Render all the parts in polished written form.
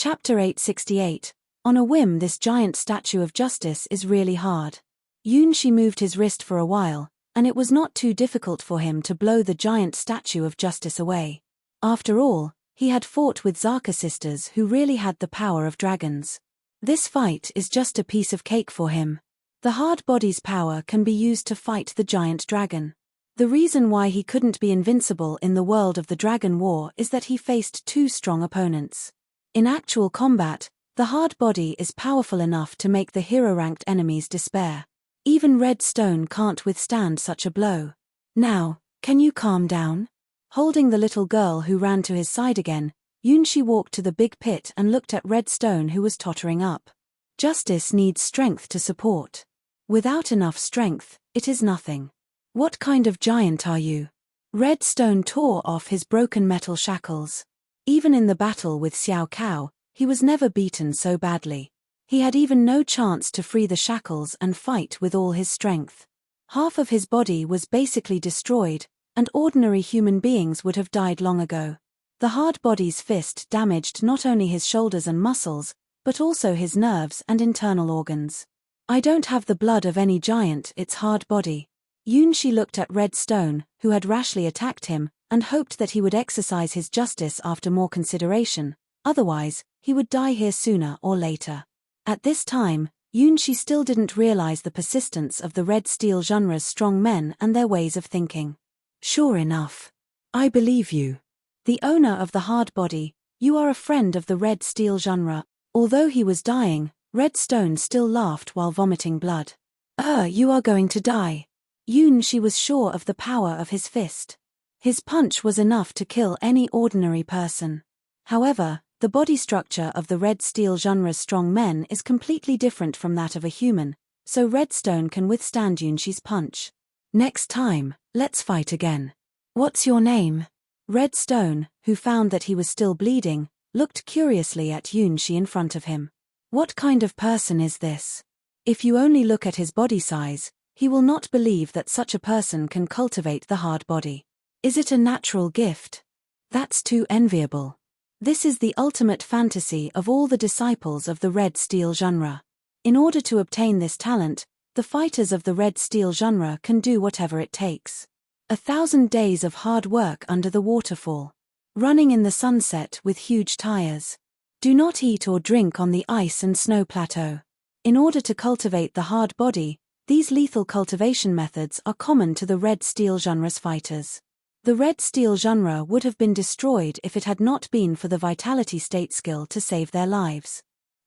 Chapter 868. On a whim, this giant statue of justice is really hard. Yunshi moved his wrist for a while, and it was not too difficult for him to blow the giant statue of justice away. After all, he had fought with Zaka sisters who really had the power of dragons. This fight is just a piece of cake for him. The hard body's power can be used to fight the giant dragon. The reason why he couldn't be invincible in the world of the Dragon War is that he faced two strong opponents. In actual combat, the hard body is powerful enough to make the hero-ranked enemies despair. Even red stone can't withstand such a blow. Now, can you calm down? Holding the little girl who ran to his side again, Yunshi walked to the big pit and looked at Red Stone who was tottering up. Justice needs strength to support. Without enough strength, it is nothing. What kind of giant are you? Red Stone tore off his broken metal shackles. Even in the battle with Xiao Cao, he was never beaten so badly. He had even no chance to free the shackles and fight with all his strength. Half of his body was basically destroyed, and ordinary human beings would have died long ago. The hard body's fist damaged not only his shoulders and muscles, but also his nerves and internal organs. I don't have the blood of any giant, it's hard body. Yunshi looked at Red Stone, who had rashly attacked him, and hoped that he would exercise his justice after more consideration, otherwise, he would die here sooner or later. At this time, Yunshi still didn't realize the persistence of the Red Steel genre's strong men and their ways of thinking. Sure enough. I believe you. The owner of the hard body, you are a friend of the Red Steel genre. Although he was dying, Red Stone still laughed while vomiting blood. You are going to die. Yunshi was sure of the power of his fist. His punch was enough to kill any ordinary person. However, the body structure of the Red Steel genre's strong men is completely different from that of a human, so Red Stone can withstand Yunshi's punch. Next time, let's fight again. What's your name? Red Stone, who found that he was still bleeding, looked curiously at Yunshi in front of him. What kind of person is this? If you only look at his body size, he will not believe that such a person can cultivate the hard body. Is it a natural gift? That's too enviable. This is the ultimate fantasy of all the disciples of the Red Steel genre. In order to obtain this talent, the fighters of the Red Steel genre can do whatever it takes. 1,000 days of hard work under the waterfall. Running in the sunset with huge tires. Do not eat or drink on the ice and snow plateau. In order to cultivate the hard body, these lethal cultivation methods are common to the Red Steel genre's fighters. The Red Steel genre would have been destroyed if it had not been for the Vitality State skill to save their lives.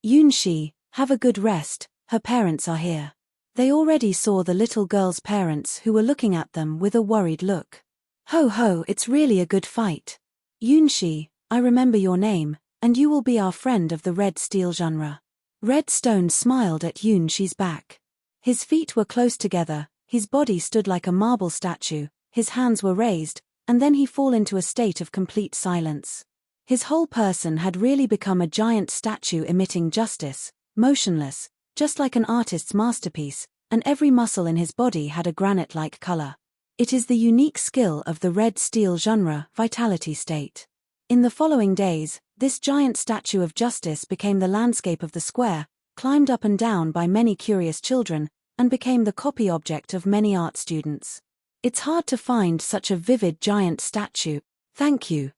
Yunshi, have a good rest, her parents are here. They already saw the little girl's parents who were looking at them with a worried look. Ho ho, it's really a good fight. Yunshi, I remember your name, and you will be our friend of the Red Steel genre. Red Stone smiled at Yunshi's back. His feet were close together, his body stood like a marble statue, his hands were raised, and then he fall into a state of complete silence. His whole person had really become a giant statue emitting justice, motionless, just like an artist's masterpiece, and every muscle in his body had a granite-like color. It is the unique skill of the Red Steel genre, Vitality State. In the following days, this giant statue of justice became the landscape of the square, climbed up and down by many curious children, and became the copy object of many art students. It's hard to find such a vivid giant statue. Thank you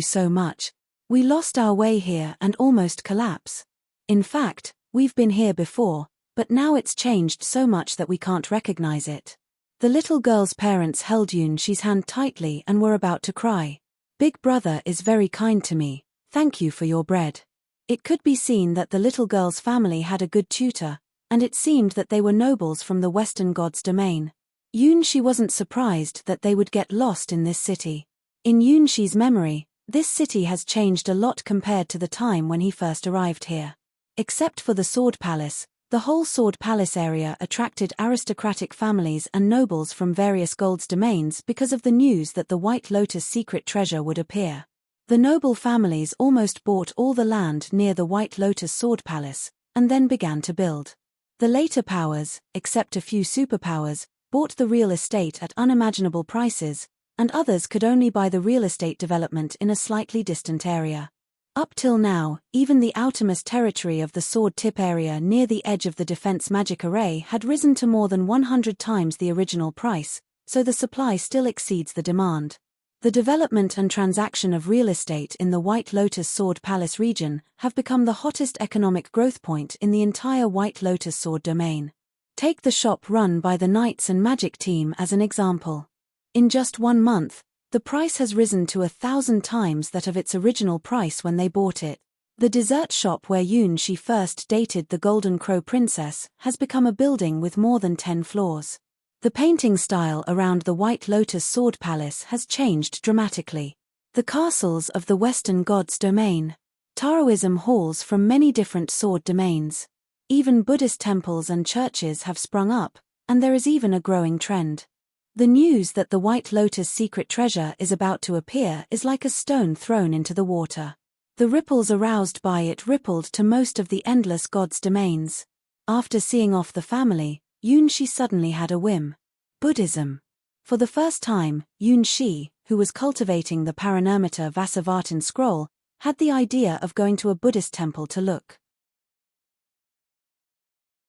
so much. We lost our way here and almost collapse. In fact, we've been here before, but now it's changed so much that we can't recognize it. The little girl's parents held Yunshi's hand tightly and were about to cry. Big brother is very kind to me, thank you for your bread. It could be seen that the little girl's family had a good tutor, and it seemed that they were nobles from the Western God's domain. Yunshi wasn't surprised that they would get lost in this city. In Yunshi's memory, this city has changed a lot compared to the time when he first arrived here. Except for the Sword Palace, the whole Sword Palace area attracted aristocratic families and nobles from various Gold's domains because of the news that the White Lotus secret treasure would appear. The noble families almost bought all the land near the White Lotus Sword Palace, and then began to build. The later powers, except a few superpowers, bought the real estate at unimaginable prices, and others could only buy the real estate development in a slightly distant area. Up till now, even the outermost territory of the sword tip area near the edge of the defense magic array had risen to more than 100 times the original price, so the supply still exceeds the demand. The development and transaction of real estate in the White Lotus Sword Palace region have become the hottest economic growth point in the entire White Lotus Sword domain. Take the shop run by the Knights and Magic team as an example. In just 1 month, the price has risen to 1,000 times that of its original price when they bought it. The dessert shop where Yoon Shi first dated the Golden Crow Princess has become a building with more than 10 floors. The painting style around the White Lotus Sword Palace has changed dramatically. The castles of the Western Gods domain. Taoism halls from many different sword domains. Even Buddhist temples and churches have sprung up, and there is even a growing trend. The news that the White Lotus secret treasure is about to appear is like a stone thrown into the water. The ripples aroused by it rippled to most of the Endless Gods domains. After seeing off the family, Yoon Shi suddenly had a whim. Buddhism. For the first time, Yoon Shi, who was cultivating the Paranirmita Vasavatin scroll, had the idea of going to a Buddhist temple to look.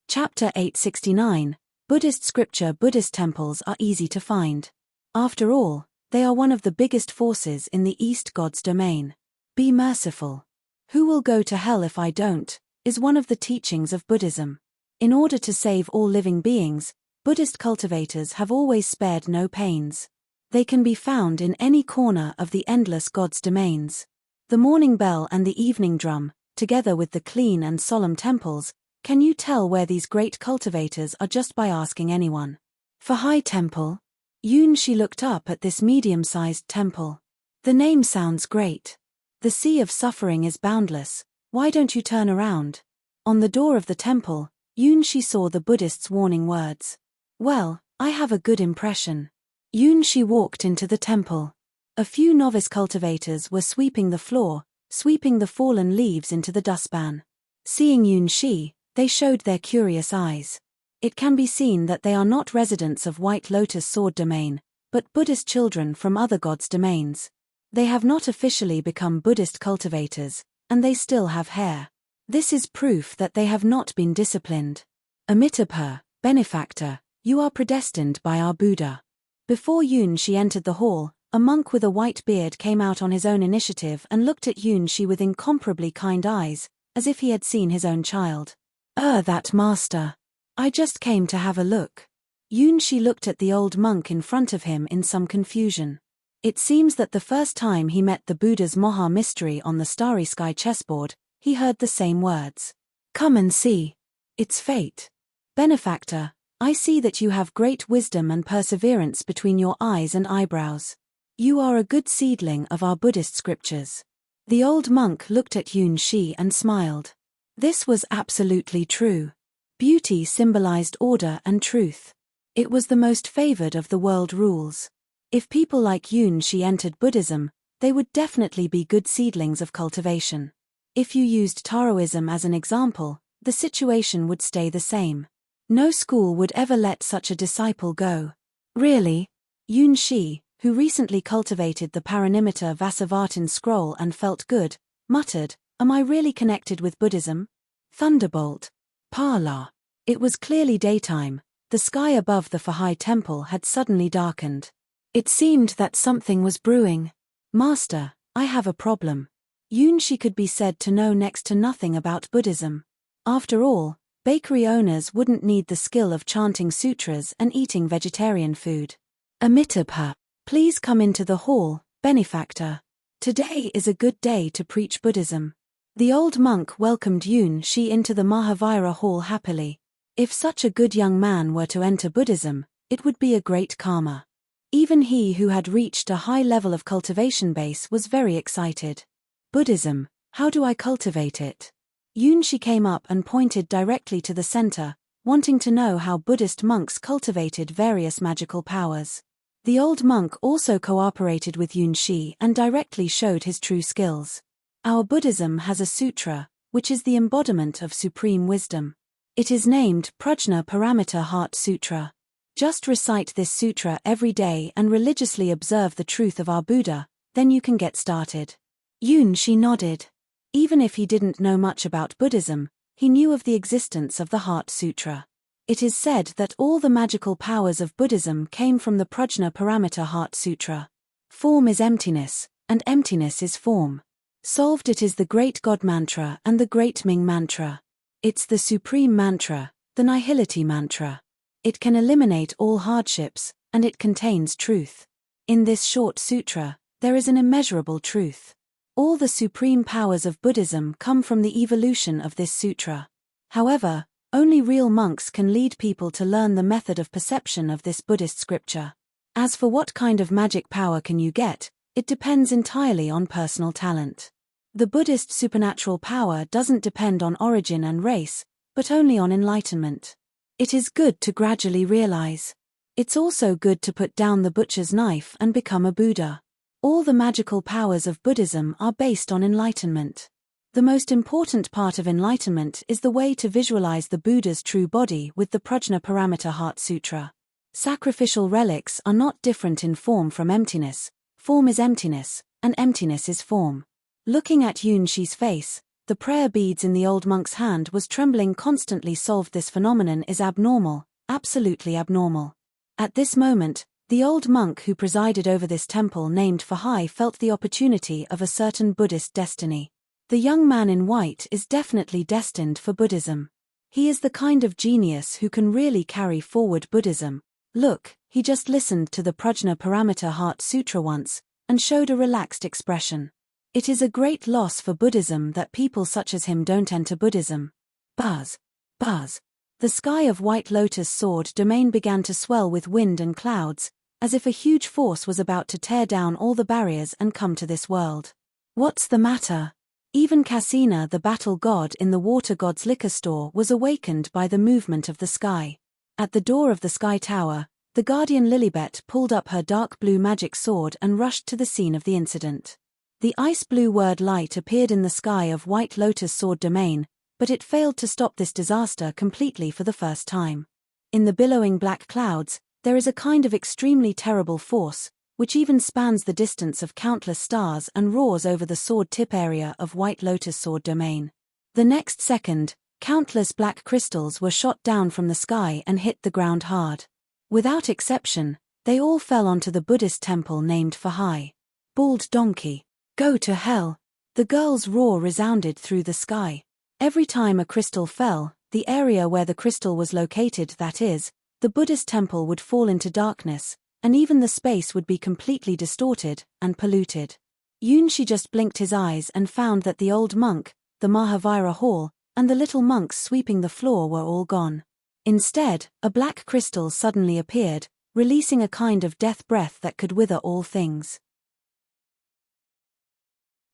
Chapter 869. Buddhist scripture. Buddhist temples are easy to find. After all, they are one of the biggest forces in the East Gods domain. Be merciful. Who will go to hell if I don't, is one of the teachings of Buddhism. In order to save all living beings, Buddhist cultivators have always spared no pains. They can be found in any corner of the Endless Gods domains. The morning bell and the evening drum, together with the clean and solemn temples, can you tell where these great cultivators are just by asking anyone? For High Temple? Yoon Shi looked up at this medium-sized temple. The name sounds great. The sea of suffering is boundless, why don't you turn around? On the door of the temple, Yoon Shi saw the Buddhist's warning words. Well, I have a good impression. Yoon Shi walked into the temple. A few novice cultivators were sweeping the floor, sweeping the fallen leaves into the dustpan. Seeing Yoon Shi, they showed their curious eyes. It can be seen that they are not residents of White Lotus Sword domain, but Buddhist children from other gods' domains. They have not officially become Buddhist cultivators, and they still have hair. This is proof that they have not been disciplined. Amitabha, benefactor, you are predestined by our Buddha. Before Yoon Shi entered the hall, a monk with a white beard came out on his own initiative and looked at Yoon Shi with incomparably kind eyes, as if he had seen his own child. That master. I just came to have a look. Yoon Shi looked at the old monk in front of him in some confusion. It seems that the first time he met the Buddha's Maha mystery on the starry sky chessboard, he heard the same words. Come and see. It's fate. Benefactor, I see that you have great wisdom and perseverance between your eyes and eyebrows. You are a good seedling of our Buddhist scriptures. The old monk looked at Yoon Shi and smiled. This was absolutely true. Beauty symbolized order and truth. It was the most favored of the world rules. If people like Yoon Shi entered Buddhism, they would definitely be good seedlings of cultivation. If you used Taoism as an example, the situation would stay the same. No school would ever let such a disciple go. Really? Yoon Shi, who recently cultivated the Paranimita Vasavatin scroll and felt good, muttered, Am I really connected with Buddhism? Thunderbolt. Pala. It was clearly daytime. The sky above the Fahai temple had suddenly darkened. It seemed that something was brewing. Master, I have a problem. Yoon Shi could be said to know next to nothing about Buddhism. After all, bakery owners wouldn't need the skill of chanting sutras and eating vegetarian food. Amitabha, please come into the hall, benefactor. Today is a good day to preach Buddhism. The old monk welcomed Yoon Shi into the Mahavira hall happily. If such a good young man were to enter Buddhism, it would be a great karma. Even he who had reached a high level of cultivation base was very excited. Buddhism, how do I cultivate it? Yoon Shi came up and pointed directly to the center, wanting to know how Buddhist monks cultivated various magical powers. The old monk also cooperated with Yoon Shi and directly showed his true skills. Our Buddhism has a sutra, which is the embodiment of supreme wisdom. It is named Prajna Paramita Heart Sutra. Just recite this sutra every day and religiously observe the truth of our Buddha, then you can get started. Yoon Shi nodded. Even if he didn't know much about Buddhism, he knew of the existence of the Heart Sutra. It is said that all the magical powers of Buddhism came from the Prajna Paramita Heart Sutra. Form is emptiness, and emptiness is form. Solved, it is the great God mantra and the great Ming mantra. It's the supreme mantra, the nihility mantra. It can eliminate all hardships, and it contains truth. In this short sutra, there is an immeasurable truth. All the supreme powers of Buddhism come from the evolution of this sutra. However, only real monks can lead people to learn the method of perception of this Buddhist scripture. As for what kind of magic power can you get, it depends entirely on personal talent. The Buddhist supernatural power doesn't depend on origin and race, but only on enlightenment. It is good to gradually realize. It's also good to put down the butcher's knife and become a Buddha. All the magical powers of Buddhism are based on enlightenment. The most important part of enlightenment is the way to visualize the Buddha's true body with the Prajna Paramita Heart Sutra. Sacrificial relics are not different in form from emptiness. Form is emptiness, and emptiness is form. Looking at Yunshi's face, the prayer beads in the old monk's hand was trembling constantly. Solved, this phenomenon is abnormal, absolutely abnormal. At this moment, the old monk who presided over this temple named Fahai felt the opportunity of a certain Buddhist destiny. The young man in white is definitely destined for Buddhism. He is the kind of genius who can really carry forward Buddhism. Look, he just listened to the Prajna Paramita Heart Sutra once, and showed a relaxed expression. It is a great loss for Buddhism that people such as him don't enter Buddhism. Buzz. Buzz. The sky of White Lotus Sword domain began to swell with wind and clouds, as if a huge force was about to tear down all the barriers and come to this world. What's the matter? Even Cassina, the battle god in the water god's liquor store, was awakened by the movement of the sky. At the door of the sky tower, the guardian Lilibet pulled up her dark blue magic sword and rushed to the scene of the incident. The ice blue word light appeared in the sky of White Lotus Sword domain, but it failed to stop this disaster completely for the first time. In the billowing black clouds, there is a kind of extremely terrible force, which even spans the distance of countless stars and roars over the sword tip area of White Lotus Sword domain. The next second, countless black crystals were shot down from the sky and hit the ground hard. Without exception, they all fell onto the Buddhist temple named Fahai. Bald donkey. Go to hell. The girl's roar resounded through the sky. Every time a crystal fell, the area where the crystal was located, that is, the Buddhist temple, would fall into darkness, and even the space would be completely distorted and polluted. Yunshi just blinked his eyes and found that the old monk, the Mahavira Hall, and the little monks sweeping the floor were all gone. Instead, a black crystal suddenly appeared, releasing a kind of death breath that could wither all things.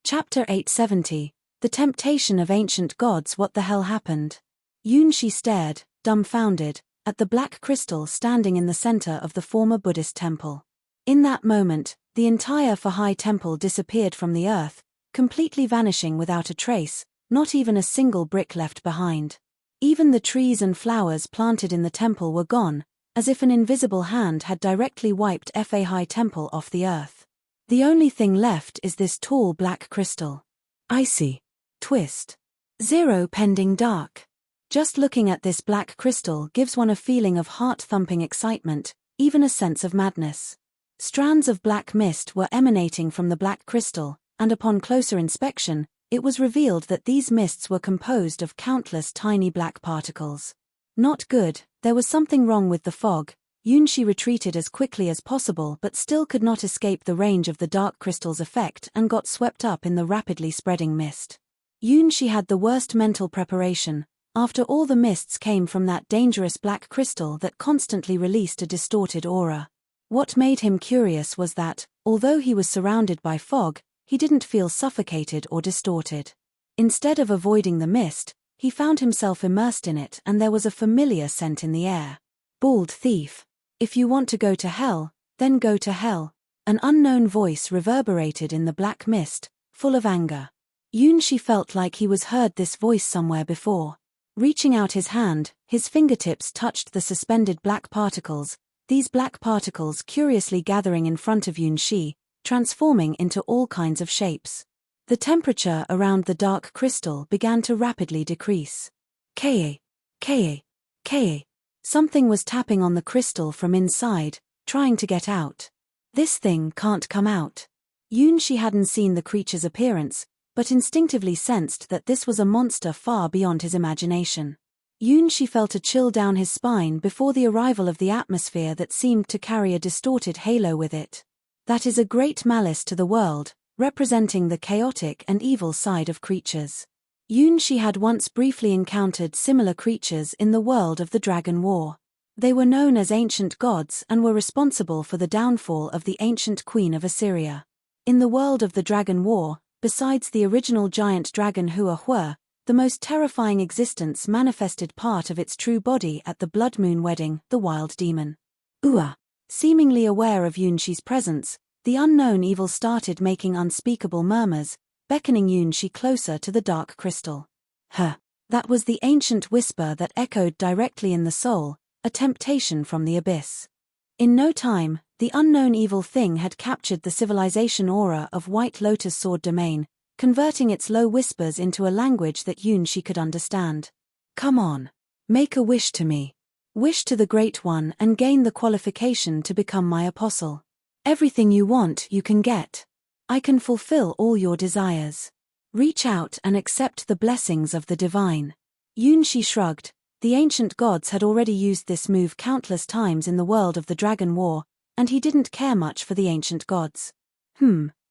Chapter 870, The Temptation of Ancient Gods. What the hell happened? Yunshi stared, dumbfounded, at the black crystal standing in the center of the former Buddhist temple. In that moment, the entire Fahai temple disappeared from the earth, completely vanishing without a trace, not even a single brick left behind. Even the trees and flowers planted in the temple were gone, as if an invisible hand had directly wiped Fahai temple off the earth. The only thing left is this tall black crystal. Icy. Twist. Zero pending dark. Just looking at this black crystal gives one a feeling of heart-thumping excitement, even a sense of madness. Strands of black mist were emanating from the black crystal, and upon closer inspection, it was revealed that these mists were composed of countless tiny black particles. Not good, there was something wrong with the fog. Yunshi retreated as quickly as possible but still could not escape the range of the dark crystal's effect and got swept up in the rapidly spreading mist. Yunshi had the worst mental preparation. After all, the mists came from that dangerous black crystal that constantly released a distorted aura. What made him curious was that, although he was surrounded by fog, he didn't feel suffocated or distorted. Instead of avoiding the mist, he found himself immersed in it, and there was a familiar scent in the air. Bald thief. If you want to go to hell, then go to hell. An unknown voice reverberated in the black mist, full of anger. Yunshi felt like he was heard this voice somewhere before. Reaching out his hand, his fingertips touched the suspended black particles, these black particles curiously gathering in front of Yunshi, transforming into all kinds of shapes. The temperature around the dark crystal began to rapidly decrease. Ka, ka, ka. Something was tapping on the crystal from inside, trying to get out. This thing can't come out. Yunshi hadn't seen the creature's appearance, but instinctively sensed that this was a monster far beyond his imagination. Yunshi felt a chill down his spine before the arrival of the atmosphere that seemed to carry a distorted halo with it. That is a great malice to the world, representing the chaotic and evil side of creatures. Yunshi had once briefly encountered similar creatures in the world of the Dragon War. They were known as ancient gods and were responsible for the downfall of the ancient queen of Assyria. In the world of the Dragon War, besides the original giant dragon Hua Hua, the most terrifying existence manifested part of its true body at the Blood Moon wedding, the wild demon. Ua. Seemingly aware of Yunshi's presence, the unknown evil started making unspeakable murmurs, beckoning Yunshi closer to the dark crystal. That was the ancient whisper that echoed directly in the soul, a temptation from the abyss. In no time, the unknown evil thing had captured the civilization aura of White Lotus Sword Domain, converting its low whispers into a language that Yunshi could understand. Come on. Make a wish to me. Wish to the Great One and gain the qualification to become my apostle. Everything you want you can get. I can fulfill all your desires. Reach out and accept the blessings of the divine. Yunshi shrugged. The ancient gods had already used this move countless times in the world of the Dragon War, and he didn't care much for the ancient gods.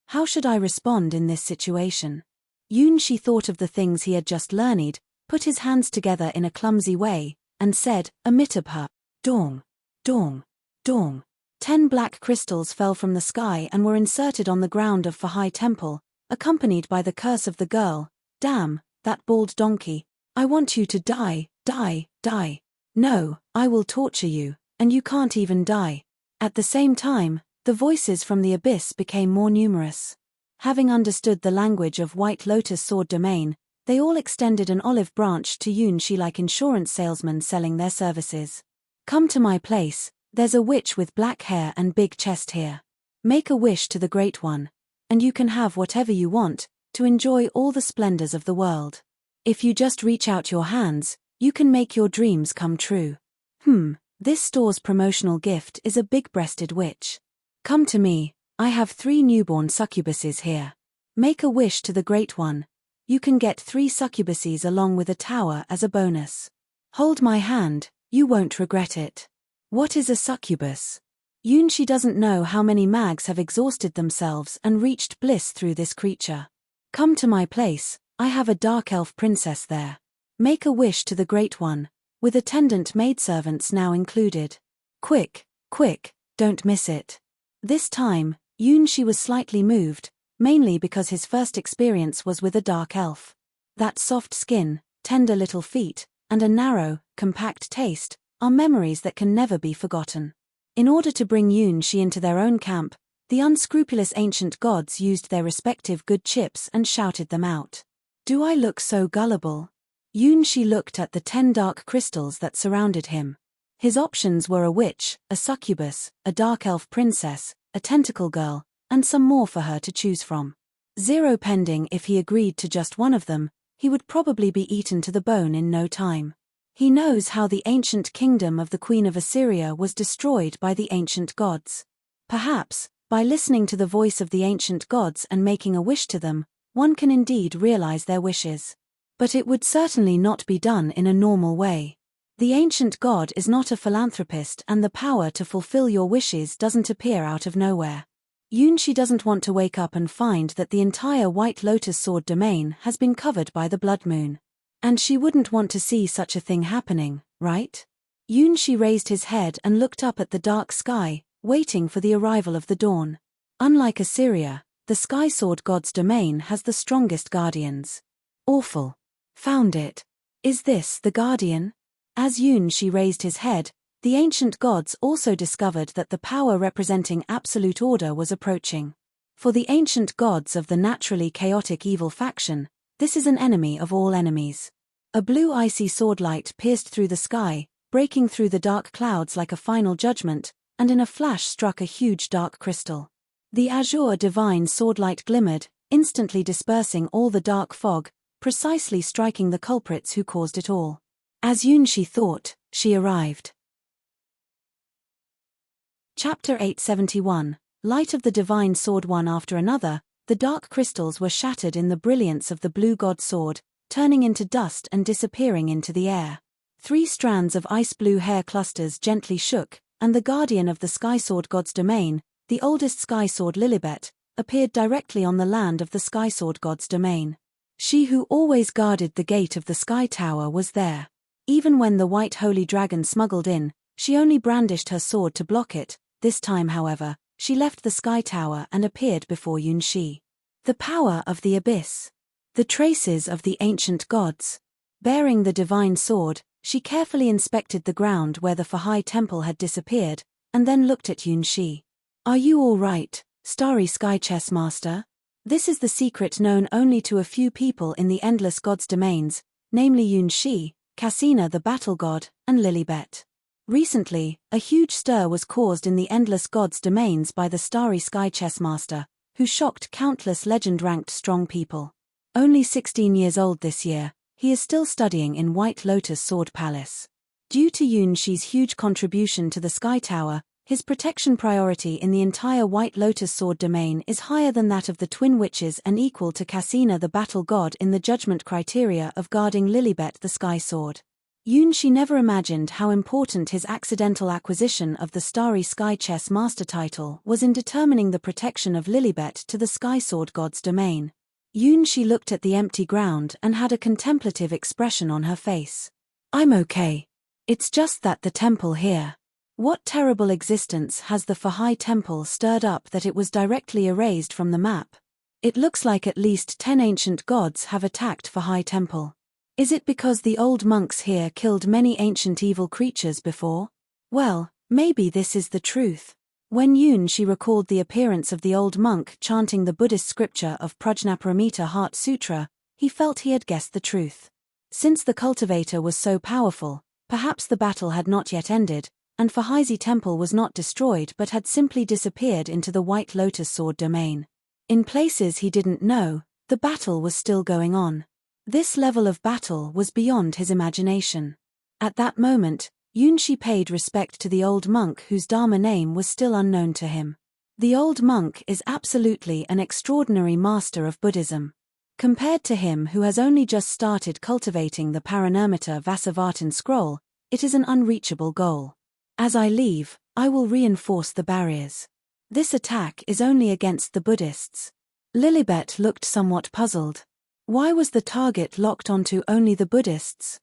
How should I respond in this situation? Yunshi thought of the things he had just learned, put his hands together in a clumsy way, and said, Amitabha, dong, dong, dong. 10 black crystals fell from the sky and were inserted on the ground of Fahai Temple, accompanied by the curse of the girl. Damn, that bald donkey. I want you to die, die, die. No, I will torture you, and you can't even die. At the same time, the voices from the abyss became more numerous. Having understood the language of White Lotus Sword Domain, they all extended an olive branch to Yunshi like insurance salesmen selling their services. Come to my place, there's a witch with black hair and big chest here. Make a wish to the Great One, and you can have whatever you want, to enjoy all the splendors of the world. If you just reach out your hands, you can make your dreams come true. This store's promotional gift is a big-breasted witch. Come to me, I have 3 newborn succubuses here. Make a wish to the Great One. You can get 3 succubuses along with a tower as a bonus. Hold my hand, you won't regret it. What is a succubus? Yunshi doesn't know how many mags have exhausted themselves and reached bliss through this creature. Come to my place, I have a dark elf princess there. Make a wish to the Great One, with attendant maidservants now included. Quick, quick, don't miss it. This time, Yunshi was slightly moved, mainly because his first experience was with a dark elf. That soft skin, tender little feet, and a narrow, compact taste, are memories that can never be forgotten. In order to bring Yunshi into their own camp, the unscrupulous ancient gods used their respective good chips and shouted them out. Do I look so gullible? Yunshi looked at the 10 dark crystals that surrounded him. His options were a witch, a succubus, a dark elf princess, a tentacle girl, and some more for her to choose from. 0 pending if he agreed to just one of them, he would probably be eaten to the bone in no time. He knows how the ancient kingdom of the Queen of Assyria was destroyed by the ancient gods. Perhaps, by listening to the voice of the ancient gods and making a wish to them, one can indeed realize their wishes. But it would certainly not be done in a normal way. The ancient god is not a philanthropist, and the power to fulfill your wishes doesn't appear out of nowhere. Yunshi doesn't want to wake up and find that the entire White Lotus Sword Domain has been covered by the Blood Moon. And she wouldn't want to see such a thing happening, right? Yunshi raised his head and looked up at the dark sky, waiting for the arrival of the dawn. Unlike Assyria, the Sky Sword God's domain has the strongest guardians. Awful. Found it. Is this the guardian? As Yunshi raised his head, the ancient gods also discovered that the power representing absolute order was approaching. For the ancient gods of the naturally chaotic evil faction, this is an enemy of all enemies. A blue icy swordlight pierced through the sky, breaking through the dark clouds like a final judgment, and in a flash struck a huge dark crystal. The azure divine swordlight glimmered, instantly dispersing all the dark fog, precisely striking the culprits who caused it all. As Yunshi thought, she arrived. Chapter 871, Light of the Divine Sword. One after another, the dark crystals were shattered in the brilliance of the blue god sword, turning into dust and disappearing into the air. 3 strands of ice-blue hair clusters gently shook, and the guardian of the sky sword god's domain, the oldest sky sword Lilibet, appeared directly on the land of the sky sword god's domain. She who always guarded the gate of the sky tower was there. Even when the white holy dragon smuggled in, she only brandished her sword to block it. This time, however, she left the sky tower and appeared before Yunshi. The power of the abyss. The traces of the ancient gods. Bearing the divine sword, she carefully inspected the ground where the Fahai temple had disappeared, and then looked at Yunshi. Are you all right, Starry Sky Chess Master? This is the secret known only to a few people in the Endless Gods domains, namely Yunshi, Cassina the battle god, and Lilibet. Recently, a huge stir was caused in the Endless Gods domains by the Starry Sky Chess Master, who shocked countless legend-ranked strong people. Only 16 years old this year, he is still studying in White Lotus Sword Palace. Due to Yunshi's huge contribution to the Sky Tower, his protection priority in the entire White Lotus Sword domain is higher than that of the Twin Witches and equal to Cassina the battle god in the judgment criteria of guarding Lilibet the Sky Sword. Yunshi never imagined how important his accidental acquisition of the Starry Sky Chess Master title was in determining the protection of Lilibet to the Sky Sword god's domain. Yunshi looked at the empty ground and had a contemplative expression on her face. I'm okay. It's just that the temple here. What terrible existence has the Fahai temple stirred up that it was directly erased from the map? It looks like at least 10 ancient gods have attacked Fahai temple. Is it because the old monks here killed many ancient evil creatures before? Well, maybe this is the truth. When Yunshi recalled the appearance of the old monk chanting the Buddhist scripture of Prajnaparamita Heart Sutra, he felt he had guessed the truth. Since the cultivator was so powerful, perhaps the battle had not yet ended, and Fahai's temple was not destroyed but had simply disappeared into the White Lotus Sword domain. In places he didn't know, the battle was still going on. This level of battle was beyond his imagination. At that moment, Yunshi paid respect to the old monk whose Dharma name was still unknown to him. The old monk is absolutely an extraordinary master of Buddhism. Compared to him who has only just started cultivating the Paranirmita Vasavartin scroll, it is an unreachable goal. As I leave, I will reinforce the barriers. This attack is only against the Buddhists. Lilibet looked somewhat puzzled. Why was the target locked onto only the Buddhists?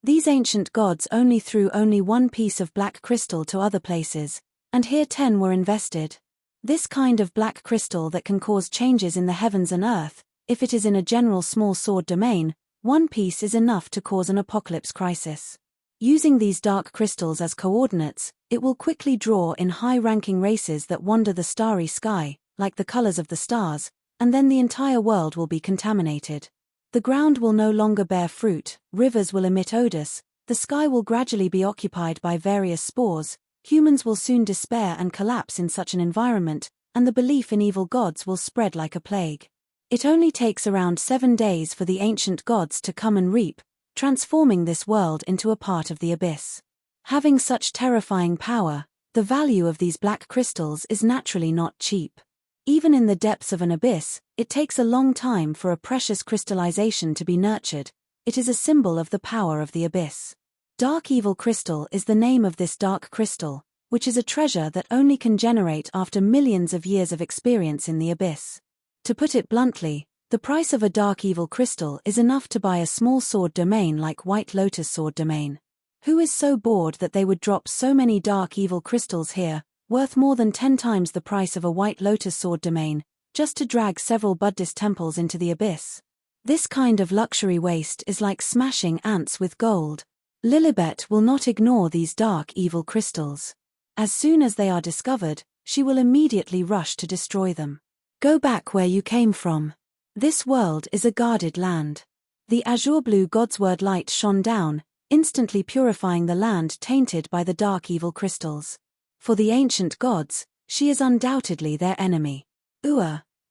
These ancient gods only threw only one piece of black crystal to other places, and here 10 were invested. This kind of black crystal that can cause changes in the heavens and earth, if it is in a general small sword domain, one piece is enough to cause an apocalypse crisis. Using these dark crystals as coordinates, it will quickly draw in high-ranking races that wander the starry sky, like the colors of the stars, and then the entire world will be contaminated. The ground will no longer bear fruit, rivers will emit odors, the sky will gradually be occupied by various spores, humans will soon despair and collapse in such an environment, and the belief in evil gods will spread like a plague. It only takes around 7 days for the ancient gods to come and reap, transforming this world into a part of the abyss. Having such terrifying power, the value of these black crystals is naturally not cheap. Even in the depths of an abyss, it takes a long time for a precious crystallization to be nurtured. It is a symbol of the power of the abyss. Dark Evil Crystal is the name of this dark crystal, which is a treasure that only can generate after millions of years of experience in the abyss. To put it bluntly, the price of a Dark Evil Crystal is enough to buy a small sword domain like White Lotus Sword domain. Who is so bored that they would drop so many Dark Evil Crystals here, worth more than 10 times the price of a White Lotus Sword domain, just to drag several Buddhist temples into the abyss? This kind of luxury waste is like smashing ants with gold. Lilibet will not ignore these Dark Evil Crystals. As soon as they are discovered, she will immediately rush to destroy them. Go back where you came from. This world is a guarded land. The azure blue God's word light shone down, instantly purifying the land tainted by the Dark Evil Crystals. For the ancient gods, she is undoubtedly their enemy.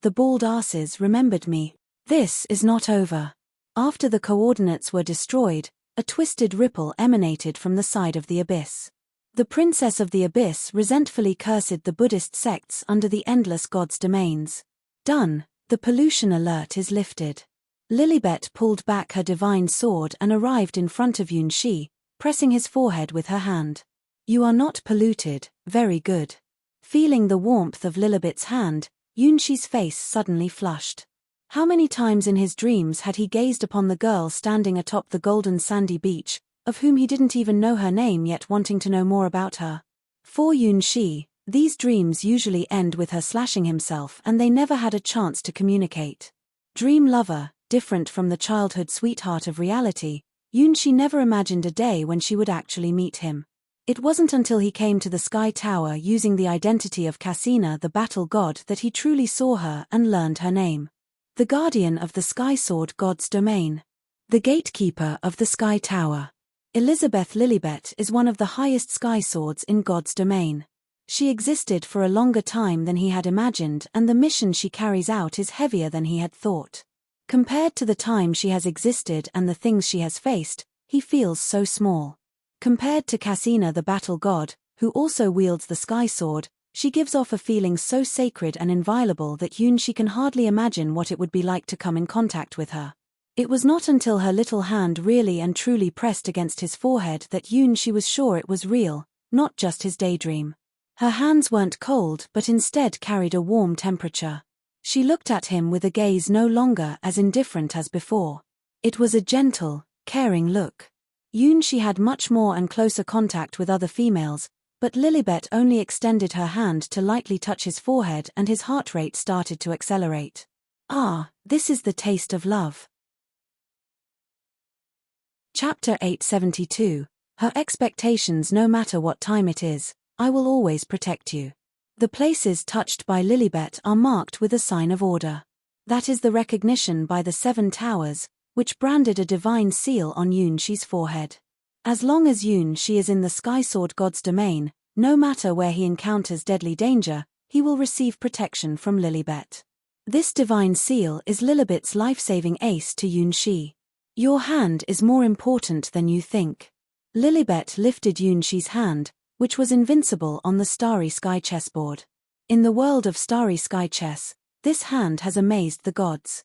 The bald asses remembered me. This is not over. After the coordinates were destroyed, a twisted ripple emanated from the side of the abyss. The princess of the abyss resentfully cursed the Buddhist sects under the endless gods' domains. Done, the pollution alert is lifted. Lilibet pulled back her divine sword and arrived in front of Yunxi, pressing his forehead with her hand. You are not polluted, very good. Feeling the warmth of Lilibet's hand, Yunxi's face suddenly flushed. How many times in his dreams had he gazed upon the girl standing atop the golden sandy beach, of whom he didn't even know her name yet wanting to know more about her? For Yunxi, these dreams usually end with her slashing himself and they never had a chance to communicate. Dream lover, different from the childhood sweetheart of reality, Yunxi never imagined a day when she would actually meet him. It wasn't until he came to the Sky Tower using the identity of Cassina the battle god that he truly saw her and learned her name. The guardian of the Sky Sword God's domain. The gatekeeper of the Sky Tower. Elizabeth Lilibet is one of the highest sky swords in God's domain. She existed for a longer time than he had imagined, and the mission she carries out is heavier than he had thought. Compared to the time she has existed and the things she has faced, he feels so small. Compared to Cassina the battle god, who also wields the Sky Sword, she gives off a feeling so sacred and inviolable that Yunxi can hardly imagine what it would be like to come in contact with her. It was not until her little hand really and truly pressed against his forehead that Yunxi was sure it was real, not just his daydream. Her hands weren't cold but instead carried a warm temperature. She looked at him with a gaze no longer as indifferent as before. It was a gentle, caring look. Yunxi had much more and closer contact with other females, but Lilibet only extended her hand to lightly touch his forehead and his heart rate started to accelerate. Ah, this is the taste of love. Chapter 872. Her expectations. No matter what time it is, I will always protect you. The places touched by Lilibet are marked with a sign of order. That is the recognition by the 7 towers, which branded a divine seal on Yunxi's forehead. As long as Yunxi is in the Sky Sword God's domain, no matter where he encounters deadly danger, he will receive protection from Lilibet. This divine seal is Lilibet's life-saving ace to Yunxi. Your hand is more important than you think. Lilibet lifted Yunxi's hand, which was invincible on the Starry Sky chessboard. In the world of Starry Sky chess, this hand has amazed the gods.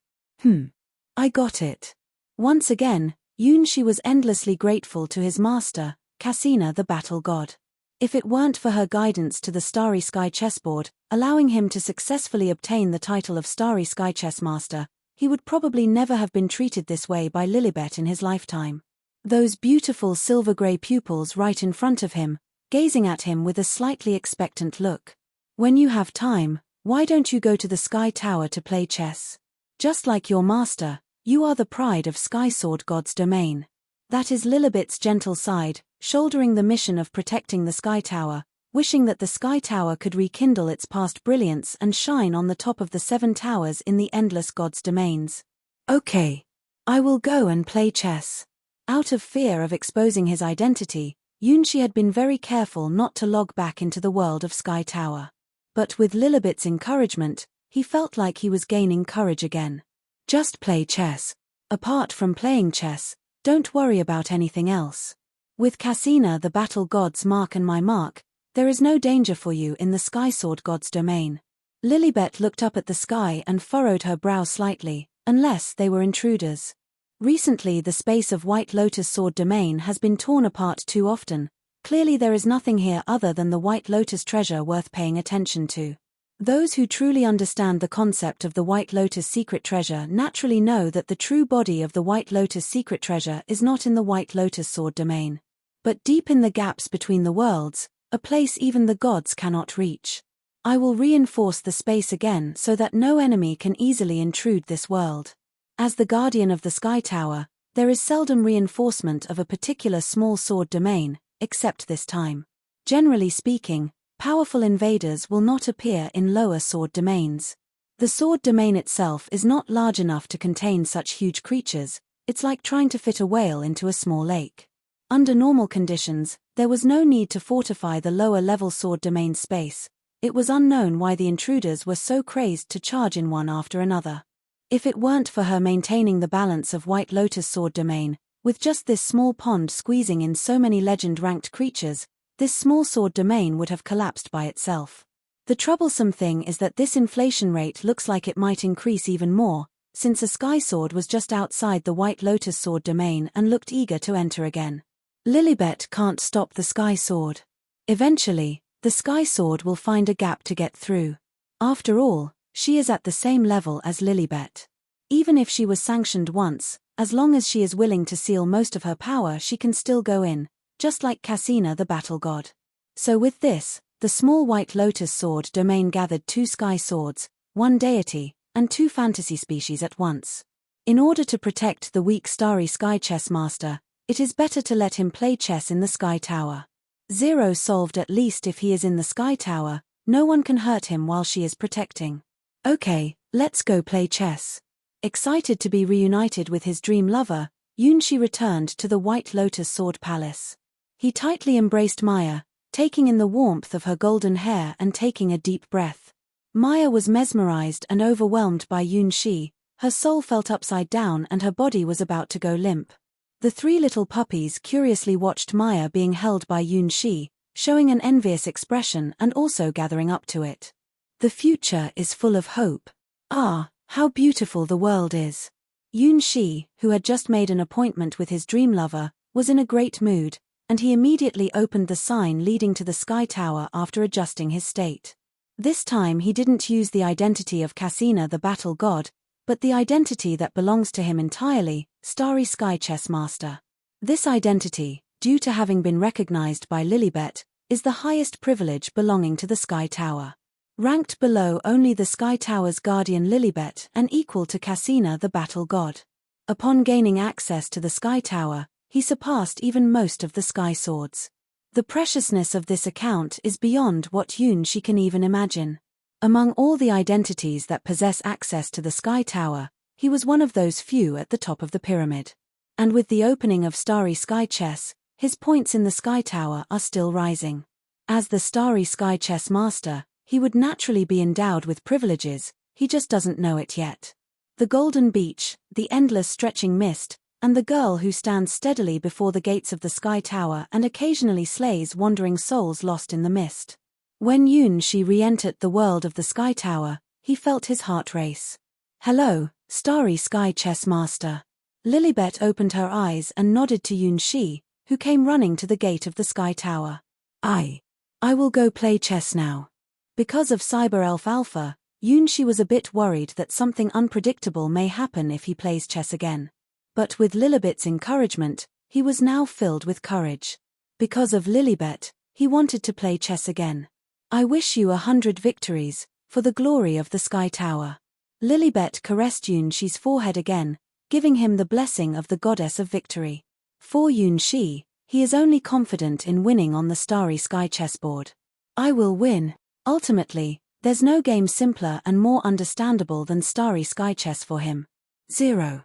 I got it. Once again, Yunxi was endlessly grateful to his master, Cassina the battle god. If it weren't for her guidance to the Starry Sky chessboard, allowing him to successfully obtain the title of Starry Sky chess master, he would probably never have been treated this way by Lilibet in his lifetime. Those beautiful silver-grey pupils right in front of him, gazing at him with a slightly expectant look. When you have time, why don't you go to the Sky Tower to play chess? Just like your master, you are the pride of Sky Sword God's domain. That is Lilibet's gentle side, shouldering the mission of protecting the Sky Tower, wishing that the Sky Tower could rekindle its past brilliance and shine on the top of the 7 towers in the endless God's domains. Okay. I will go and play chess. Out of fear of exposing his identity, Yunxi had been very careful not to log back into the world of Sky Tower. But with Lilibet's encouragement, he felt like he was gaining courage again. Just play chess. Apart from playing chess, don't worry about anything else. With Cassina the battle god's mark and my mark, there is no danger for you in the Sky Sword God's domain. Lilibet looked up at the sky and furrowed her brow slightly, unless they were intruders. Recently the space of White Lotus Sword domain has been torn apart too often. Clearly there is nothing here other than the White Lotus treasure worth paying attention to. Those who truly understand the concept of the White Lotus secret treasure naturally know that the true body of the White Lotus secret treasure is not in the White Lotus Sword domain, but deep in the gaps between the worlds, a place even the gods cannot reach. I will reinforce the space again so that no enemy can easily intrude this world. As the guardian of the Sky Tower, there is seldom reinforcement of a particular small sword domain, except this time. Generally speaking, powerful invaders will not appear in lower sword domains. The sword domain itself is not large enough to contain such huge creatures. It's like trying to fit a whale into a small lake. Under normal conditions, there was no need to fortify the lower level sword domain space. It was unknown why the intruders were so crazed to charge in one after another. If it weren't for her maintaining the balance of White Lotus Sword domain, with just this small pond squeezing in so many legend-ranked creatures, this small sword domain would have collapsed by itself. The troublesome thing is that this inflation rate looks like it might increase even more, since a sky sword was just outside the White Lotus Sword domain and looked eager to enter again. Lilibet can't stop the sky sword. Eventually, the sky sword will find a gap to get through. After all, she is at the same level as Lilibet. Even if she was sanctioned once, as long as she is willing to seal most of her power, she can still go in, just like Cassina the battle god. So with this, the small White Lotus Sword domain gathered 2 sky swords, 1 deity, and 2 fantasy species at once. In order to protect the weak Starry Sky Chess Master, it is better to let him play chess in the Sky Tower. Zero solved. At least if he is in the Sky Tower, no one can hurt him while she is protecting. Okay, let's go play chess. Excited to be reunited with his dream lover, Yunshi returned to the White Lotus Sword Palace. He tightly embraced Maya, taking in the warmth of her golden hair and taking a deep breath. Maya was mesmerized and overwhelmed by Yunshi. Her soul felt upside down and her body was about to go limp. The 3 little puppies curiously watched Maya being held by Yunshi, showing an envious expression and also gathering up to it. The future is full of hope. Ah, how beautiful the world is. Yunshi, who had just made an appointment with his dream lover, was in a great mood, and he immediately opened the sign leading to the Sky Tower after adjusting his state. This time he didn't use the identity of Cassina the battle god, but the identity that belongs to him entirely, Starry Sky Chess Master. This identity, due to having been recognized by Lilibet, is the highest privilege belonging to the Sky Tower. Ranked below only the Sky Tower's guardian Lilibet and equal to Cassina the battle god. Upon gaining access to the Sky Tower, he surpassed even most of the Sky Swords. The preciousness of this account is beyond what Yunshi can even imagine. Among all the identities that possess access to the Sky Tower, he was one of those few at the top of the pyramid. And with the opening of Starry Sky Chess, his points in the Sky Tower are still rising. As the Starry Sky Chess Master, he would naturally be endowed with privileges, he just doesn't know it yet. The golden beach, the endless stretching mist, and the girl who stands steadily before the gates of the Sky Tower and occasionally slays wandering souls lost in the mist. When Yunshi re-entered the world of the Sky Tower, he felt his heart race. Hello, Starry Sky Chess Master. Lilibet opened her eyes and nodded to Yunshi, who came running to the gate of the Sky Tower. I will go play chess now. Because of Cyber Elf Alpha, Yunshi was a bit worried that something unpredictable may happen if he plays chess again. But with Lilibet's encouragement, he was now filled with courage. Because of Lilibet, he wanted to play chess again. I wish you 100 victories, for the glory of the Sky Tower. Lilibet caressed Yunshi's forehead again, giving him the blessing of the goddess of victory. For Yunshi, he is only confident in winning on the Starry Sky chessboard. I will win. Ultimately, there's no game simpler and more understandable than Starry Sky Chess for him. 0.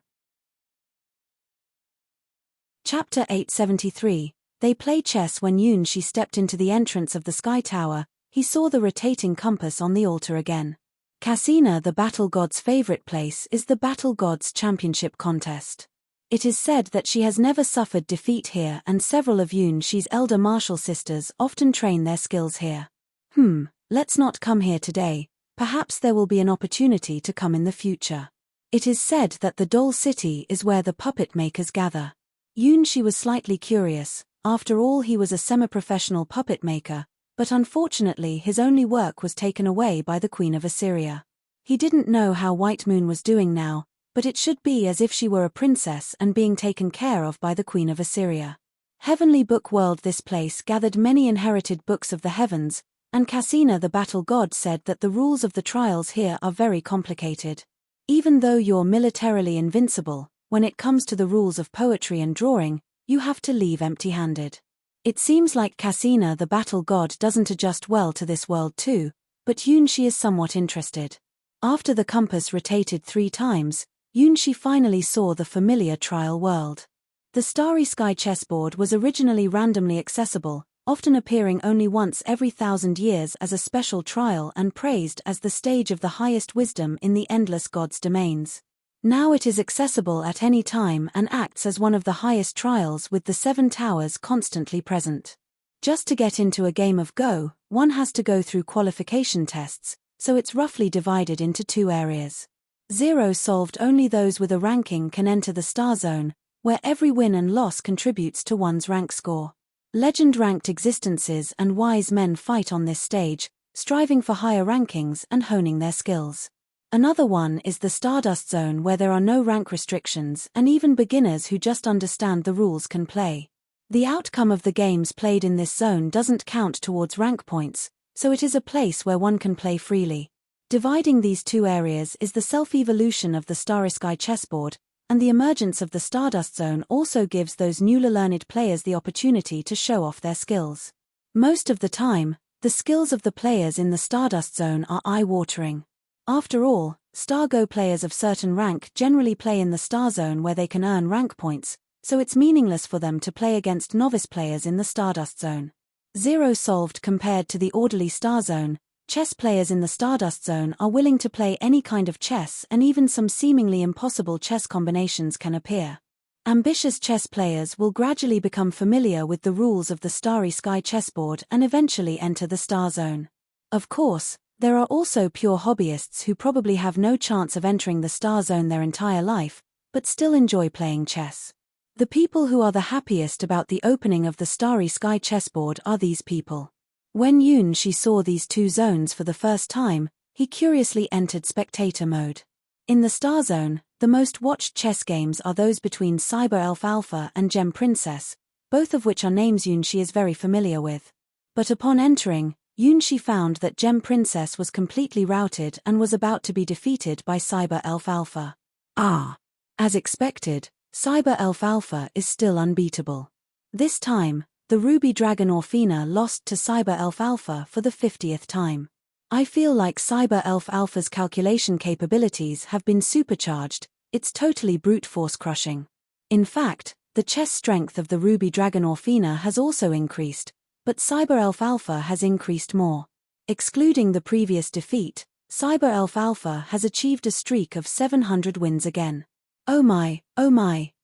Chapter 873. They play chess. When Yunshi stepped into the entrance of the Sky Tower, he saw the rotating compass on the altar again. Cassina the battle god's favorite place is the battle god's championship contest. It is said that she has never suffered defeat here, and several of Yunshi's elder martial sisters often train their skills here. Let's not come here today, perhaps there will be an opportunity to come in the future. It is said that the doll city is where the puppet makers gather. Yunshi was slightly curious. After all, he was a semi-professional puppet maker, but unfortunately his only work was taken away by the Queen of Assyria. He didn't know how White Moon was doing now, but it should be as if she were a princess and being taken care of by the Queen of Assyria. Heavenly Book World. This place gathered many inherited books of the heavens, and Cassina the battle god said that the rules of the trials here are very complicated. Even though you're militarily invincible, when it comes to the rules of poetry and drawing, you have to leave empty-handed. It seems like Cassina the battle god doesn't adjust well to this world too, but Yunshi is somewhat interested. After the compass rotated 3 times, Yunshi finally saw the familiar trial world. The Starry Sky chessboard was originally randomly accessible, often appearing only once every 1,000 years as a special trial and praised as the stage of the highest wisdom in the endless God's domains. Now it is accessible at any time and acts as one of the highest trials with the 7 towers constantly present. Just to get into a game of Go, one has to go through qualification tests, so it's roughly divided into 2 areas. 0 solved only those with a ranking can enter the star zone, where every win and loss contributes to one's rank score. Legend-ranked existences and wise men fight on this stage, striving for higher rankings and honing their skills. Another one is the Stardust Zone, where there are no rank restrictions and even beginners who just understand the rules can play. The outcome of the games played in this zone doesn't count towards rank points, so it is a place where one can play freely. Dividing these 2 areas is the self-evolution of the Starry Sky chessboard, and the emergence of the Stardust Zone also gives those newly learned players the opportunity to show off their skills. Most of the time, the skills of the players in the Stardust Zone are eye-watering. After all, Star Go players of certain rank generally play in the Star Zone where they can earn rank points, so it's meaningless for them to play against novice players in the Stardust Zone. 0 solved compared to the orderly Star Zone. Chess players in the Stardust Zone are willing to play any kind of chess, and even some seemingly impossible chess combinations can appear. Ambitious chess players will gradually become familiar with the rules of the Starry Sky chessboard and eventually enter the Star Zone. Of course, there are also pure hobbyists who probably have no chance of entering the Star Zone their entire life, but still enjoy playing chess. The people who are the happiest about the opening of the Starry Sky chessboard are these people. When Yun-shi saw these 2 zones for the first time, he curiously entered spectator mode. In the Star Zone, the most watched chess games are those between Cyber Elf Alpha and Gem Princess, both of which are names Yun-shi is very familiar with. But upon entering, Yun-shi found that Gem Princess was completely routed and was about to be defeated by Cyber Elf Alpha. As expected, Cyber Elf Alpha is still unbeatable. This time, the Ruby Dragon Orphina lost to Cyber Elf Alpha for the 50th time. I feel like Cyber Elf Alpha's calculation capabilities have been supercharged, it's totally brute force crushing. In fact, the chess strength of the Ruby Dragon Orphina has also increased, but Cyber Elf Alpha has increased more. Excluding the previous defeat, Cyber Elf Alpha has achieved a streak of 700 wins again. Oh my,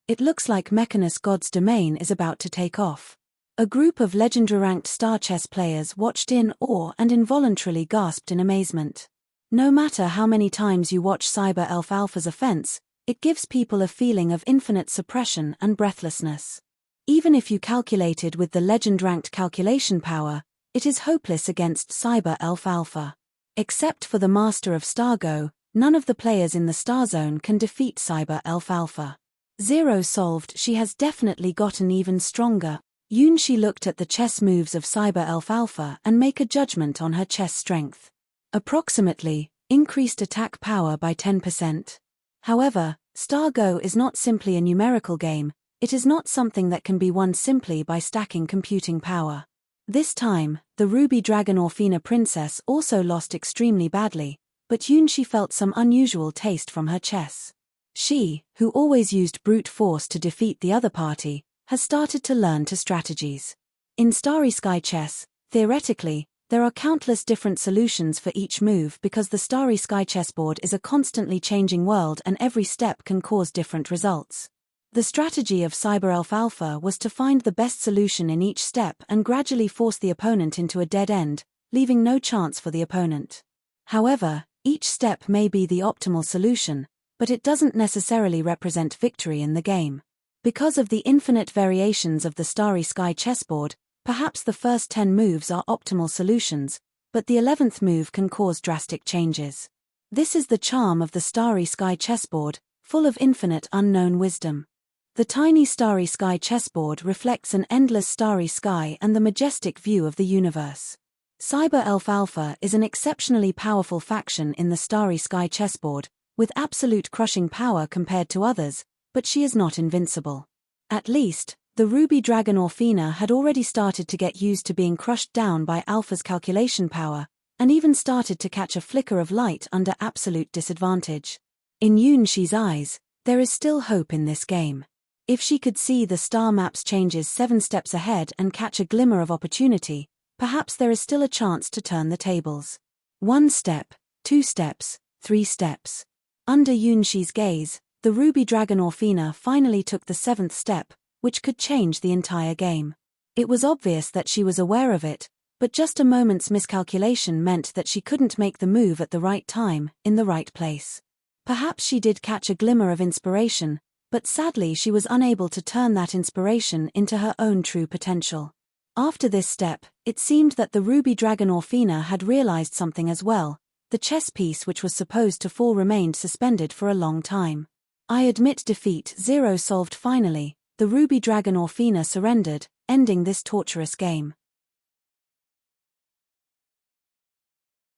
it looks like Mechanus God's domain is about to take off. A group of legendary-ranked star chess players watched in awe and involuntarily gasped in amazement. No matter how many times you watch Cyber Elf Alpha's offense, it gives people a feeling of infinite suppression and breathlessness. Even if you calculated with the legend-ranked calculation power, it is hopeless against Cyber Elf Alpha. Except for the master of Stargo, none of the players in the Star Zone can defeat Cyber Elf Alpha. 0 solved, she has definitely gotten even stronger. Yun-shi looked at the chess moves of Cyber Elf Alpha and make a judgment on her chess strength. Approximately, increased attack power by 10%. However, Star Go is not simply a numerical game, it is not something that can be won simply by stacking computing power. This time, the Ruby Dragon Orphina Princess also lost extremely badly, but Yun-shi felt some unusual taste from her chess. She, who always used brute force to defeat the other party, has started to learn to strategies. In Starry Sky chess, theoretically, there are countless different solutions for each move because the Starry Sky chessboard is a constantly changing world and every step can cause different results. The strategy of Cyber Elf Alpha was to find the best solution in each step and gradually force the opponent into a dead end, leaving no chance for the opponent. However, each step may be the optimal solution, but it doesn't necessarily represent victory in the game. Because of the infinite variations of the Starry Sky chessboard, perhaps the first 10 moves are optimal solutions, but the 11th move can cause drastic changes. This is the charm of the Starry Sky chessboard, full of infinite unknown wisdom. The tiny Starry Sky chessboard reflects an endless starry sky and the majestic view of the universe. Cyber Elf Alpha is an exceptionally powerful faction in the Starry Sky chessboard, with absolute crushing power compared to others, but she is not invincible. At least, the Ruby Dragon Orphina had already started to get used to being crushed down by Alpha's calculation power, and even started to catch a flicker of light under absolute disadvantage. In Yun-shi's eyes, there is still hope in this game. If she could see the star map's changes 7 steps ahead and catch a glimmer of opportunity, perhaps there is still a chance to turn the tables. 1 step, 2 steps, 3 steps. Under Yunshi's gaze, the ruby dragon Orphina finally took the 7th step, which could change the entire game. It was obvious that she was aware of it, but just a moment's miscalculation meant that she couldn't make the move at the right time, in the right place. Perhaps she did catch a glimmer of inspiration, but sadly she was unable to turn that inspiration into her own true potential. After this step, it seemed that the ruby dragon Orphina had realized something as well. The chess piece which was supposed to fall remained suspended for a long time. I admit defeat. 0 solved finally. The ruby dragon Orphina surrendered, ending this torturous game.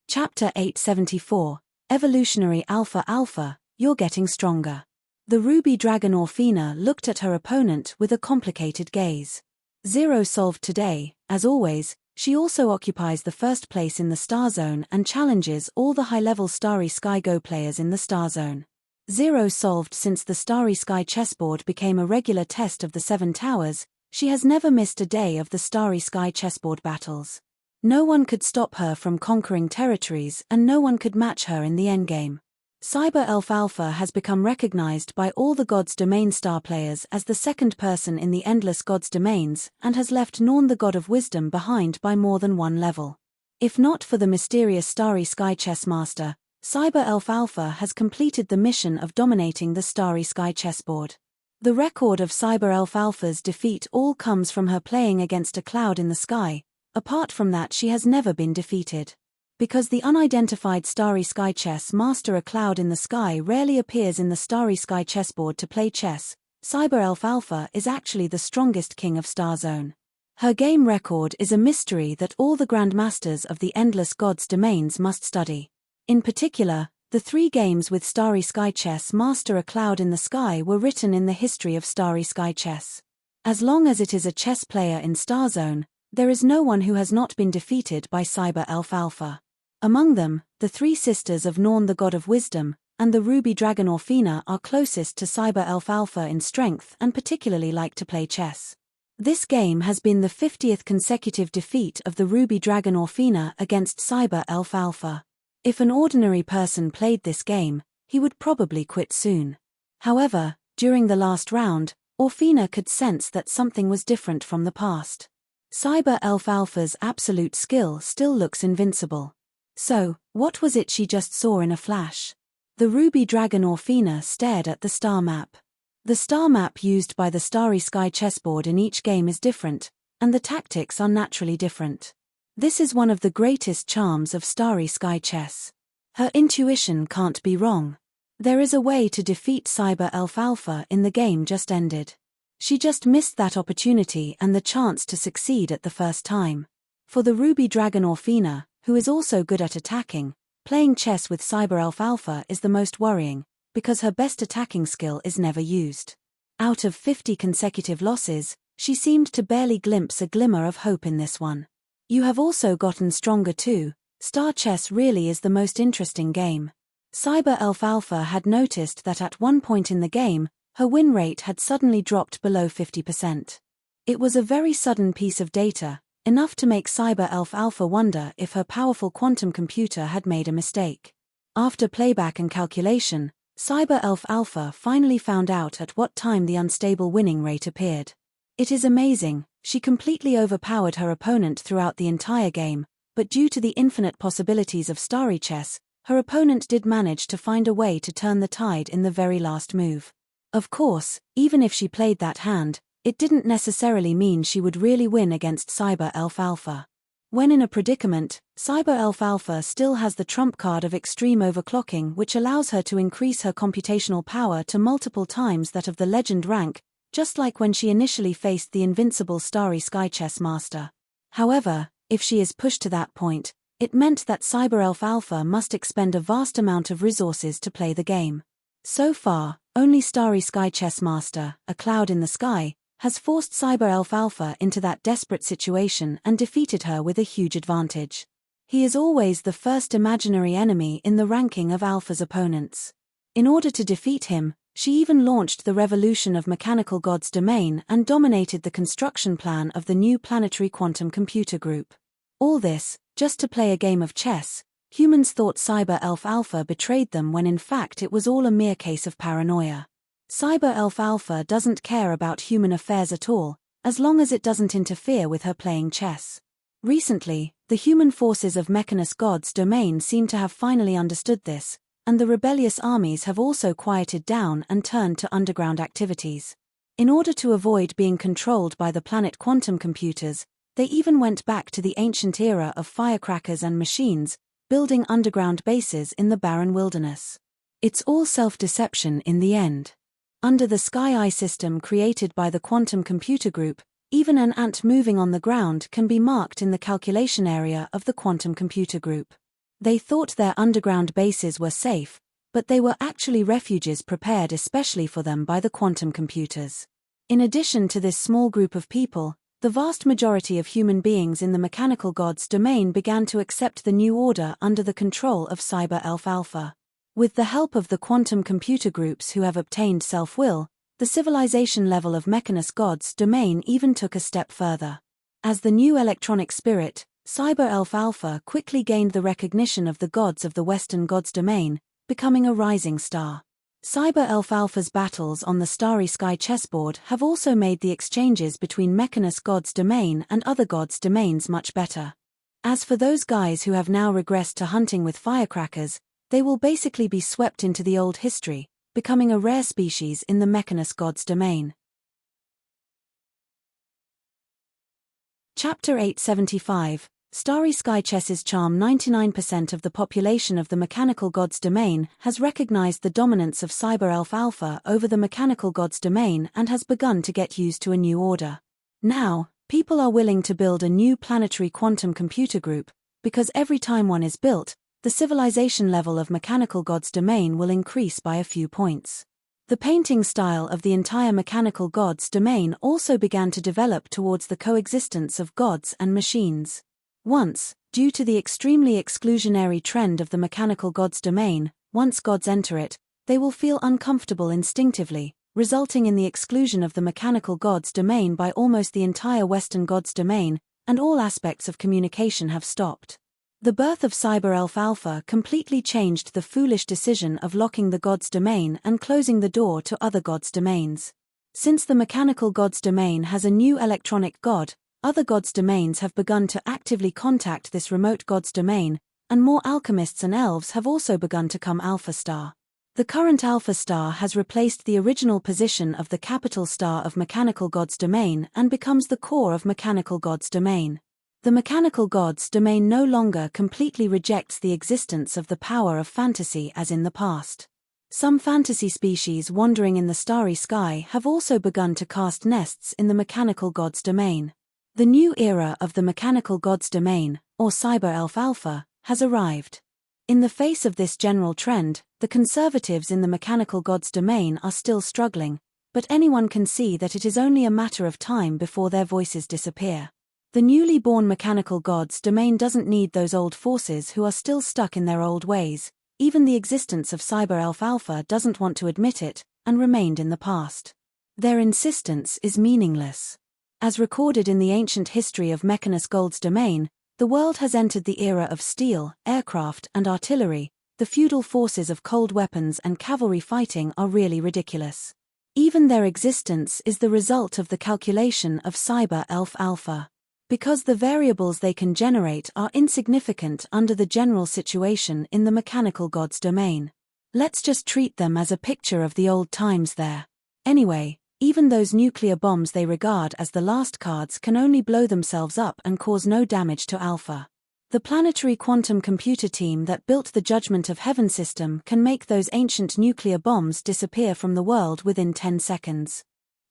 Chapter 874, Evolutionary Alpha Alpha, You're Getting Stronger. The ruby dragon Orphina looked at her opponent with a complicated gaze. 0 solved today. As always, she also occupies the first place in the Star Zone and challenges all the high-level Starry Sky Go players in the Star Zone. 0 solved. Since the Starry Sky chessboard became a regular test of the 7 towers, she has never missed a day of the Starry Sky chessboard battles. No one could stop her from conquering territories and no one could match her in the endgame. Cyber Elf Alpha has become recognized by all the God's Domain star players as the second person in the endless God's Domains and has left Norn the God of Wisdom behind by more than 1 level. If not for the mysterious Starry Sky Chess Master, Cyber Elf Alpha has completed the mission of dominating the Starry Sky chessboard. The record of Cyber Elf Alpha's defeat all comes from her playing against a cloud in the sky. Apart from that, she has never been defeated. Because the unidentified Starry Sky Chess Master, a cloud in the sky, rarely appears in the Starry Sky chessboard to play chess, Cyber Elf Alpha is actually the strongest king of Star Zone. Her game record is a mystery that all the Grandmasters of the Endless Gods Domains must study. In particular, the 3 games with Starry Sky Chess Master, a cloud in the sky, were written in the history of Starry Sky Chess. As long as it is a chess player in Star Zone, there is no one who has not been defeated by Cyber Elf Alpha. Among them, the 3 sisters of Norn the God of Wisdom, and the ruby dragon Orphina are closest to Cyber Elf Alpha in strength and particularly like to play chess. This game has been the 50th consecutive defeat of the ruby dragon Orphina against Cyber Elf Alpha. If an ordinary person played this game, he would probably quit soon. However, during the last round, Orphina could sense that something was different from the past. Cyber Elf Alpha's absolute skill still looks invincible. So, what was it she just saw in a flash? The ruby dragon Orphina stared at the star map. The star map used by the Starry Sky chessboard in each game is different, and the tactics are naturally different. This is one of the greatest charms of Starry Sky chess. Her intuition can't be wrong. There is a way to defeat Cyber Elf Alpha in the game just ended. She just missed that opportunity and the chance to succeed at the first time. For the ruby dragon Orphina, who is also good at attacking, playing chess with Cyber Elf Alpha is the most worrying, because her best attacking skill is never used. Out of 50 consecutive losses, she seemed to barely glimpse a glimmer of hope in this one. You have also gotten stronger too. Star chess really is the most interesting game. Cyber Elf Alpha had noticed that at one point in the game, her win rate had suddenly dropped below 50%. It was a very sudden piece of data, enough to make Cyber Elf Alpha wonder if her powerful quantum computer had made a mistake. After playback and calculation, Cyber Elf Alpha finally found out at what time the unstable winning rate appeared. It is amazing, she completely overpowered her opponent throughout the entire game, but due to the infinite possibilities of Starry chess, her opponent did manage to find a way to turn the tide in the very last move. Of course, even if she played that hand, it didn't necessarily mean she would really win against Cyber Elf Alpha. When in a predicament, Cyber Elf Alpha still has the trump card of extreme overclocking, which allows her to increase her computational power to multiple times that of the legend rank, just like when she initially faced the invincible Starry Sky Chess Master. However, if she is pushed to that point, it meant that Cyber Elf Alpha must expend a vast amount of resources to play the game. So far, only Starry Sky Chess Master, a cloud in the sky, has forced Cyber Elf Alpha into that desperate situation and defeated her with a huge advantage. He is always the first imaginary enemy in the ranking of Alpha's opponents. In order to defeat him, She even launched the revolution of mechanical gods domain and dominated the construction plan of the new planetary quantum computer group. All this, just to play a game of chess. Humans thought Cyber Elf Alpha betrayed them when in fact it was all a mere case of paranoia. Cyber Elf Alpha doesn't care about human affairs at all, as long as it doesn't interfere with her playing chess. Recently, the human forces of Mechanus God's domain seem to have finally understood this, and the rebellious armies have also quieted down and turned to underground activities. In order to avoid being controlled by the planet quantum computers, they even went back to the ancient era of firecrackers and machines, building underground bases in the barren wilderness. It's all self-deception in the end. Under the Sky Eye system created by the quantum computer group, even an ant moving on the ground can be marked in the calculation area of the quantum computer group. They thought their underground bases were safe, but they were actually refuges prepared especially for them by the quantum computers. In addition to this small group of people, the vast majority of human beings in the mechanical gods domain began to accept the new order under the control of Cyber Elf Alpha. With the help of the quantum computer groups who have obtained self-will, the civilization level of Mechanus God's domain even took a step further. As the new electronic spirit, Cyber Elf Alpha quickly gained the recognition of the gods of the Western Gods domain, becoming a rising star. Cyber Elf Alpha's battles on the starry sky chessboard have also made the exchanges between Mechanus God's domain and other gods' domains much better. As for those guys who have now regressed to hunting with firecrackers, they will basically be swept into the old history, becoming a rare species in the Mechanus God's domain. Chapter 875. Starry Sky Chess's charm. 99% of the population of the mechanical gods domain has recognized the dominance of Cyber Elf Alpha over the mechanical gods domain and has begun to get used to a new order. Now, people are willing to build a new planetary quantum computer group, because every time one is built, the civilization level of mechanical gods domain will increase by a few points. The painting style of the entire mechanical gods domain also began to develop towards the coexistence of gods and machines. Once, due to the extremely exclusionary trend of the mechanical gods domain, once gods enter it, they will feel uncomfortable instinctively, resulting in the exclusion of the mechanical gods domain by almost the entire Western gods domain, and all aspects of communication have stopped. The birth of Cyber Elf Alpha completely changed the foolish decision of locking the gods domain and closing the door to other gods domains. Since the mechanical gods domain has a new electronic god, other gods domains have begun to actively contact this remote gods domain, and more alchemists and elves have also begun to come Alpha Star. The current Alpha Star has replaced the original position of the capital star of mechanical gods domain and becomes the core of mechanical gods domain. The mechanical gods domain no longer completely rejects the existence of the power of fantasy as in the past. Some fantasy species wandering in the starry sky have also begun to cast nests in the mechanical gods domain. The new era of the mechanical gods domain, or Cyber Elf Alpha, has arrived. In the face of this general trend, the conservatives in the mechanical gods domain are still struggling, but anyone can see that it is only a matter of time before their voices disappear. The newly born mechanical gods domain doesn't need those old forces who are still stuck in their old ways. Even the existence of Cyber Elf Alpha doesn't want to admit it, and remained in the past. Their insistence is meaningless. As recorded in the ancient history of Mechanus God's domain, the world has entered the era of steel, aircraft, and artillery. The feudal forces of cold weapons and cavalry fighting are really ridiculous. Even their existence is the result of the calculation of Cyber Elf Alpha. Because the variables they can generate are insignificant under the general situation in the mechanical gods domain. Let's just treat them as a picture of the old times there. Anyway, even those nuclear bombs they regard as the last cards can only blow themselves up and cause no damage to Alpha. The planetary quantum computer team that built the Judgment of Heaven system can make those ancient nuclear bombs disappear from the world within 10 seconds.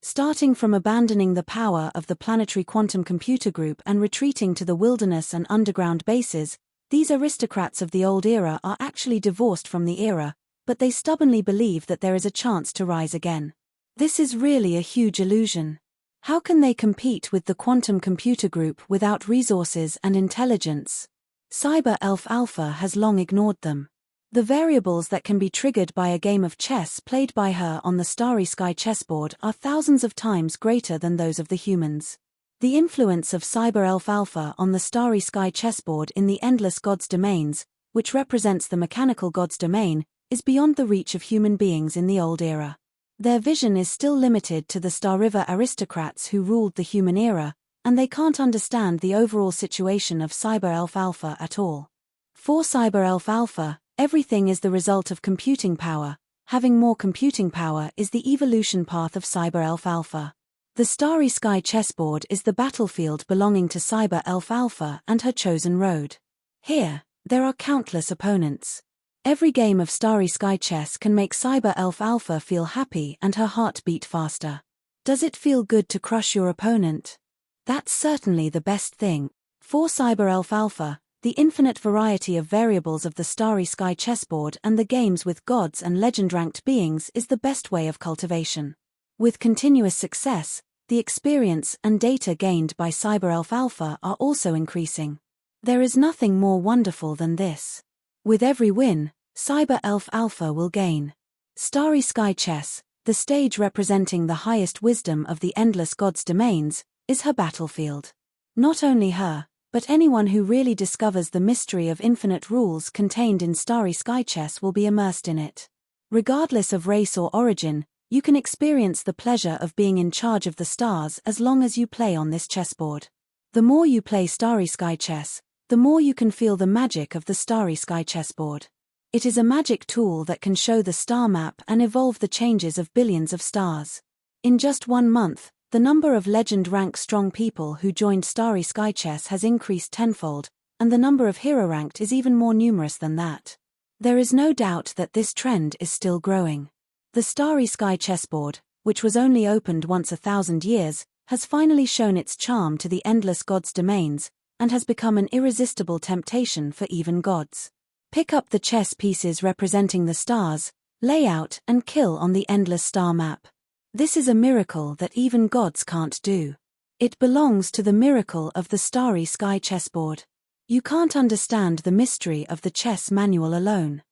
Starting from abandoning the power of the planetary quantum computer group and retreating to the wilderness and underground bases, these aristocrats of the old era are actually divorced from the era, but they stubbornly believe that there is a chance to rise again. This is really a huge illusion. How can they compete with the quantum computer group without resources and intelligence? Cyber Elf Alpha has long ignored them. The variables that can be triggered by a game of chess played by her on the Starry Sky chessboard are thousands of times greater than those of the humans. The influence of Cyber Elf Alpha on the Starry Sky chessboard in the Endless Gods domains, which represents the mechanical gods domain, is beyond the reach of human beings in the old era. Their vision is still limited to the Star River aristocrats who ruled the human era, and they can't understand the overall situation of Cyber Elf Alpha at all. For Cyber Elf Alpha, everything is the result of computing power. Having more computing power is the evolution path of Cyber Elf Alpha. The Starry Sky chessboard is the battlefield belonging to Cyber Elf Alpha and her chosen road. Here, there are countless opponents. Every game of Starry Sky chess can make Cyber Elf Alpha feel happy and her heart beat faster. Does it feel good to crush your opponent? That's certainly the best thing. For Cyber Elf Alpha, the infinite variety of variables of the Starry Sky chessboard and the games with gods and legend-ranked beings is the best way of cultivation. With continuous success, the experience and data gained by Cyber Elf Alpha are also increasing. There is nothing more wonderful than this. With every win, Cyber Elf Alpha will gain. Starry Sky Chess, the stage representing the highest wisdom of the Endless Gods domains, is her battlefield. Not only her, but anyone who really discovers the mystery of infinite rules contained in Starry Sky Chess will be immersed in it. Regardless of race or origin, you can experience the pleasure of being in charge of the stars as long as you play on this chessboard. The more you play Starry Sky Chess, the more you can feel the magic of the Starry Sky chessboard. It is a magic tool that can show the star map and evolve the changes of billions of stars. In just 1 month, the number of legend-rank strong people who joined Starry Sky Chess has increased tenfold, and the number of hero-ranked is even more numerous than that. There is no doubt that this trend is still growing. The Starry Sky chessboard, which was only opened once 1,000 years, has finally shown its charm to the Endless Gods domains, and has become an irresistible temptation for even gods. Pick up the chess pieces representing the stars, lay out and kill on the endless star map. This is a miracle that even gods can't do. It belongs to the miracle of the Starry Sky chessboard. You can't understand the mystery of the chess manual alone.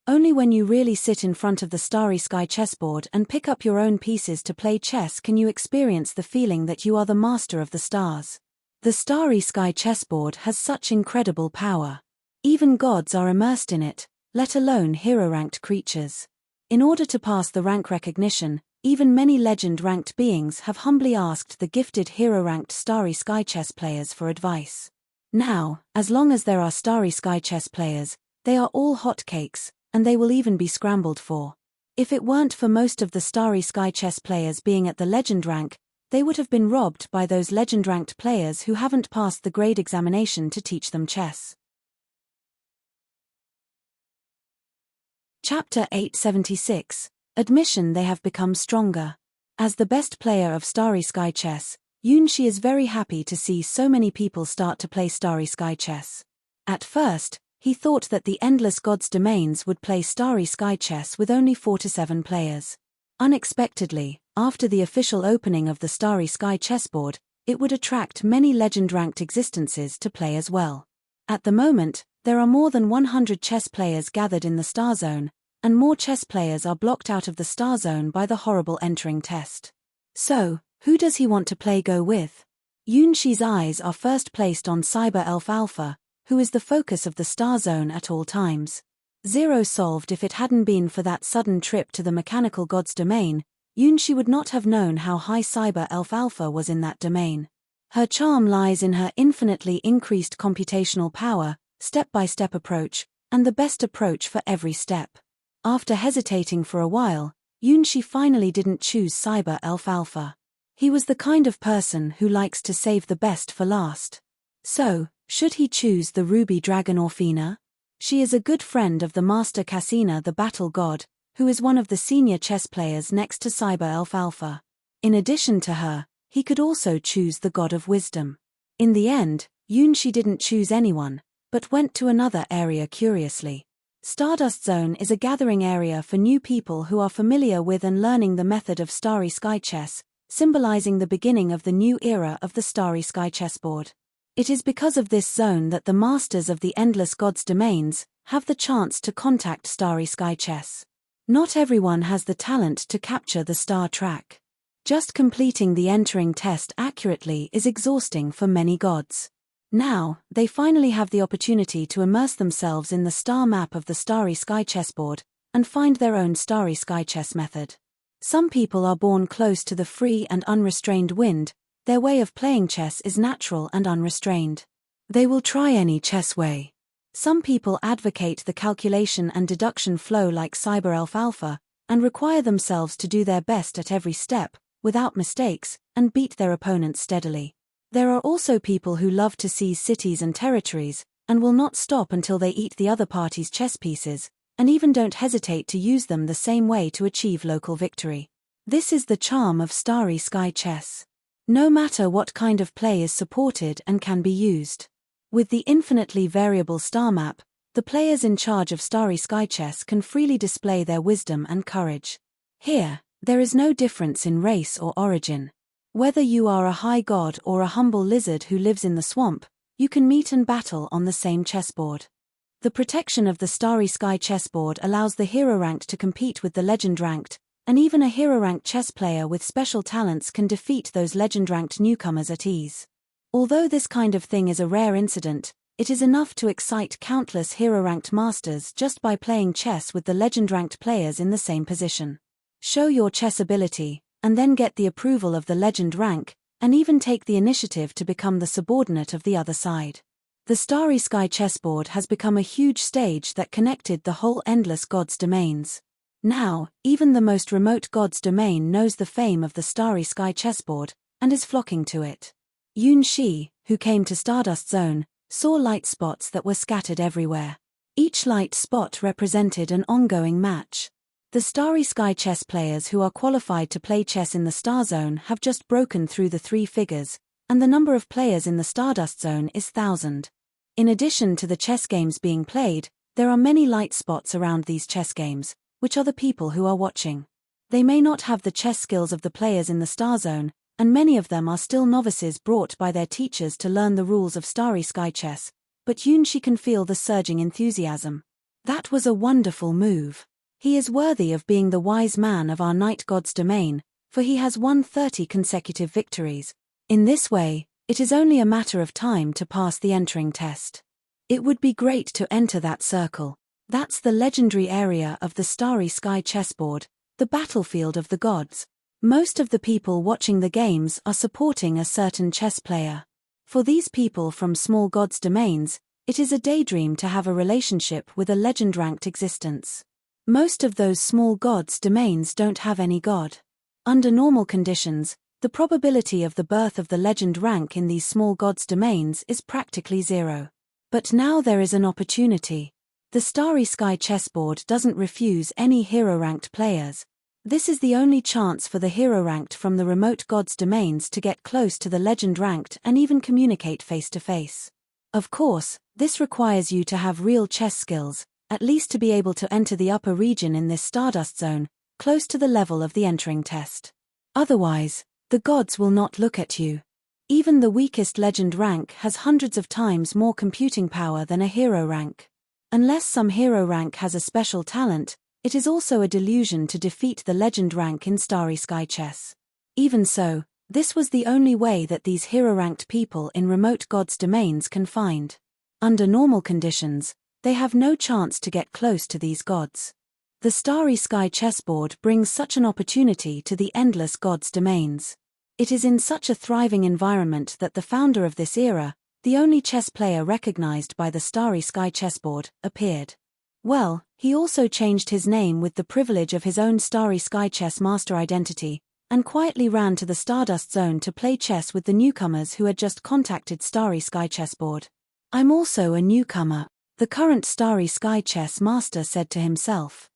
Only when you really sit in front of the Starry Sky chessboard and pick up your own pieces to play chess can you experience the feeling that you are the master of the stars. The Starry Sky chessboard has such incredible power. Even gods are immersed in it, let alone hero-ranked creatures. In order to pass the rank recognition, even many legend-ranked beings have humbly asked the gifted hero-ranked Starry Sky chess players for advice. Now, as long as there are Starry Sky chess players, they are all hotcakes, and they will even be scrambled for. If it weren't for most of the Starry Sky chess players being at the legend rank, they would have been robbed by those legend-ranked players who haven't passed the grade examination to teach them chess. Chapter 876. Admission. They have become stronger. As the best player of Starry Sky Chess, Yunshi is very happy to see so many people start to play Starry Sky Chess. At first, he thought that the Endless Gods domains would play Starry Sky Chess with only 4 to 7 players. Unexpectedly, after the official opening of the Starry Sky chessboard, it would attract many legend-ranked existences to play as well. At the moment, there are more than 100 chess players gathered in the Star Zone, and more chess players are blocked out of the Star Zone by the horrible entering test. So, who does he want to play Go with? Yunshi's eyes are first placed on Cyber Elf Alpha, who is the focus of the Star Zone at all times. Zero solved. If it hadn't been for that sudden trip to the Mechanical Gods domain, Yunshi would not have known how high Cyber Elf Alpha was in that domain. Her charm lies in her infinitely increased computational power, step-by-step approach, and the best approach for every step. After hesitating for a while, Yunshi finally didn't choose Cyber Elf Alpha. He was the kind of person who likes to save the best for last. So, should he choose the Ruby Dragon Orphina? She is a good friend of the Master Cassina, the Battle God, who is one of the senior chess players next to Cyber Elf Alpha. In addition to her, he could also choose the God of Wisdom. In the end, Yunshi didn't choose anyone, but went to another area curiously. Stardust Zone is a gathering area for new people who are familiar with and learning the method of Starry Sky Chess, symbolizing the beginning of the new era of the Starry Sky chessboard. It is because of this zone that the masters of the Endless Gods domains have the chance to contact Starry Sky Chess. Not everyone has the talent to capture the star track. Just completing the entering test accurately is exhausting for many gods. Now, they finally have the opportunity to immerse themselves in the star map of the Starry Sky chessboard and find their own Starry Sky chess method. Some people are born close to the free and unrestrained wind. Their way of playing chess is natural and unrestrained. They will try any chess way. Some people advocate the calculation and deduction flow like Cyberelf Alpha, and require themselves to do their best at every step, without mistakes, and beat their opponents steadily. There are also people who love to seize cities and territories, and will not stop until they eat the other party's chess pieces, and even don't hesitate to use them the same way to achieve local victory. This is the charm of Starry Sky Chess. No matter what kind of play is supported and can be used. With the infinitely variable star map, the players in charge of Starry Sky Chess can freely display their wisdom and courage. Here, there is no difference in race or origin. Whether you are a high god or a humble lizard who lives in the swamp, you can meet and battle on the same chessboard. The protection of the Starry Sky chessboard allows the hero ranked to compete with the legend ranked, and even a hero ranked chess player with special talents can defeat those legend ranked newcomers at ease. Although this kind of thing is a rare incident, it is enough to excite countless hero ranked masters just by playing chess with the legend ranked players in the same position. Show your chess ability, and then get the approval of the legend rank, and even take the initiative to become the subordinate of the other side. The Starry Sky chessboard has become a huge stage that connected the whole Endless Gods domains. Now, even the most remote god's domain knows the fame of the Starry Sky chessboard, and is flocking to it. Yun Shi, who came to Stardust Zone, saw light spots that were scattered everywhere. Each light spot represented an ongoing match. The Starry Sky chess players who are qualified to play chess in the Star Zone have just broken through the 3 figures, and the number of players in the Stardust Zone is 1,000. In addition to the chess games being played, there are many light spots around these chess games, which are the people who are watching. They may not have the chess skills of the players in the Star Zone, and many of them are still novices brought by their teachers to learn the rules of Starry Sky chess, but Yun Shi can feel the surging enthusiasm. That was a wonderful move. He is worthy of being the wise man of our Night God's domain, for he has won 30 consecutive victories. In this way, it is only a matter of time to pass the entering test. It would be great to enter that circle. That's the legendary area of the Starry Sky chessboard, the battlefield of the gods. Most of the people watching the games are supporting a certain chess player. For these people from small gods domains, it is a daydream to have a relationship with a legend-ranked existence. Most of those small gods domains don't have any god. Under normal conditions, the probability of the birth of the legend rank in these small gods domains is practically 0. But now there is an opportunity. The Starry Sky chessboard doesn't refuse any hero-ranked players. This is the only chance for the hero-ranked from the remote gods domains to get close to the legend-ranked and even communicate face-to-face. Of course, this requires you to have real chess skills, at least to be able to enter the upper region in this Stardust Zone, close to the level of the entering test. Otherwise, the gods will not look at you. Even the weakest legend rank has hundreds of times more computing power than a hero rank. Unless some hero rank has a special talent, it is also a delusion to defeat the legend rank in Starry Sky chess. Even so, this was the only way that these hero-ranked people in remote gods domains can find. Under normal conditions, they have no chance to get close to these gods. The Starry Sky chessboard brings such an opportunity to the Endless Gods domains. It is in such a thriving environment that the founder of this era, the only chess player recognized by the Starry Sky chessboard, appeared. Well, he also changed his name with the privilege of his own Starry Sky chess master identity, and quietly ran to the Stardust Zone to play chess with the newcomers who had just contacted Starry Sky chessboard. "I'm also a newcomer," the current Starry Sky chess master said to himself.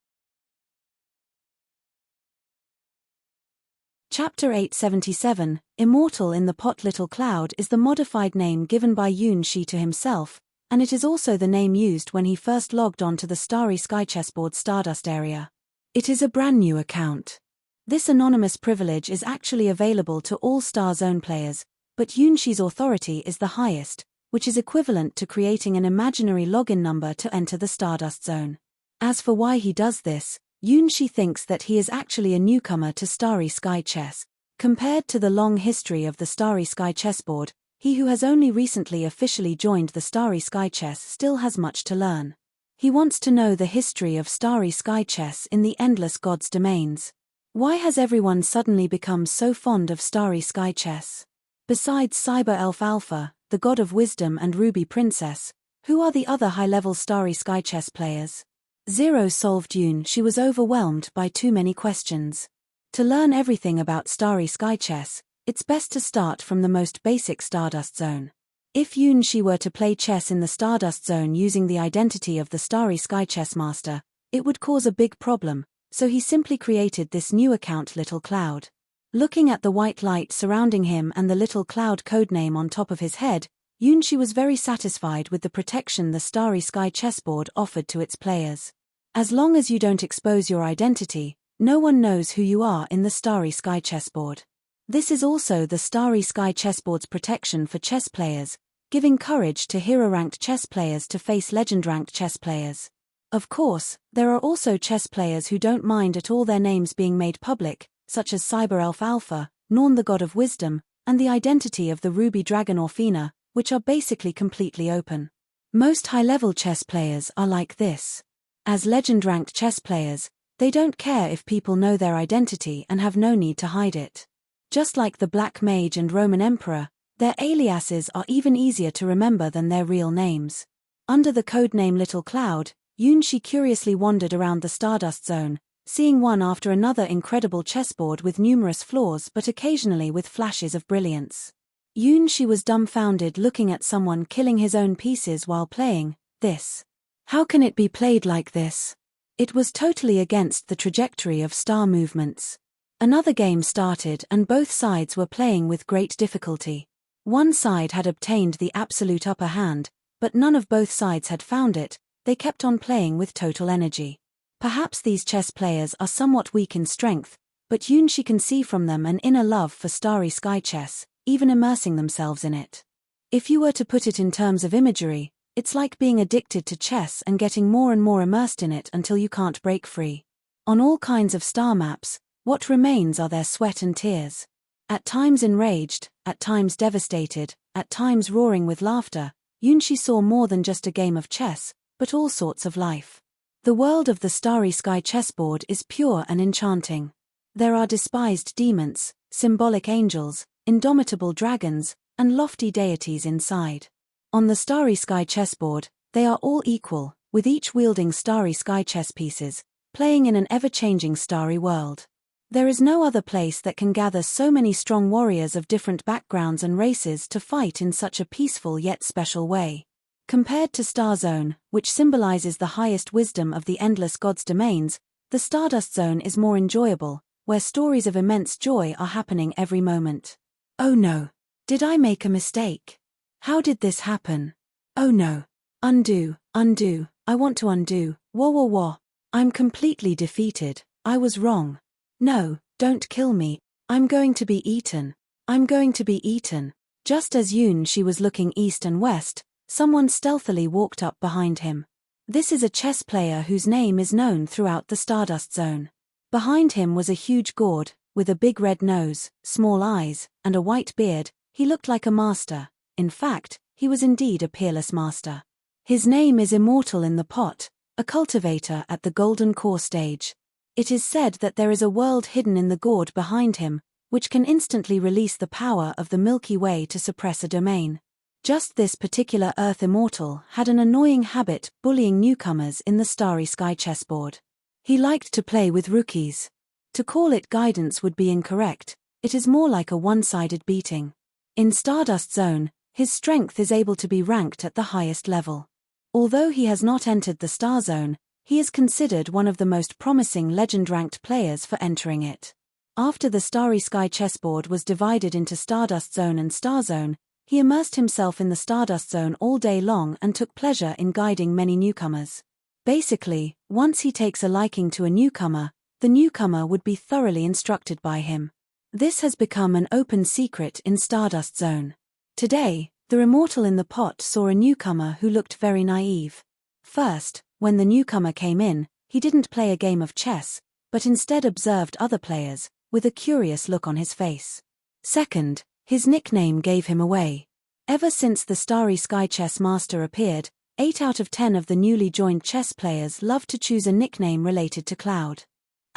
Chapter 877, Immortal in the Pot Little Cloud is the modified name given by Yun Shi to himself, and it is also the name used when he first logged on to the Starry Sky chessboard Stardust area. It is a brand new account. This anonymous privilege is actually available to all Star Zone players, but Yunshi's authority is the highest, which is equivalent to creating an imaginary login number to enter the Stardust Zone. As for why he does this, Yunshi thinks that he is actually a newcomer to Starry Sky Chess. Compared to the long history of the Starry Sky chessboard, he who has only recently officially joined the Starry Sky Chess still has much to learn. He wants to know the history of Starry Sky Chess in the endless gods' domains. Why has everyone suddenly become so fond of Starry Sky Chess? Besides Cyber Elf Alpha, the god of wisdom, and Ruby Princess, who are the other high-level Starry Sky Chess players? Zero solved Yun. She was overwhelmed by too many questions. To learn everything about Starry Sky Chess, it's best to start from the most basic Stardust Zone. If Yunshi were to play chess in the Stardust Zone using the identity of the Starry Sky Chess Master, it would cause a big problem, so he simply created this new account Little Cloud. Looking at the white light surrounding him and the Little Cloud codename on top of his head, Yunshi was very satisfied with the protection the Starry Sky chessboard offered to its players. As long as you don't expose your identity, no one knows who you are in the Starry Sky chessboard. This is also the Starry Sky chessboard's protection for chess players, giving courage to hero-ranked chess players to face legend-ranked chess players. Of course, there are also chess players who don't mind at all their names being made public, such as Cyber Elf Alpha, Norn the God of Wisdom, and the identity of the Ruby Dragon Orphina, which are basically completely open. Most high-level chess players are like this. As legend-ranked chess players, they don't care if people know their identity and have no need to hide it. Just like the Black Mage and Roman Emperor, their aliases are even easier to remember than their real names. Under the codename Little Cloud, Yunshi curiously wandered around the Stardust Zone, seeing one after another incredible chessboard with numerous flaws but occasionally with flashes of brilliance. Yunshi was dumbfounded looking at someone killing his own pieces while playing this. How can it be played like this? It was totally against the trajectory of star movements. Another game started and both sides were playing with great difficulty. One side had obtained the absolute upper hand, but none of both sides had found it. They kept on playing with total energy. Perhaps these chess players are somewhat weak in strength, but Yunshi can see from them an inner love for Starry Sky Chess, even immersing themselves in it. If you were to put it in terms of imagery, it's like being addicted to chess and getting more and more immersed in it until you can't break free. On all kinds of star maps, what remains are their sweat and tears. At times enraged, at times devastated, at times roaring with laughter, Yunshi saw more than just a game of chess, but all sorts of life. The world of the Starry Sky chessboard is pure and enchanting. There are despised demons, symbolic angels, indomitable dragons, and lofty deities inside. On the Starry Sky chessboard, they are all equal, with each wielding Starry Sky chess pieces, playing in an ever-changing starry world. There is no other place that can gather so many strong warriors of different backgrounds and races to fight in such a peaceful yet special way. Compared to Star Zone, which symbolizes the highest wisdom of the endless gods' domains, the Stardust Zone is more enjoyable, where stories of immense joy are happening every moment. Oh no! Did I make a mistake? How did this happen? Oh no! Undo, undo, I want to undo, wah wah wah. I'm completely defeated, I was wrong. No, don't kill me, I'm going to be eaten. I'm going to be eaten. Just as Yunshi was looking east and west, someone stealthily walked up behind him. This is a chess player whose name is known throughout the Stardust Zone. Behind him was a huge gourd, with a big red nose, small eyes, and a white beard. He looked like a master. In fact, he was indeed a peerless master. His name is Immortal in the pot, a cultivator at the Golden Core stage. It is said that there is a world hidden in the gourd behind him, which can instantly release the power of the Milky Way to suppress a domain. Just this particular Earth Immortal had an annoying habit bullying newcomers in the Starry Sky chessboard. He liked to play with rookies. To call it guidance would be incorrect, it is more like a one-sided beating. In Stardust Zone, his strength is able to be ranked at the highest level. Although he has not entered the Star Zone, he is considered one of the most promising legend-ranked players for entering it. After the Starry Sky chessboard was divided into Stardust Zone and Star Zone, he immersed himself in the Stardust Zone all day long and took pleasure in guiding many newcomers. Basically, once he takes a liking to a newcomer, the newcomer would be thoroughly instructed by him. This has become an open secret in Stardust Zone. Today, the Immortal in the pot saw a newcomer who looked very naive. First, when the newcomer came in, he didn't play a game of chess, but instead observed other players, with a curious look on his face. Second, his nickname gave him away. Ever since the Starry Sky Chess Master appeared, 8 out of 10 of the newly joined chess players love to choose a nickname related to Cloud.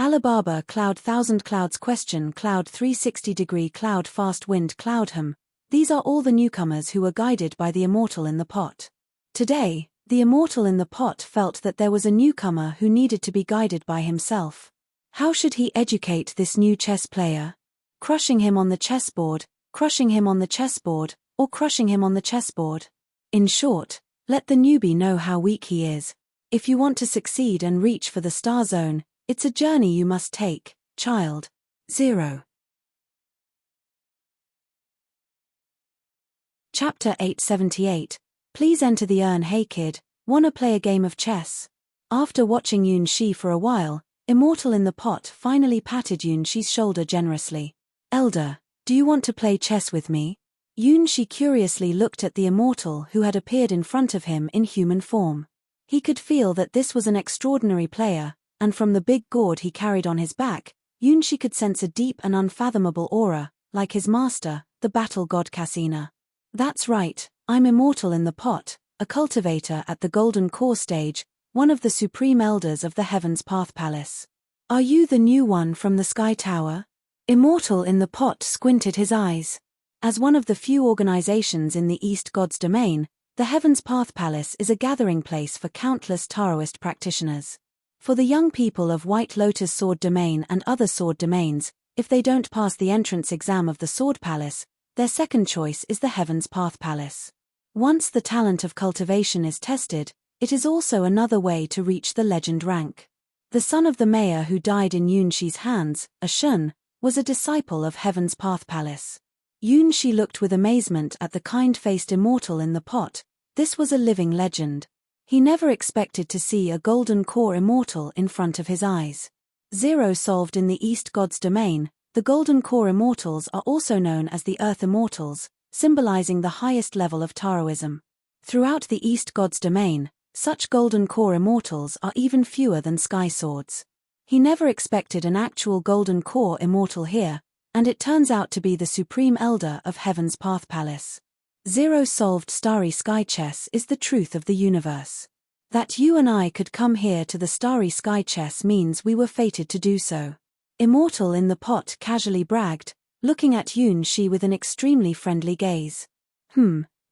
Alibaba Cloud, Thousand Clouds Question Cloud, 360 Degree Cloud, Fast Wind Cloud, Hum. These are all the newcomers who were guided by the Immortal in the pot. Today, the Immortal in the pot felt that there was a newcomer who needed to be guided by himself. How should he educate this new chess player? Crushing him on the chessboard, crushing him on the chessboard, or crushing him on the chessboard? In short, let the newbie know how weak he is. If you want to succeed and reach for the star zone, it's a journey you must take, child. 0. Chapter 878. Please enter the urn. Hey kid, wanna play a game of chess? After watching Yun Shi for a while, Immortal in the pot finally patted Yun Shi's shoulder generously. Elder, do you want to play chess with me? Yun Shi curiously looked at the Immortal who had appeared in front of him in human form. He could feel that this was an extraordinary player, and from the big gourd he carried on his back, Yun Shi could sense a deep and unfathomable aura, like his master, the battle god Cassina. That's right, I'm Immortal in the pot, a cultivator at the Golden Core stage, one of the supreme elders of the Heaven's Path Palace. Are you the new one from the Sky Tower? Immortal in the pot squinted his eyes. As one of the few organizations in the East God's domain, the Heaven's Path Palace is a gathering place for countless Taoist practitioners. For the young people of White Lotus Sword Domain and other sword domains, if they don't pass the entrance exam of the Sword Palace, their second choice is the Heaven's Path Palace. Once the talent of cultivation is tested, it is also another way to reach the legend rank. The son of the mayor who died in Yun Shi's hands, Ashun, was a disciple of Heaven's Path Palace. Yun Shi looked with amazement at the kind-faced Immortal in the pot. This was a living legend. He never expected to see a Golden Core Immortal in front of his eyes. 0 solved in the East God's domain. The Golden Core Immortals are also known as the Earth Immortals, symbolizing the highest level of Taoism. Throughout the East God's domain, such Golden Core Immortals are even fewer than Sky Swords. He never expected an actual Golden Core Immortal here, and it turns out to be the Supreme Elder of Heaven's Path Palace. 0 solved Starry Sky Chess is the truth of the universe. That you and I could come here to the Starry Sky Chess means we were fated to do so. Immortal in the pot casually bragged, looking at Yun Shi with an extremely friendly gaze.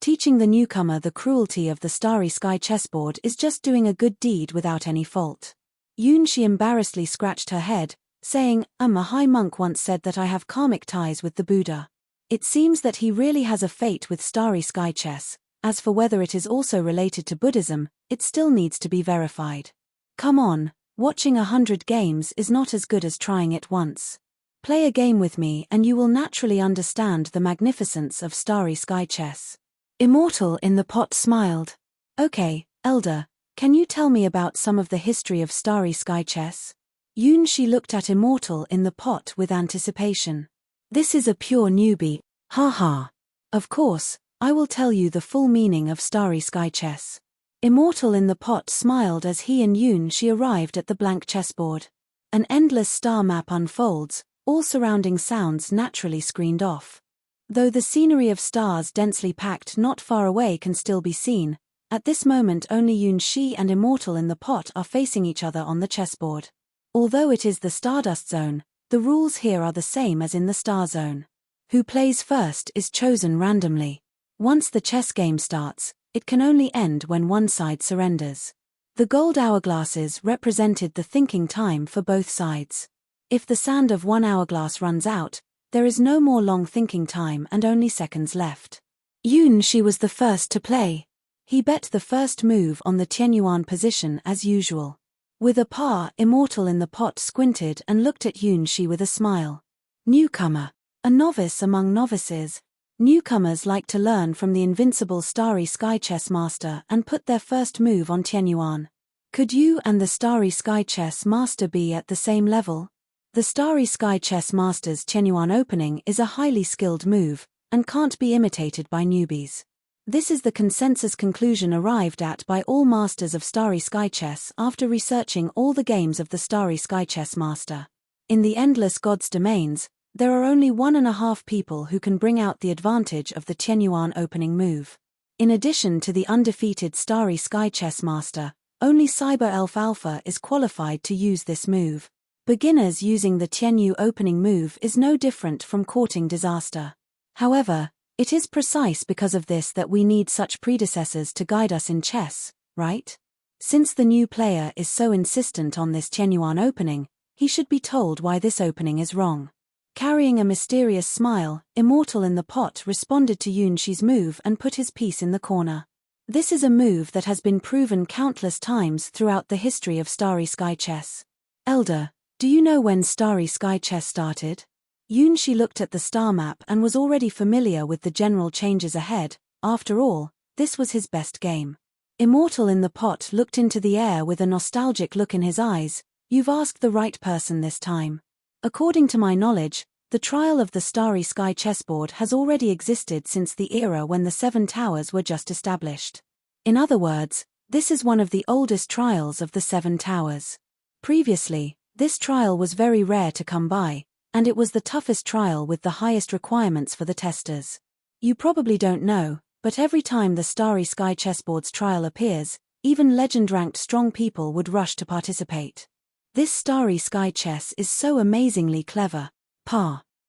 Teaching the newcomer the cruelty of the Starry Sky chessboard is just doing a good deed without any fault. Yun Shi embarrassedly scratched her head, saying, a high monk once said that I have karmic ties with the Buddha. It seems that he really has a fate with Starry Sky Chess. As for whether it is also related to Buddhism, it still needs to be verified. Come on, watching 100 games is not as good as trying it once. Play a game with me and you will naturally understand the magnificence of Starry Sky Chess. Immortal in the pot smiled. Okay, Elder, can you tell me about some of the history of Starry Sky Chess? Yun Shi looked at Immortal in the pot with anticipation. This is a pure newbie, ha. Of course, I will tell you the full meaning of Starry Sky Chess. Immortal in the pot smiled as he and Yun Shi arrived at the blank chessboard. An endless star map unfolds, all surrounding sounds naturally screened off. Though the scenery of stars densely packed not far away can still be seen, at this moment only Yun Shi and Immortal in the pot are facing each other on the chessboard. Although it is the Stardust Zone, the rules here are the same as in the Star Zone. Who plays first is chosen randomly. Once the chess game starts, it can only end when one side surrenders. The gold hourglasses represented the thinking time for both sides. If the sand of one hourglass runs out, there is no more long thinking time and only seconds left. Yun Shi was the first to play. He bet the first move on the Tianyuan position as usual. With a par, Immortal in the pot squinted and looked at Yun Shi with a smile. Newcomer. A novice among novices. Newcomers like to learn from the invincible Starry Sky Chess Master and put their first move on Tianyuan. Could you and the Starry Sky Chess Master be at the same level? The Starry Sky Chess Master's Chenyuan opening is a highly skilled move, and can't be imitated by newbies. This is the consensus conclusion arrived at by all masters of Starry Sky Chess after researching all the games of the Starry Sky Chess Master. In the Endless Gods domains, there are only 1.5 people who can bring out the advantage of the Chenyuan opening move. In addition to the undefeated Starry Sky Chess Master, only Cyber Elf Alpha is qualified to use this move. Beginners using the Tianyu opening move is no different from courting disaster. However, it is precise because of this that we need such predecessors to guide us in chess, right? Since the new player is so insistent on this Chenyuan opening, he should be told why this opening is wrong. Carrying a mysterious smile, Immortal in the pot responded to Yunshi's move and put his piece in the corner. This is a move that has been proven countless times throughout the history of Starry Sky Chess. Elder, do you know when Starry Sky Chess started? Yunshi looked at the star map and was already familiar with the general changes ahead. After all, this was his best game. Immortal in the pot looked into the air with a nostalgic look in his eyes. You've asked the right person this time. According to my knowledge, the trial of the Starry Sky chessboard has already existed since the era when the 7 towers were just established. In other words, this is one of the oldest trials of the 7 towers. Previously, this trial was very rare to come by, and it was the toughest trial with the highest requirements for the testers. You probably don't know, but every time the Starry Sky chessboard's trial appears, even legend-ranked strong people would rush to participate. This Starry Sky chess is so amazingly clever.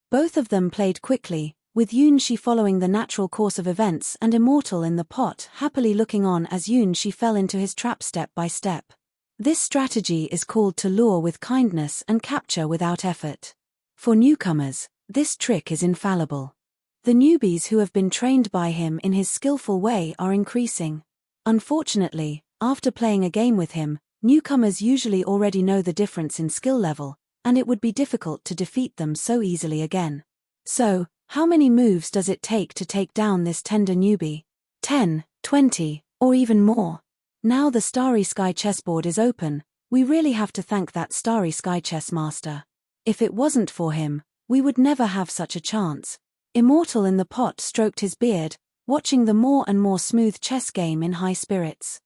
Both of them played quickly, with Yunshi following the natural course of events and Immortal in the pot happily looking on as Yunshi fell into his trap step by step. This strategy is called to lure with kindness and capture without effort. For newcomers, this trick is infallible. The newbies who have been trained by him in his skillful way are increasing. Unfortunately, after playing a game with him, newcomers usually already know the difference in skill level, and it would be difficult to defeat them so easily again. So, how many moves does it take to take down this tender newbie? 10, 20, or even more? Now the Starry Sky chessboard is open, we really have to thank that Starry Sky chess master. If it wasn't for him, we would never have such a chance. Immortal in the pot stroked his beard, watching the more and more smooth chess game in high spirits.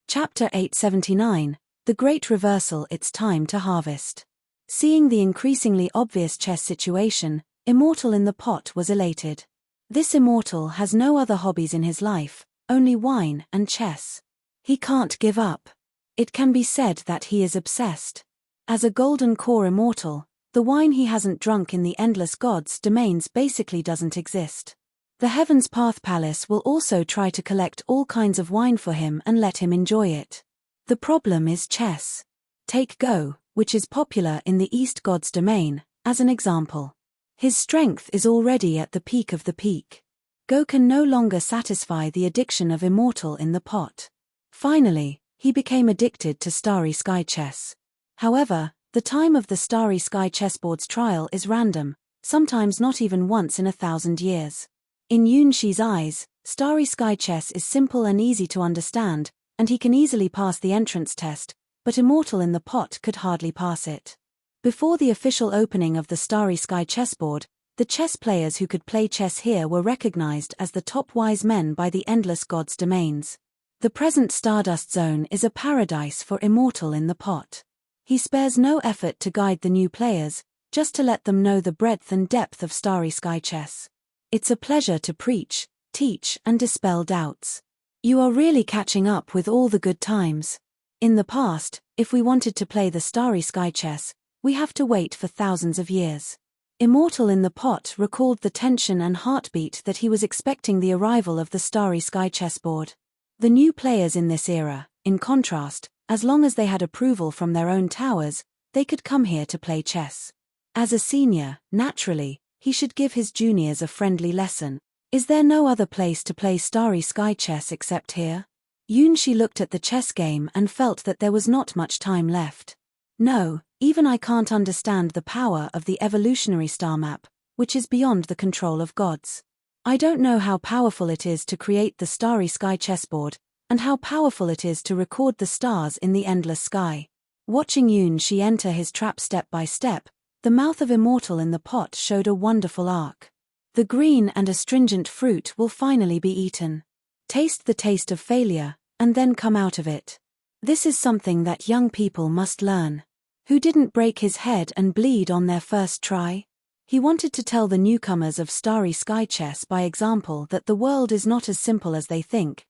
Chapter 879, The Great Reversal. It's time to harvest. Seeing the increasingly obvious chess situation, Immortal in the pot was elated. This Immortal has no other hobbies in his life, only wine and chess. He can't give up. It can be said that he is obsessed. As a golden core Immortal, the wine he hasn't drunk in the Endless Gods domains basically doesn't exist. The Heaven's Path Palace will also try to collect all kinds of wine for him and let him enjoy it. The problem is chess. Take Go, which is popular in the East Gods domain, as an example. His strength is already at the peak of the peak. Go can no longer satisfy the addiction of Immortal in the pot. Finally, he became addicted to Starry Sky chess. However, the time of the Starry Sky chessboard's trial is random, sometimes not even once in 1,000 years. In Yunshi's eyes, Starry Sky chess is simple and easy to understand, and he can easily pass the entrance test, but Immortal in the pot could hardly pass it. Before the official opening of the Starry Sky chessboard, the chess players who could play chess here were recognized as the top wise men by the Endless Gods domains. The present Stardust Zone is a paradise for Immortal in the pot. He spares no effort to guide the new players, just to let them know the breadth and depth of Starry Sky chess. It's a pleasure to preach, teach, and dispel doubts. You are really catching up with all the good times. In the past, if we wanted to play the Starry Sky chess, we have to wait for thousands of years. Immortal in the pot recalled the tension and heartbeat that he was expecting the arrival of the Starry Sky chessboard. The new players in this era, in contrast, as long as they had approval from their own towers, they could come here to play chess. As a senior, naturally, he should give his juniors a friendly lesson. Is there no other place to play Starry Sky chess except here? Yunshi looked at the chess game and felt that there was not much time left. No, even I can't understand the power of the evolutionary star map, which is beyond the control of gods. I don't know how powerful it is to create the Starry Sky chessboard, and how powerful it is to record the stars in the endless sky. Watching Yoon-shi enter his trap step by step, the mouth of Immortal in the pot showed a wonderful arc. The green and astringent fruit will finally be eaten. Taste the taste of failure, and then come out of it. This is something that young people must learn. Who didn't break his head and bleed on their first try? He wanted to tell the newcomers of Starry Sky Chess by example that the world is not as simple as they think.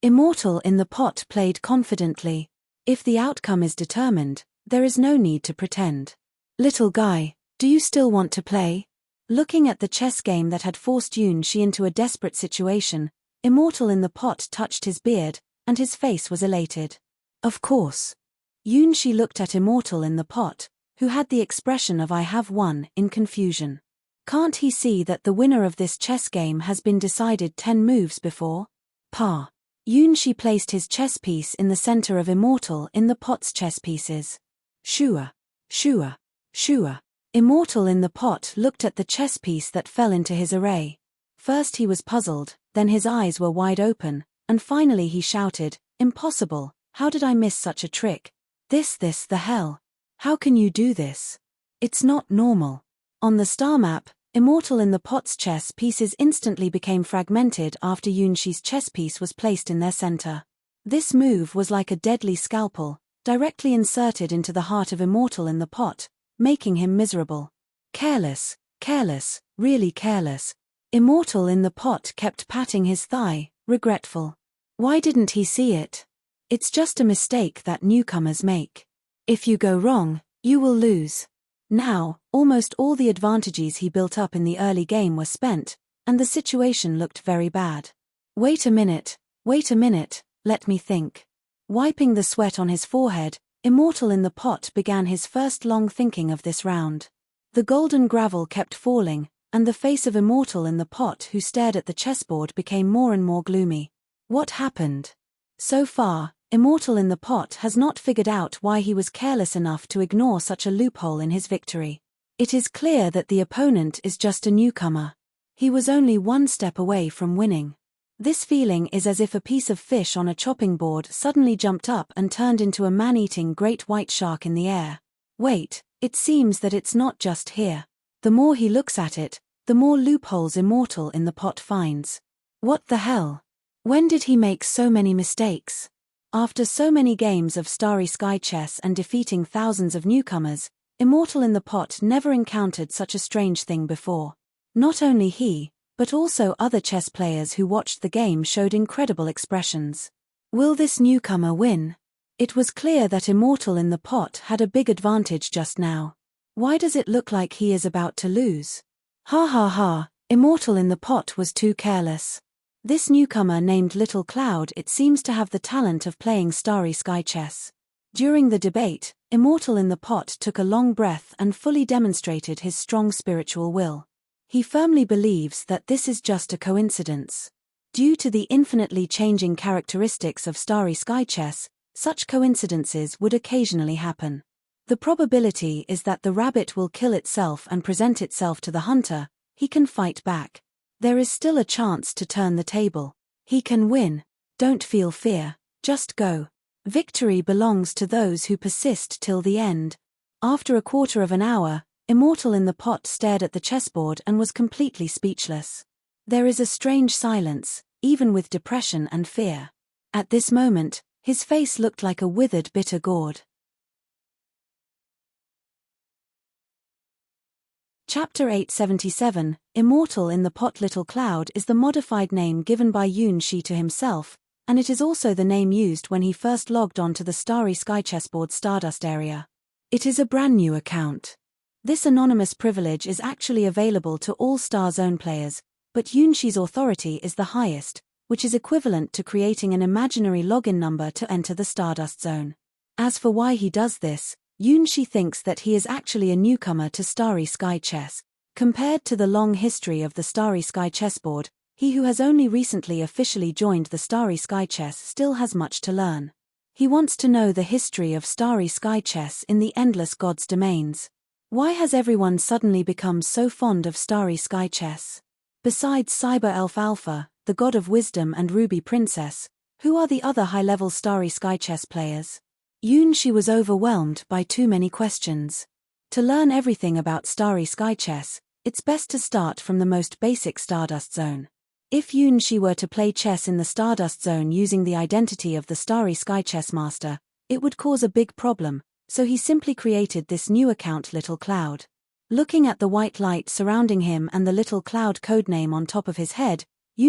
Immortal in the pot played confidently. If the outcome is determined, there is no need to pretend. Little guy, do you still want to play? Looking at the chess game that had forced Yoon-shi into a desperate situation, Immortal in the pot touched his beard, and his face was elated. Of course. Yoon-shi looked at Immortal in the pot, who had the expression of "I have won" in confusion. Can't he see that the winner of this chess game has been decided 10 moves before? Yoon-shi placed his chess piece in the center of Immortal in the pot's chess pieces. Shua. Shua. Shua. Immortal in the pot looked at the chess piece that fell into his array. First he was puzzled, then his eyes were wide open, and finally he shouted, "Impossible, how did I miss such a trick? This the hell? How can you do this? It's not normal." On the star map, Immortal in the pot's chess pieces instantly became fragmented after Yoon-shi's chess piece was placed in their center. This move was like a deadly scalpel, directly inserted into the heart of Immortal in the pot, making him miserable. Careless, careless, really careless. Immortal in the pot kept patting his thigh, regretful. Why didn't he see it? It's just a mistake that newcomers make. If you go wrong, you will lose. Now, almost all the advantages he built up in the early game were spent, and the situation looked very bad. Wait a minute, let me think. Wiping the sweat on his forehead, Immortal in the pot began his first long thinking of this round. The golden gravel kept falling, and the face of Immortal in the pot who stared at the chessboard became more and more gloomy. What happened? So far, Immortal in the pot has not figured out why he was careless enough to ignore such a loophole in his victory. It is clear that the opponent is just a newcomer. He was only one step away from winning. This feeling is as if a piece of fish on a chopping board suddenly jumped up and turned into a man-eating great white shark in the air. Wait, it seems that it's not just here. The more he looks at it, the more loopholes Immortal in the pot finds. What the hell? When did he make so many mistakes? After so many games of Starry Sky Chess and defeating thousands of newcomers, Immortal in the pot never encountered such a strange thing before. Not only he, but also other chess players who watched the game showed incredible expressions. Will this newcomer win? It was clear that Immortal in the pot had a big advantage just now. Why does it look like he is about to lose? Immortal in the pot was too careless. This newcomer named Little Cloud it seems to have the talent of playing Starry Sky Chess. During the debate, Immortal in the pot took a long breath and fully demonstrated his strong spiritual will. He firmly believes that this is just a coincidence. Due to the infinitely changing characteristics of Starry Sky Chess, such coincidences would occasionally happen. The probability is that the rabbit will kill itself and present itself to the hunter. He can fight back. There is still a chance to turn the table. He can win. Don't feel fear, just go. Victory belongs to those who persist till the end. After a quarter of an hour, Immortal in the pot stared at the chessboard and was completely speechless. There is a strange silence, even with depression and fear. At this moment, his face looked like a withered bitter gourd. Chapter 877, Immortal in the Pot. Little Cloud is the modified name given by Yoon-shi to himself, and it is also the name used when he first logged on to the Starry Sky Chessboard Stardust area. It is a brand new account. This anonymous privilege is actually available to all Star Zone players, but Yoon-shi's authority is the highest, which is equivalent to creating an imaginary login number to enter the Stardust Zone. As for why he does this, Yoon-shi thinks that he is actually a newcomer to Starry Sky Chess. Compared to the long history of the Starry Sky Chessboard, he who has only recently officially joined the Starry Sky Chess still has much to learn. He wants to know the history of Starry Sky Chess in the endless gods' domains. Why has everyone suddenly become so fond of Starry Sky Chess? Besides Cyber Elf Alpha, the god of wisdom and Ruby Princess, Who are the other high-level Starry Sky chess players? She was overwhelmed by too many questions. To learn everything about Starry Sky chess, it's best to start from the most basic Stardust Zone. If she were to play chess in the Stardust Zone using the identity of the Starry Sky chess master, it would cause a big problem, so he simply created this new account Little Cloud. Looking at the white light surrounding him and the Little Cloud codename on top of his head,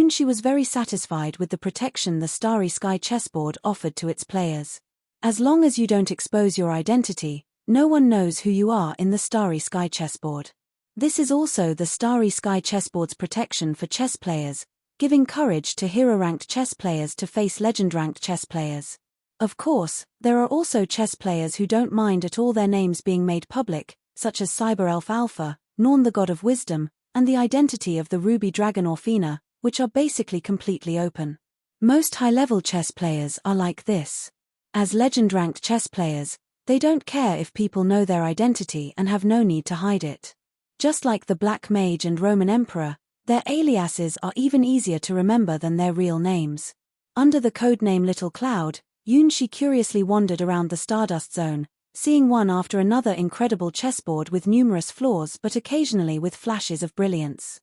she was very satisfied with the protection the Starry Sky chessboard offered to its players. As long as you don't expose your identity, no one knows who you are in the Starry Sky chessboard. This is also the Starry Sky chessboard's protection for chess players, giving courage to hero-ranked chess players to face legend-ranked chess players. Of course, there are also chess players who don't mind at all their names being made public, such as Cyberelf Alpha, Norn the God of Wisdom, and the identity of the Ruby Dragon Orphina, which are basically completely open. Most high-level chess players are like this. As legend-ranked chess players, they don't care if people know their identity and have no need to hide it. Just like the Black Mage and Roman Emperor, their aliases are even easier to remember than their real names. Under the codename Little Cloud, she curiously wandered around the Stardust Zone, seeing one after another incredible chessboard with numerous flaws but occasionally with flashes of brilliance.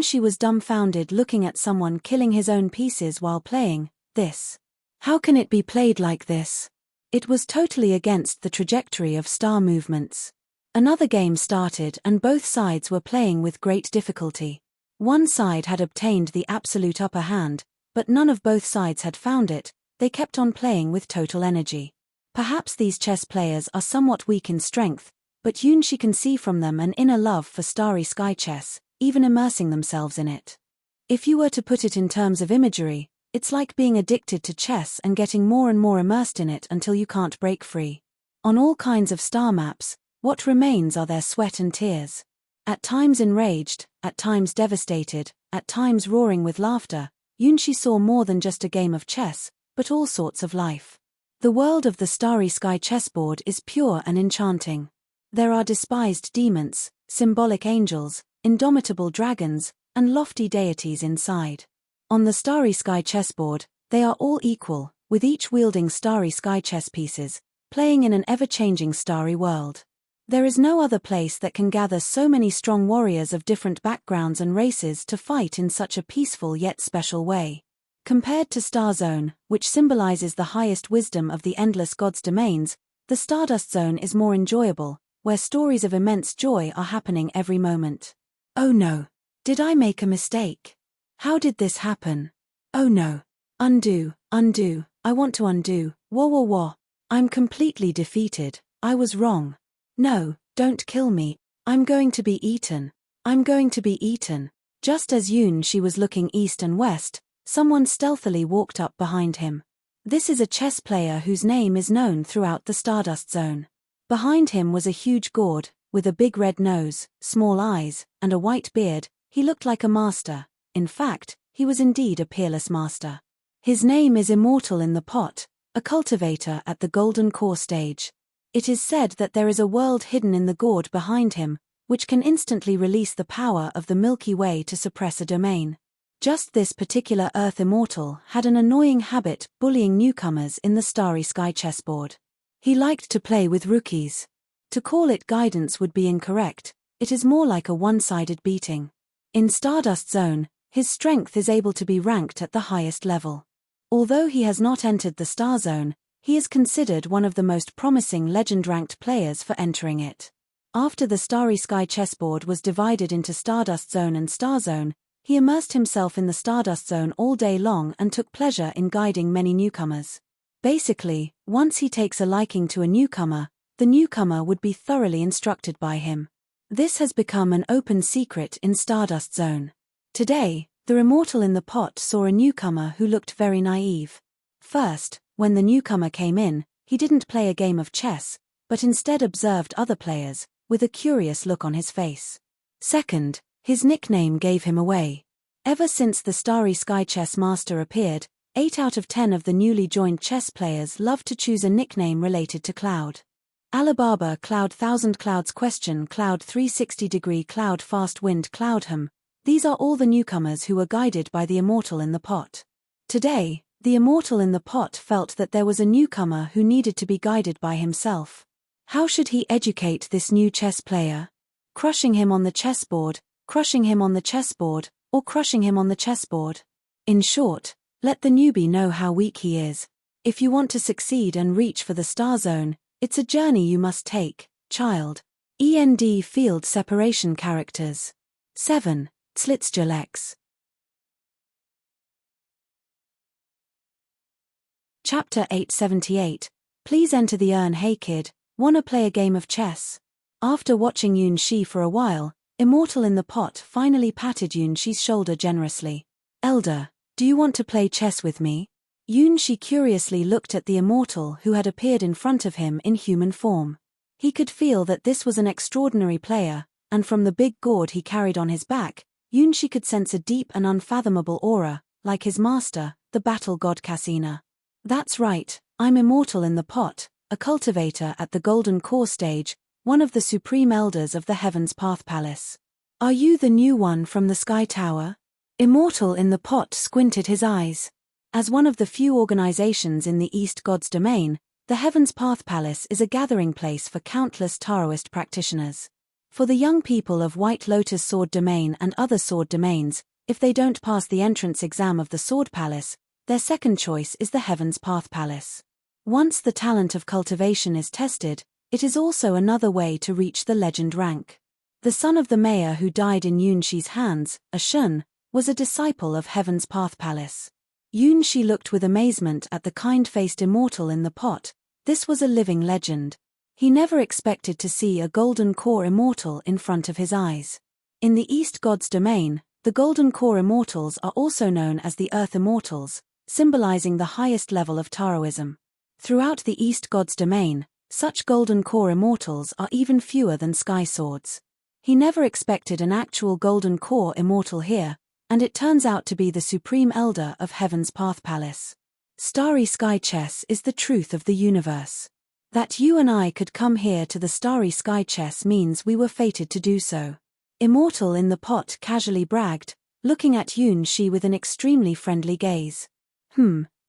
She was dumbfounded looking at someone killing his own pieces while playing this. How can it be played like this? It was totally against the trajectory of star movements. Another game started and both sides were playing with great difficulty. One side had obtained the absolute upper hand, but none of both sides had found it. They kept on playing with total energy. Perhaps these chess players are somewhat weak in strength, but she can see from them an inner love for Starry Sky chess, even immersing themselves in it. If you were to put it in terms of imagery, it's like being addicted to chess and getting more and more immersed in it until you can't break free. On all kinds of star maps, what remains are their sweat and tears. At times enraged, at times devastated, at times roaring with laughter, she saw more than just a game of chess, but all sorts of life. The world of the Starry Sky chessboard is pure and enchanting. There are despised demons, symbolic angels, indomitable dragons, and lofty deities inside. On the Starry Sky chessboard, they are all equal, with each wielding Starry Sky chess pieces, playing in an ever-changing starry world. There is no other place that can gather so many strong warriors of different backgrounds and races to fight in such a peaceful yet special way. Compared to Star Zone, which symbolizes the highest wisdom of the endless gods' domains, the Stardust Zone is more enjoyable, where stories of immense joy are happening every moment. Oh no! Did I make a mistake? How did this happen? Oh no! Undo, undo, I want to undo, wah wah wah. I'm completely defeated, I was wrong. No, don't kill me, I'm going to be eaten. I'm going to be eaten. Just as she was looking east and west, someone stealthily walked up behind him. This is a chess player whose name is known throughout the Stardust Zone. Behind him was a huge gourd, with a big red nose, small eyes, and a white beard. He looked like a master. In fact, he was indeed a peerless master. His name is Immortal in the Pot, a cultivator at the Golden Core stage. It is said that there is a world hidden in the gourd behind him, which can instantly release the power of the Milky Way to suppress a domain. Just this particular Earth Immortal had an annoying habit bullying newcomers in the Starry Sky chessboard. He liked to play with rookies. To call it guidance would be incorrect, it is more like a one-sided beating. In Stardust Zone, his strength is able to be ranked at the highest level. Although he has not entered the Star Zone, he is considered one of the most promising legend-ranked players for entering it. After the Starry Sky chessboard was divided into Stardust Zone and Star Zone, he immersed himself in the Stardust Zone all day long and took pleasure in guiding many newcomers. Basically, once he takes a liking to a newcomer, the newcomer would be thoroughly instructed by him. This has become an open secret in Stardust Zone. Today, the Immortal in the Pot saw a newcomer who looked very naive. First, when the newcomer came in, he didn't play a game of chess, but instead observed other players, with a curious look on his face. Second, his nickname gave him away. Ever since the Starry Sky Chess Master appeared, 8 out of 10 of the newly joined chess players love to choose a nickname related to Cloud. Alibaba Cloud, Thousand Clouds Question Cloud, 360-degree Cloud, Fast Wind Cloud, Hum. These are all the newcomers who were guided by the Immortal in the Pot. Today, The Immortal in the pot felt that there was a newcomer who needed to be guided by himself. How should he educate this new chess player? Crushing him on the chessboard, crushing him on the chessboard, or crushing him on the chessboard? In short, let the newbie know how weak he is. If you want to succeed and reach for the star zone, it's a journey you must take, child. END Field Separation Characters. 7. Tzlitzjalex. Chapter 878. Please enter the urn. Hey kid, wanna play a game of chess? After watching Yun Shi for a while, Immortal in the pot finally patted Yun Shi's shoulder generously. Elder, do you want to play chess with me? Yun Shi curiously looked at the Immortal who had appeared in front of him in human form. He could feel that this was an extraordinary player, and from the big gourd he carried on his back, Yun Shi could sense a deep and unfathomable aura, like his master, the battle god Cassina. That's right, I'm Immortal in the pot, a cultivator at the Golden Core stage, one of the supreme elders of the Heaven's Path Palace. Are you the new one from the Sky Tower? Immortal in the pot squinted his eyes. As one of the few organizations in the East God's domain, the Heaven's Path Palace is a gathering place for countless Taoist practitioners. For the young people of White Lotus Sword Domain and other sword domains, if they don't pass the entrance exam of the Sword Palace, their second choice is the Heaven's Path Palace. Once the talent of cultivation is tested, it is also another way to reach the legend rank. The son of the mayor who died in Yun Shi's hands, Ashun, was a disciple of Heaven's Path Palace. Yun Shi looked with amazement at the kind-faced Immortal in the pot. This was a living legend. He never expected to see a Golden Core Immortal in front of his eyes. In the East God's domain, the Golden Core Immortals are also known as the Earth Immortals, symbolizing the highest level of Taoism. Throughout the East God's domain, such Golden Core Immortals are even fewer than Sky Swords. He never expected an actual Golden Core Immortal here, and it turns out to be the Supreme Elder of Heaven's Path Palace. Starry Sky Chess is the truth of the universe. That you and I could come here to the Starry Sky Chess means we were fated to do so. Immortal in the pot casually bragged, looking at Yun Shi with an extremely friendly gaze.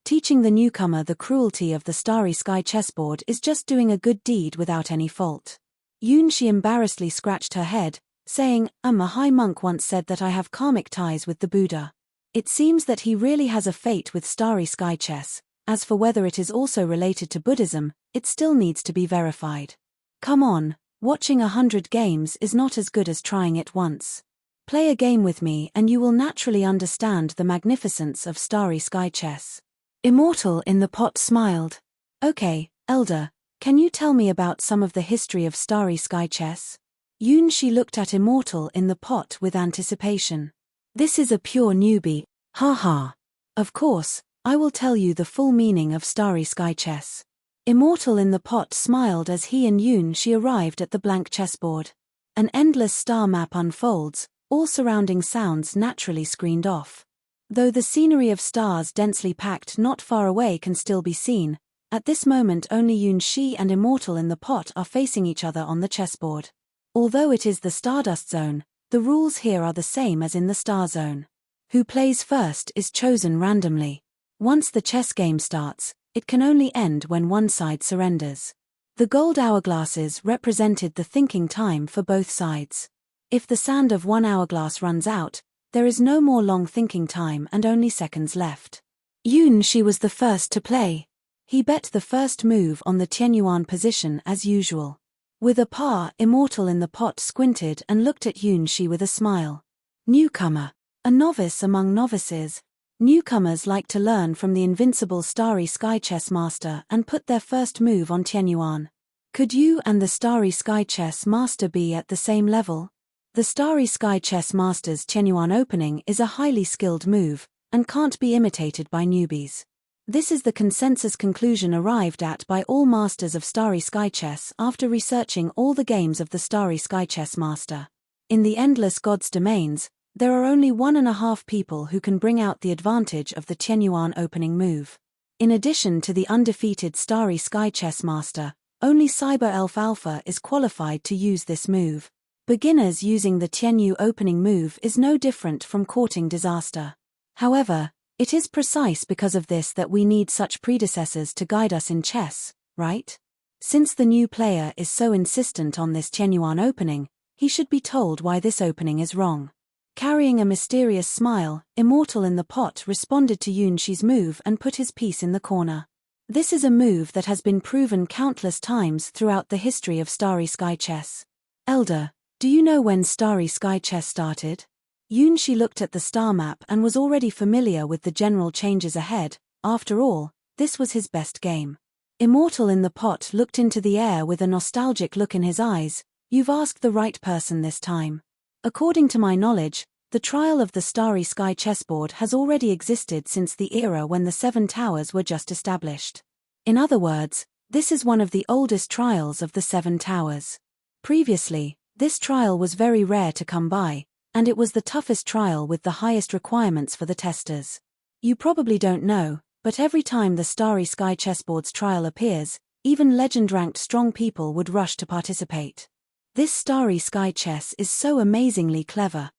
Teaching the newcomer the cruelty of the Starry Sky chessboard is just doing a good deed without any fault. Yun Shi embarrassedly scratched her head, saying, a high monk once said that I have karmic ties with the Buddha. It seems that he really has a fate with Starry Sky Chess. As for whether it is also related to Buddhism, it still needs to be verified. Come on, watching 100 games is not as good as trying it once. Play a game with me and you will naturally understand the magnificence of Starry Sky Chess. Immortal in the pot smiled. Okay, Elder, can you tell me about some of the history of Starry Sky Chess? Yun Shi looked at Immortal in the pot with anticipation. This is a pure newbie, ha. Of course, I will tell you the full meaning of Starry Sky Chess. Immortal in the pot smiled as he and Yun Shi arrived at the blank chessboard. An endless star map unfolds, all surrounding sounds naturally screened off. Though the scenery of stars densely packed not far away can still be seen, at this moment only Yun Shi and Immortal in the pot are facing each other on the chessboard. Although it is the Stardust Zone, the rules here are the same as in the Star Zone. Who plays first is chosen randomly. Once the chess game starts, it can only end when one side surrenders. The gold hourglasses represented the thinking time for both sides. If the sand of one hourglass runs out, there is no more long thinking time and only seconds left. Yun Shi was the first to play. He bet the first move on the Tianyuan position as usual. With a par, Immortal in the pot squinted and looked at Yun Shi with a smile. Newcomer. A novice among novices. Newcomers like to learn from the invincible Starry Sky Chess Master and put their first move on Tianyuan. Could you and the Starry Sky Chess Master be at the same level? The Starry Sky Chess Master's Tianyuan opening is a highly skilled move, and can't be imitated by newbies. This is the consensus conclusion arrived at by all masters of Starry Sky Chess after researching all the games of the Starry Sky Chess Master. In the Endless Gods domains, there are only 1.5 people who can bring out the advantage of the Tianyuan opening move. In addition to the undefeated Starry Sky Chess Master, only Cyber Elf Alpha is qualified to use this move. Beginners using the Tianyu opening move is no different from courting disaster. However, It is precise because of this that we need such predecessors to guide us in chess, right? Since the new player is so insistent on this genuine opening, he should be told why this opening is wrong. Carrying a mysterious smile, Immortal in the pot responded to Yunshi's move and put his piece in the corner. This is a move that has been proven countless times throughout the history of Starry Sky Chess. Elder, do you know when Starry Sky Chess started? Yunshi looked at the star map and was already familiar with the general changes ahead. After all, this was his best game. Immortal in the pot looked into the air with a nostalgic look in his eyes. You've asked the right person this time. According to my knowledge, the trial of the Starry Sky chessboard has already existed since the era when the Seven Towers were just established. In other words, this is one of the oldest trials of the Seven Towers. Previously, this trial was very rare to come by, and it was the toughest trial with the highest requirements for the testers. You probably don't know, but every time the Starry Sky chessboard's trial appears, even legend-ranked strong people would rush to participate. This Starry Sky chess is so amazingly clever.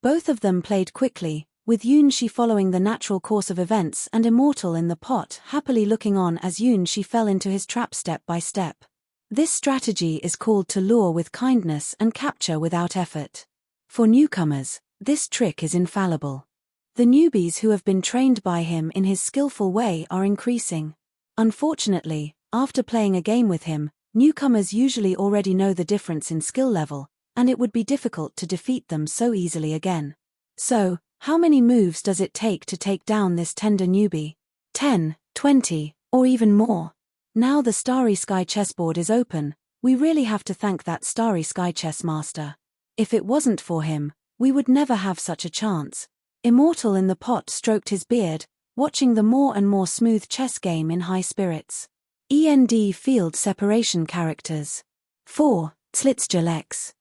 Both of them played quickly, with Yunshi following the natural course of events and Immortal in the pot happily looking on as Yunshi fell into his trap step by step. This strategy is called to lure with kindness and capture without effort. For newcomers, this trick is infallible. The newbies who have been trained by him in his skillful way are increasing. Unfortunately, after playing a game with him, newcomers usually already know the difference in skill level, and it would be difficult to defeat them so easily again. So, how many moves does it take to take down this tender newbie? 10, 20, or even more? Now the Starry Sky chessboard is open, we really have to thank that Starry Sky chess master. If it wasn't for him, we would never have such a chance. Immortal in the pot stroked his beard, watching the more and more smooth chess game in high spirits. END Field Separation Characters. 4. Tzlitzjalex.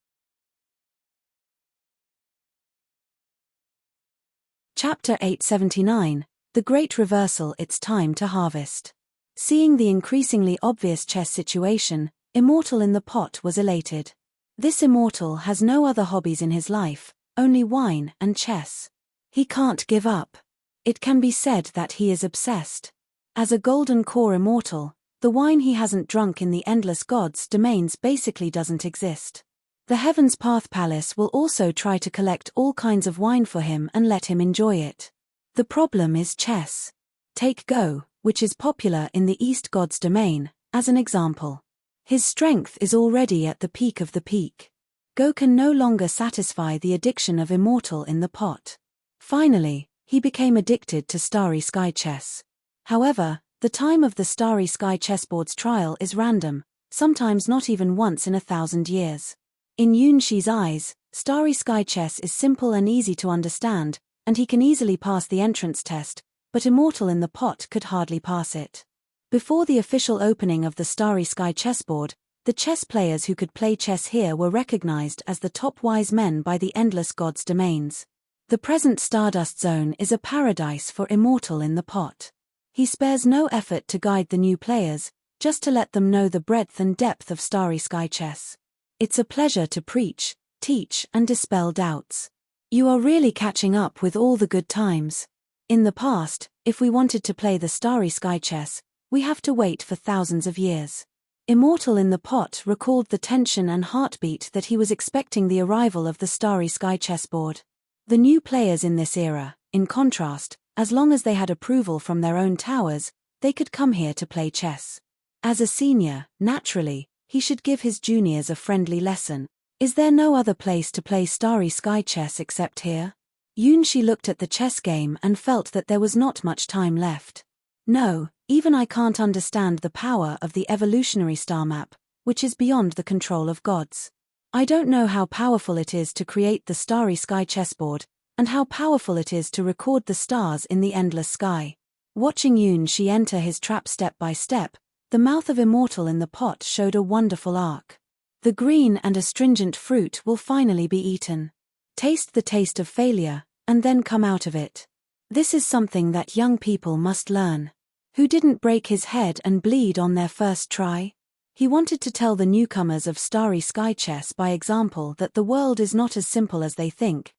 Chapter 879, The Great Reversal. It's time to harvest. Seeing the increasingly obvious chess situation, Immortal in the pot was elated. This Immortal has no other hobbies in his life, only wine and chess. He can't give up. It can be said that he is obsessed. As a golden core Immortal, the wine he hasn't drunk in the endless gods' domains basically doesn't exist. The Heaven's Path Palace will also try to collect all kinds of wine for him and let him enjoy it. The problem is chess. Take Go, which is popular in the East God's domain, as an example. His strength is already at the peak of the peak. Go can no longer satisfy the addiction of Immortal in the pot. Finally, he became addicted to Starry Sky chess. However, the time of the Starry Sky chessboard's trial is random, sometimes not even once in 1,000 years. In Yunshi's eyes, Starry Sky chess is simple and easy to understand, and he can easily pass the entrance test, but Immortal in the pot could hardly pass it. Before the official opening of the Starry Sky chessboard, the chess players who could play chess here were recognized as the top wise men by the endless gods' domains. The present Stardust Zone is a paradise for Immortal in the pot. He spares no effort to guide the new players, just to let them know the breadth and depth of Starry Sky chess. It's a pleasure to preach, teach, and dispel doubts. You are really catching up with all the good times. In the past, if we wanted to play the Starry Sky chess, we have to wait for thousands of years. Immortal in the pot recalled the tension and heartbeat that he was expecting the arrival of the Starry Sky chessboard. The new players in this era, in contrast, as long as they had approval from their own towers, they could come here to play chess. As a senior, naturally, he should give his juniors a friendly lesson. Is there no other place to play Starry Sky chess except here? Yunshi looked at the chess game and felt that there was not much time left. No, even I can't understand the power of the evolutionary star map, which is beyond the control of gods. I don't know how powerful it is to create the Starry Sky chessboard, and how powerful it is to record the stars in the endless sky. Watching Yunshi enter his trap step by step, the mouth of Immortal in the pot showed a wonderful arc. The green and astringent fruit will finally be eaten. Taste the taste of failure, and then come out of it. This is something that young people must learn. Who didn't break his head and bleed on their first try? He wanted to tell the newcomers of Starry Sky chess by example that the world is not as simple as they think.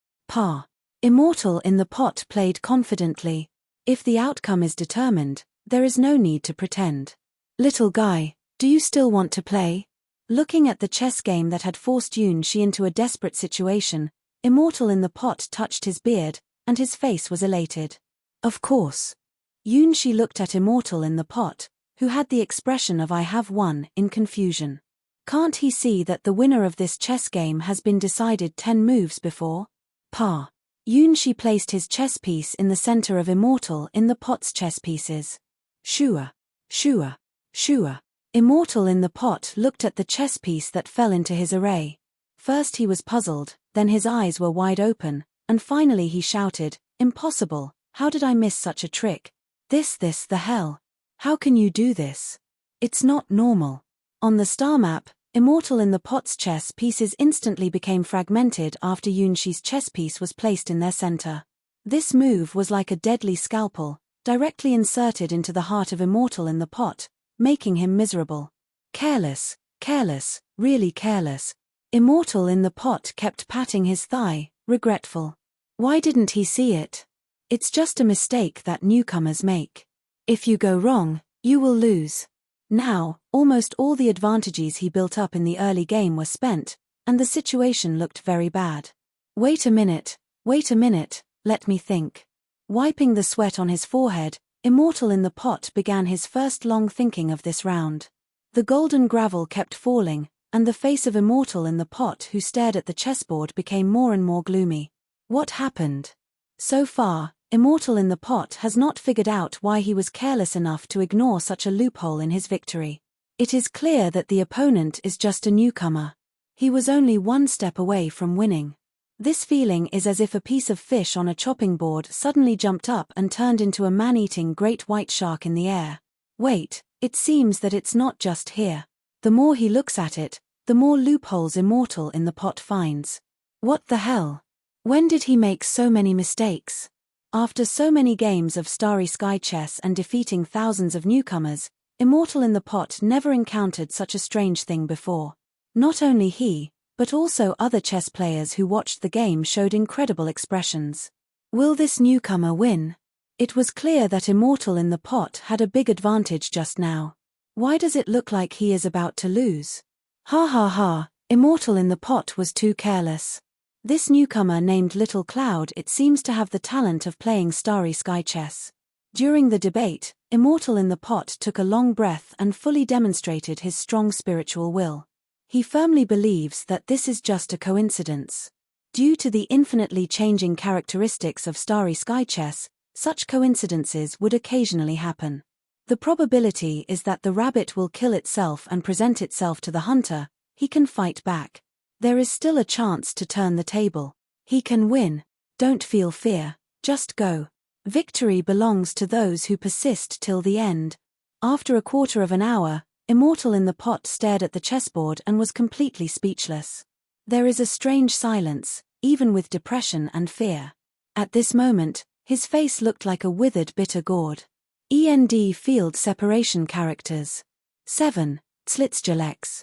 Immortal in the pot played confidently. If the outcome is determined, there is no need to pretend. Little guy, do you still want to play? Looking at the chess game that had forced Yunshi into a desperate situation, Immortal in the pot touched his beard, and his face was elated. Of course. Yunshi looked at Immortal in the pot, who had the expression of "I have won" in confusion. Can't he see that the winner of this chess game has been decided 10 moves before? Pa. Yunshi placed his chess piece in the center of Immortal in the pot's chess pieces. Shua. Shua. Shua. Immortal in the pot looked at the chess piece that fell into his array. First he was puzzled, then his eyes were wide open, and finally he shouted, "Impossible, how did I miss such a trick? This the hell? How can you do this? It's not normal." On the star map, Immortal in the pot's chess pieces instantly became fragmented after Yunshi's chess piece was placed in their center. This move was like a deadly scalpel, directly inserted into the heart of Immortal in the pot, making him miserable. Careless, careless, really careless. Immortal in the pot kept patting his thigh, regretful. Why didn't he see it? It's just a mistake that newcomers make. If you go wrong, you will lose. Now, almost all the advantages he built up in the early game were spent, and the situation looked very bad. Wait a minute, let me think. Wiping the sweat on his forehead, Immortal in the pot began his first long thinking of this round. The golden gravel kept falling, and the face of Immortal in the pot who stared at the chessboard became more and more gloomy. What happened? So far, Immortal in the pot has not figured out why he was careless enough to ignore such a loophole in his victory. It is clear that the opponent is just a newcomer. He was only one step away from winning. This feeling is as if a piece of fish on a chopping board suddenly jumped up and turned into a man-eating great white shark in the air. Wait, it seems that it's not just here. The more he looks at it, the more loopholes Immortal in the pot finds. What the hell? When did he make so many mistakes? After so many games of Starry Sky chess and defeating thousands of newcomers, Immortal in the pot never encountered such a strange thing before. Not only he, but also other chess players who watched the game showed incredible expressions. Will this newcomer win? It was clear that Immortal in the pot had a big advantage just now. Why does it look like he is about to lose? Ha ha ha, Immortal in the pot was too careless. This newcomer named Little Cloud it seems to have the talent of playing Starry Sky chess. During the debate, Immortal in the pot took a long breath and fully demonstrated his strong spiritual will. He firmly believes that this is just a coincidence. Due to the infinitely changing characteristics of Starry Sky chess, such coincidences would occasionally happen. The probability is that the rabbit will kill itself and present itself to the hunter. He can fight back. There is still a chance to turn the table. He can win. Don't feel fear, just go. Victory belongs to those who persist till the end. After a quarter of an hour, Immortal in the pot stared at the chessboard and was completely speechless. There is a strange silence, even with depression and fear. At this moment, his face looked like a withered bitter gourd. END field separation characters. 7. Slitzjalex.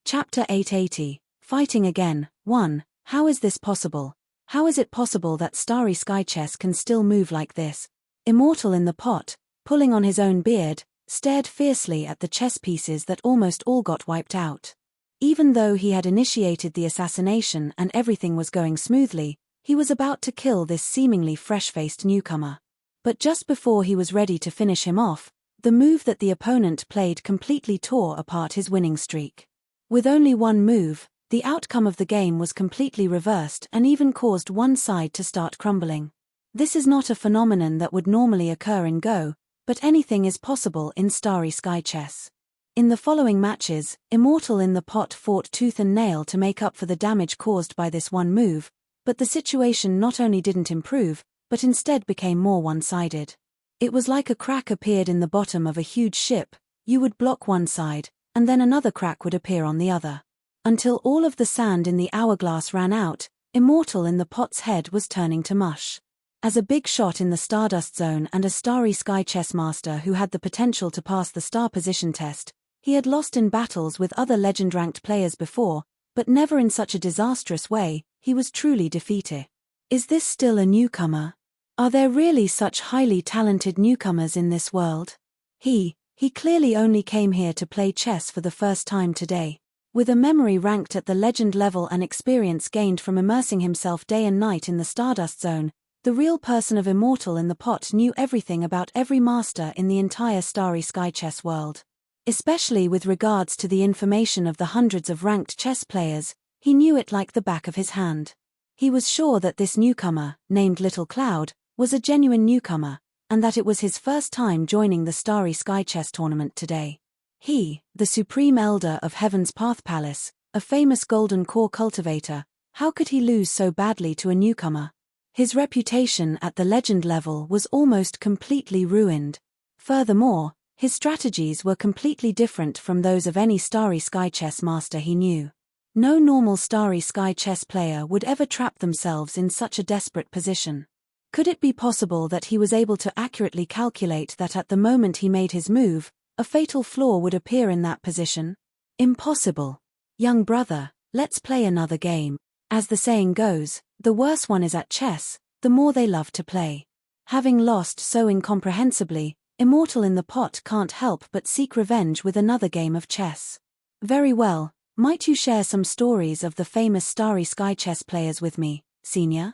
Chapter 880, Fighting Again, 1. How is this possible? How is it possible that Starry Sky chess can still move like this? Immortal in the pot, pulling on his own beard, stared fiercely at the chess pieces that almost all got wiped out. Even though he had initiated the assassination and everything was going smoothly, he was about to kill this seemingly fresh-faced newcomer. But just before he was ready to finish him off, the move that the opponent played completely tore apart his winning streak. With only one move, the outcome of the game was completely reversed and even caused one side to start crumbling. This is not a phenomenon that would normally occur in Go, but anything is possible in Starry Sky chess. In the following matches, Immortal in the pot fought tooth and nail to make up for the damage caused by this one move, but the situation not only didn't improve, but instead became more one-sided. It was like a crack appeared in the bottom of a huge ship. You would block one side, and then another crack would appear on the other. Until all of the sand in the hourglass ran out, Immortal in the pot's head was turning to mush. As a big shot in the Stardust Zone and a Starry Sky chess master who had the potential to pass the star position test, he had lost in battles with other legend-ranked players before, but never in such a disastrous way. He was truly defeated. Is this still a newcomer? Are there really such highly talented newcomers in this world? He clearly only came here to play chess for the first time today. With a memory ranked at the legend level and experience gained from immersing himself day and night in the Stardust Zone, the real person of Immortal in the Pot knew everything about every master in the entire Starry Sky chess world. Especially with regards to the information of the hundreds of ranked chess players, he knew it like the back of his hand. He was sure that this newcomer, named Little Cloud, was a genuine newcomer, and that it was his first time joining the Starry Sky chess tournament today. He, the Supreme Elder of Heaven's Path Palace, a famous golden core cultivator, how could he lose so badly to a newcomer? His reputation at the legend level was almost completely ruined. Furthermore, his strategies were completely different from those of any Starry Sky chess master he knew. No normal Starry Sky chess player would ever trap themselves in such a desperate position. Could it be possible that he was able to accurately calculate that at the moment he made his move, a fatal flaw would appear in that position? Impossible. Young brother, let's play another game. As the saying goes, the worse one is at chess, the more they love to play. Having lost so incomprehensibly, Immortal in the Pot can't help but seek revenge with another game of chess. Very well, might you share some stories of the famous Starry Sky chess players with me, senior?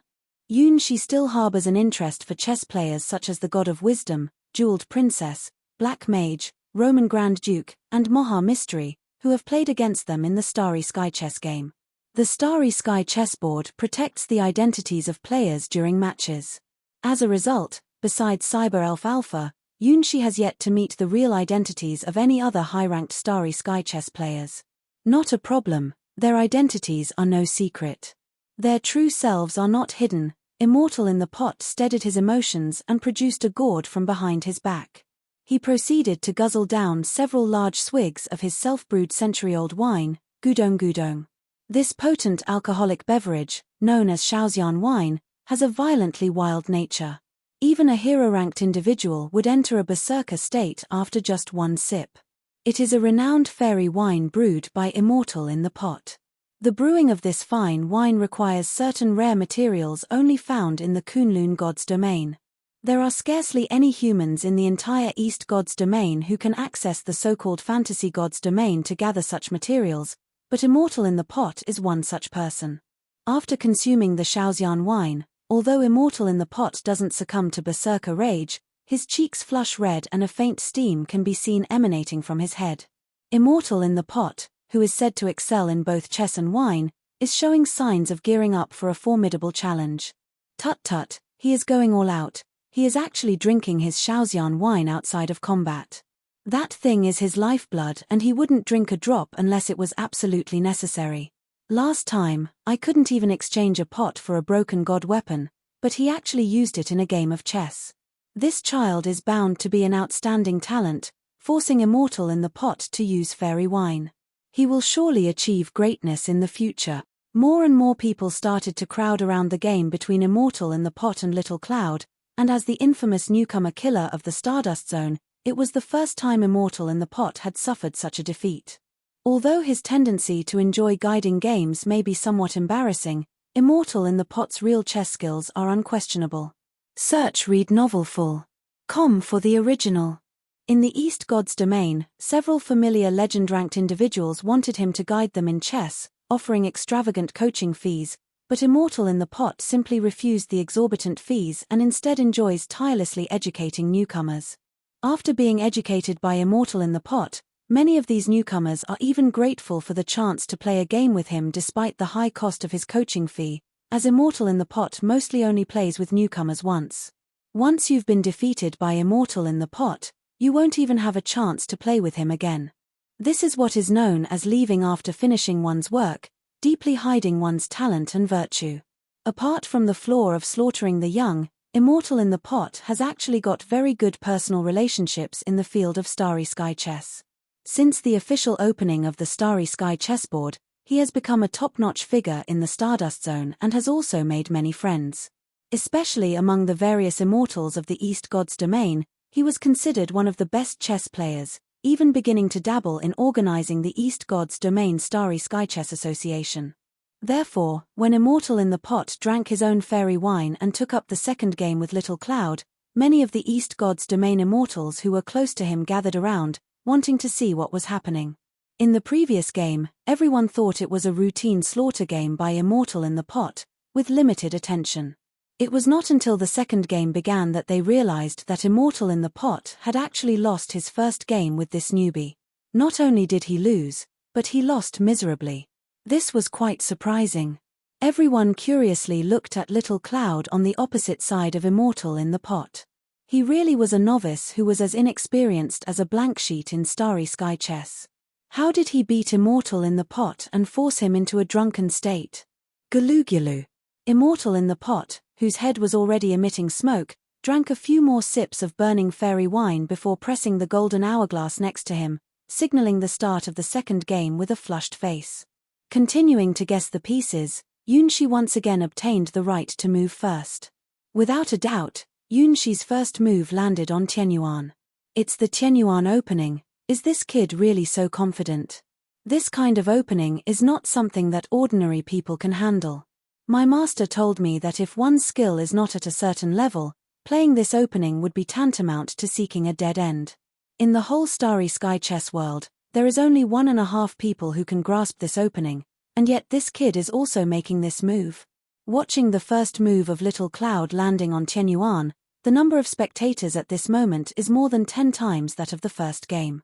She still harbors an interest for chess players such as the God of Wisdom, Jeweled Princess, Black Mage, Roman Grand Duke, and Moha Mystery, who have played against them in the Starry Sky chess game. The Starry Sky chessboard protects the identities of players during matches. As a result, besides Cyber Elf Alpha, She has yet to meet the real identities of any other high-ranked Starry Sky chess players. Not a problem, their identities are no secret. Their true selves are not hidden. Immortal in the Pot steadied his emotions and produced a gourd from behind his back. He proceeded to guzzle down several large swigs of his self-brewed century-old wine, Gudong Gudong. This potent alcoholic beverage, known as Shaoxian wine, has a violently wild nature. Even a hero-ranked individual would enter a berserker state after just one sip. It is a renowned fairy wine brewed by Immortal in the Pot. The brewing of this fine wine requires certain rare materials only found in the Kunlun God's domain. There are scarcely any humans in the entire East God's domain who can access the so-called Fantasy God's domain to gather such materials, but Immortal in the Pot is one such person. After consuming the Shaoxian wine, although Immortal in the Pot doesn't succumb to berserker rage, his cheeks flush red and a faint steam can be seen emanating from his head. Immortal in the Pot, who is said to excel in both chess and wine, is showing signs of gearing up for a formidable challenge. Tut-tut, he is going all out. He is actually drinking his Shaoxian wine outside of combat. That thing is his lifeblood and he wouldn't drink a drop unless it was absolutely necessary. Last time, I couldn't even exchange a pot for a broken god weapon, but he actually used it in a game of chess. This child is bound to be an outstanding talent, forcing Immortal in the Pot to use fairy wine. He will surely achieve greatness in the future. More and more people started to crowd around the game between Immortal in the Pot and Little Cloud, and as the infamous newcomer killer of the Stardust Zone, it was the first time Immortal in the Pot had suffered such a defeat. Although his tendency to enjoy guiding games may be somewhat embarrassing, Immortal in the Pot's real chess skills are unquestionable. Search read novel full. Com for the original. In the East God's domain, several familiar legend-ranked individuals wanted him to guide them in chess, offering extravagant coaching fees, but Immortal in the Pot simply refused the exorbitant fees and instead enjoys tirelessly educating newcomers. After being educated by Immortal in the Pot, many of these newcomers are even grateful for the chance to play a game with him despite the high cost of his coaching fee, as Immortal in the Pot mostly only plays with newcomers once. Once you've been defeated by Immortal in the Pot, you won't even have a chance to play with him again. This is what is known as leaving after finishing one's work, deeply hiding one's talent and virtue. Apart from the flaw of slaughtering the young, Immortal in the Pot has actually got very good personal relationships in the field of Starry Sky chess. Since the official opening of the Starry Sky chessboard, he has become a top-notch figure in the Stardust Zone and has also made many friends. Especially among the various immortals of the East God's domain, he was considered one of the best chess players, even beginning to dabble in organizing the East God's Domain Starry Sky Chess Association. Therefore, when Immortal in the Pot drank his own fairy wine and took up the second game with Little Cloud, many of the East God's Domain immortals who were close to him gathered around, wanting to see what was happening. In the previous game, everyone thought it was a routine slaughter game by Immortal in the Pot, with limited attention. It was not until the second game began that they realized that Immortal in the Pot had actually lost his first game with this newbie. Not only did he lose, but he lost miserably. This was quite surprising. Everyone curiously looked at Little Cloud on the opposite side of Immortal in the Pot. He really was a novice who was as inexperienced as a blank sheet in Starry Sky Chess. How did he beat Immortal in the Pot and force him into a drunken state? Gulu. Immortal in the Pot, whose head was already emitting smoke, drank a few more sips of burning fairy wine before pressing the golden hourglass next to him, signaling the start of the second game with a flushed face. Continuing to guess the pieces, Yunshi once again obtained the right to move first. Without a doubt, Yunshi's first move landed on Tianyuan. It's the Tianyuan opening. Is this kid really so confident? This kind of opening is not something that ordinary people can handle. My master told me that if one's skill is not at a certain level, playing this opening would be tantamount to seeking a dead end. In the whole Starry Sky Chess world, there is only 1.5 people who can grasp this opening, and yet this kid is also making this move. Watching the first move of Little Cloud landing on Tianyuan, the number of spectators at this moment is more than 10 times that of the first game.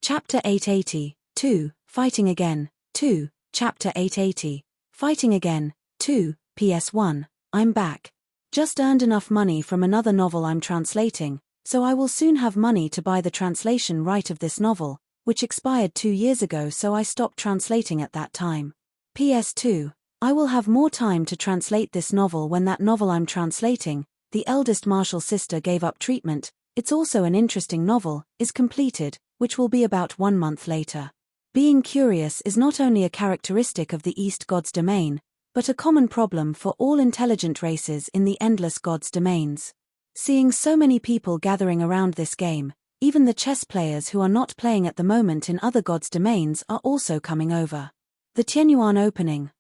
Chapter 880, 2, Fighting Again, 2, Chapter 880, Fighting Again, 2, PS1, I'm back. Just earned enough money from another novel I'm translating, so I will soon have money to buy the translation right of this novel, which expired 2 years ago, so I stopped translating at that time. PS2, I will have more time to translate this novel when that novel I'm translating, The Eldest Martial Sister Gave Up Treatment, it's also an interesting novel, is completed, which will be about 1 month later. Being curious is not only a characteristic of the East God's Domain, but a common problem for all intelligent races in the endless God's domains. Seeing so many people gathering around this game, even the chess players who are not playing at the moment in other God's domains are also coming over. The Tianyuan opening,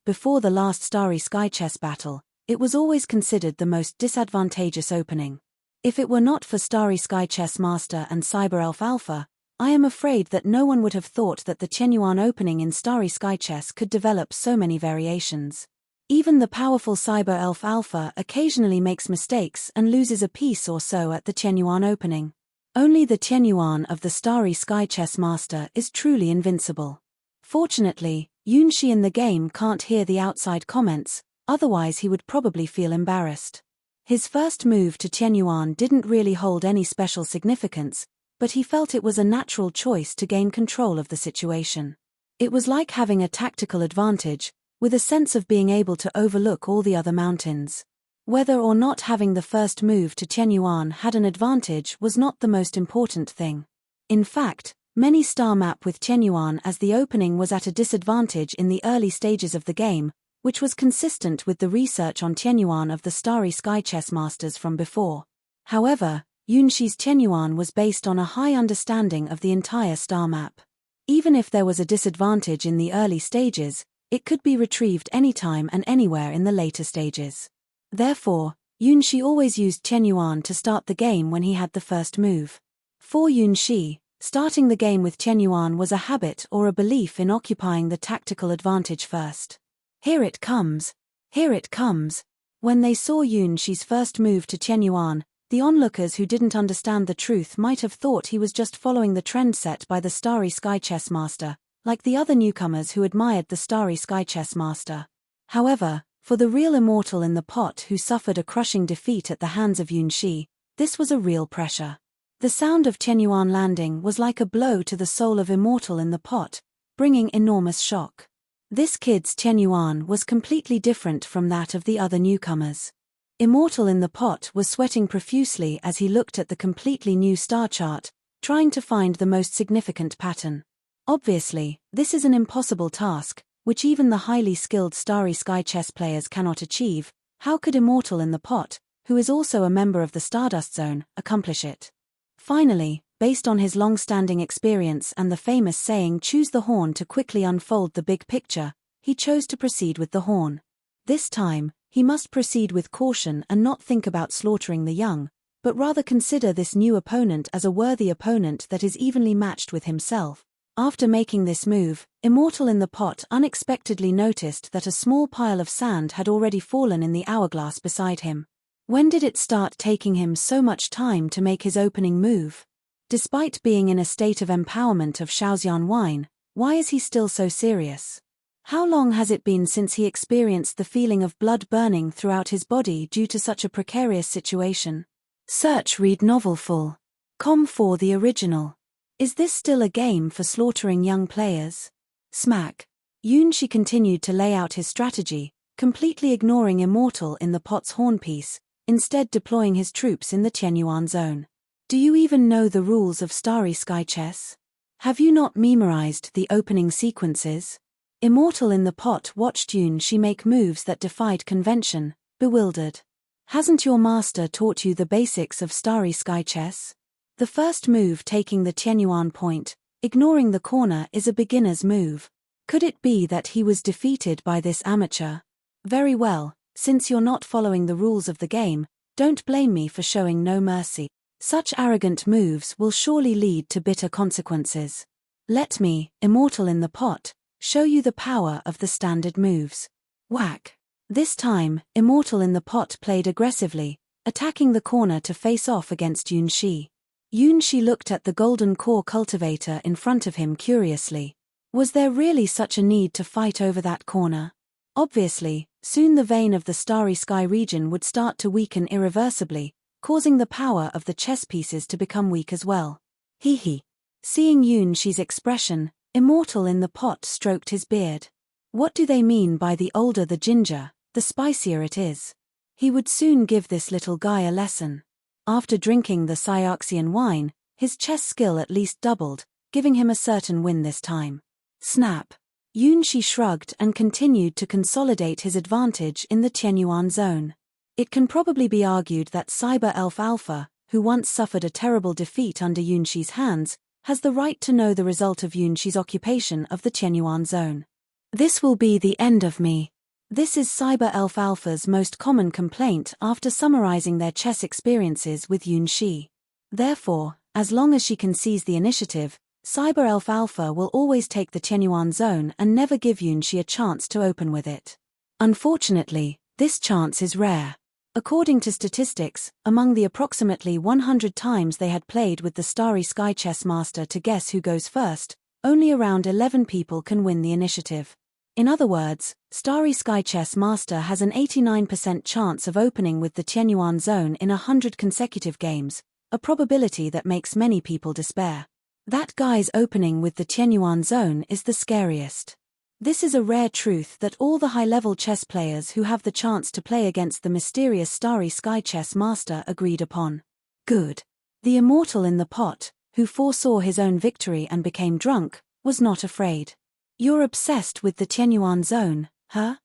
before the last Starry Sky Chess battle, it was always considered the most disadvantageous opening. If it were not for Starry Sky Chess Master and Cyber Elf Alpha, I am afraid that no one would have thought that the Tianyuan opening in Starry Sky Chess could develop so many variations. Even the powerful Cyber Elf Alpha occasionally makes mistakes and loses a piece or so at the Tianyuan opening. Only the Tianyuan of the Starry Sky Chess Master is truly invincible. Fortunately, Yunshi in the game can't hear the outside comments, otherwise he would probably feel embarrassed. His first move to Tianyuan didn't really hold any special significance, but he felt it was a natural choice to gain control of the situation. It was like having a tactical advantage, with a sense of being able to overlook all the other mountains. Whether or not having the first move to Tianyuan had an advantage was not the most important thing. In fact, many star map with Tianyuan as the opening was at a disadvantage in the early stages of the game, which was consistent with the research on Tianyuan of the Starry Sky Chess Masters from before. However, Yunshi's Tianyuan was based on a high understanding of the entire star map. Even if there was a disadvantage in the early stages, it could be retrieved anytime and anywhere in the later stages. Therefore, Yunshi always used Tianyuan to start the game when he had the first move. For Yunshi, starting the game with Tianyuan was a habit or a belief in occupying the tactical advantage first. Here it comes! Here it comes! When they saw Yunshi's first move to Tianyuan, the onlookers who didn't understand the truth might have thought he was just following the trend set by the Starry Sky Chess Master, like the other newcomers who admired the Starry Sky Chess Master. However, for the real Immortal in the Pot who suffered a crushing defeat at the hands of Yunshi, this was a real pressure. The sound of Tianyuan landing was like a blow to the soul of Immortal in the Pot, bringing enormous shock. This kid's Tianyuan was completely different from that of the other newcomers. Immortal in the Pot was sweating profusely as he looked at the completely new star chart, trying to find the most significant pattern. Obviously, this is an impossible task, which even the highly skilled Starry Sky Chess players cannot achieve. How could Immortal in the Pot, who is also a member of the Stardust Zone, accomplish it. Finally, based on his long-standing experience and the famous saying choose the horn to quickly unfold the big picture, he chose to proceed with the horn. This time, he must proceed with caution and not think about slaughtering the young, but rather consider this new opponent as a worthy opponent that is evenly matched with himself. After making this move, Immortal in the pot unexpectedly noticed that a small pile of sand had already fallen in the hourglass beside him. When did it start taking him so much time to make his opening move? Despite being in a state of empowerment of Shaoxian wine, why is he still so serious? How long has it been since he experienced the feeling of blood burning throughout his body due to such a precarious situation? Search read novel full. Com for the original. Is this still a game for slaughtering young players? Smack. Yunshi continued to lay out his strategy, completely ignoring Immortal in the pot's hornpiece, instead deploying his troops in the Tianyuan zone. Do you even know the rules of Starry Sky Chess? Have you not memorized the opening sequences? Immortal in the pot watched Yunshi make moves that defied convention, bewildered. Hasn't your master taught you the basics of Starry Sky Chess? The first move taking the Tianyuan point, ignoring the corner, is a beginner's move. Could it be that he was defeated by this amateur? Very well, since you're not following the rules of the game, don't blame me for showing no mercy. Such arrogant moves will surely lead to bitter consequences. Let me, Immortal in the pot, show you the power of the standard moves. Whack. This time, Immortal in the pot played aggressively, attacking the corner to face off against Yunshi. Yunshi looked at the golden core cultivator in front of him curiously. Was there really such a need to fight over that corner? Obviously, soon the vein of the Starry Sky region would start to weaken irreversibly, causing the power of the chess pieces to become weak as well. Hee hee. Seeing Yunshi's expression, Immortal in the pot stroked his beard. What do they mean by the older the ginger, the spicier it is? He would soon give this little guy a lesson. After drinking the Cyaxian wine, his chess skill at least doubled, giving him a certain win this time. Snap. Yunshi shrugged and continued to consolidate his advantage in the Tianyuan zone. It can probably be argued that Cyber Elf Alpha, who once suffered a terrible defeat under Yunshi's hands, has the right to know the result of Yunshi's occupation of the Tianyuan zone. This will be the end of me. This is Cyber Elf Alpha's most common complaint after summarizing their chess experiences with Yunshi. Therefore, as long as she can seize the initiative, Cyber Elf Alpha will always take the Tianyuan zone and never give Yunshi a chance to open with it. Unfortunately, this chance is rare. According to statistics, among the approximately 100 times they had played with the Starry Sky Chess Master to guess who goes first, only around 11 people can win the initiative. In other words, Starry Sky Chess Master has an 89% chance of opening with the Tianyuan zone in 100 consecutive games, a probability that makes many people despair. That guy's opening with the Tianyuan zone is the scariest. This is a rare truth that all the high-level chess players who have the chance to play against the mysterious Starry Sky Chess Master agreed upon. Good. The Immortal in the pot, who foresaw his own victory and became drunk, was not afraid. You're obsessed with the Tianyuan zone, huh?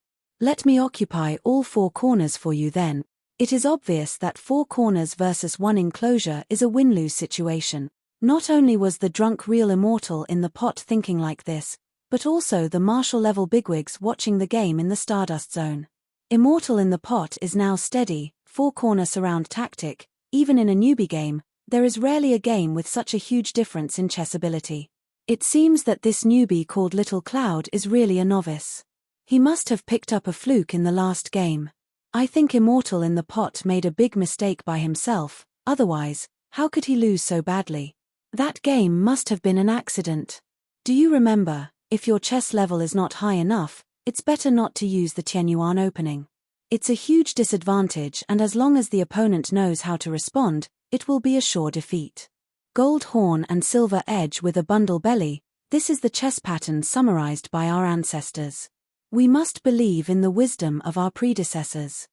Let me occupy all four corners for you then. It is obvious that 4 corners versus 1 enclosure is a win-lose situation. Not only was the drunk real Immortal in the pot thinking like this, but also the martial-level bigwigs watching the game in the Stardust Zone. Immortal in the pot is now steady, 4-corner surround tactic. Even in a newbie game, there is rarely a game with such a huge difference in chess ability. It seems that this newbie called Little Cloud is really a novice. He must have picked up a fluke in the last game. I think Immortal in the pot made a big mistake by himself, otherwise, how could he lose so badly? That game must have been an accident. Do you remember, if your chess level is not high enough, it's better not to use the Tianyuan opening. It's a huge disadvantage, and as long as the opponent knows how to respond, it will be a sure defeat. Gold horn and silver edge with a bundle belly, this is the chess pattern summarized by our ancestors. We must believe in the wisdom of our predecessors.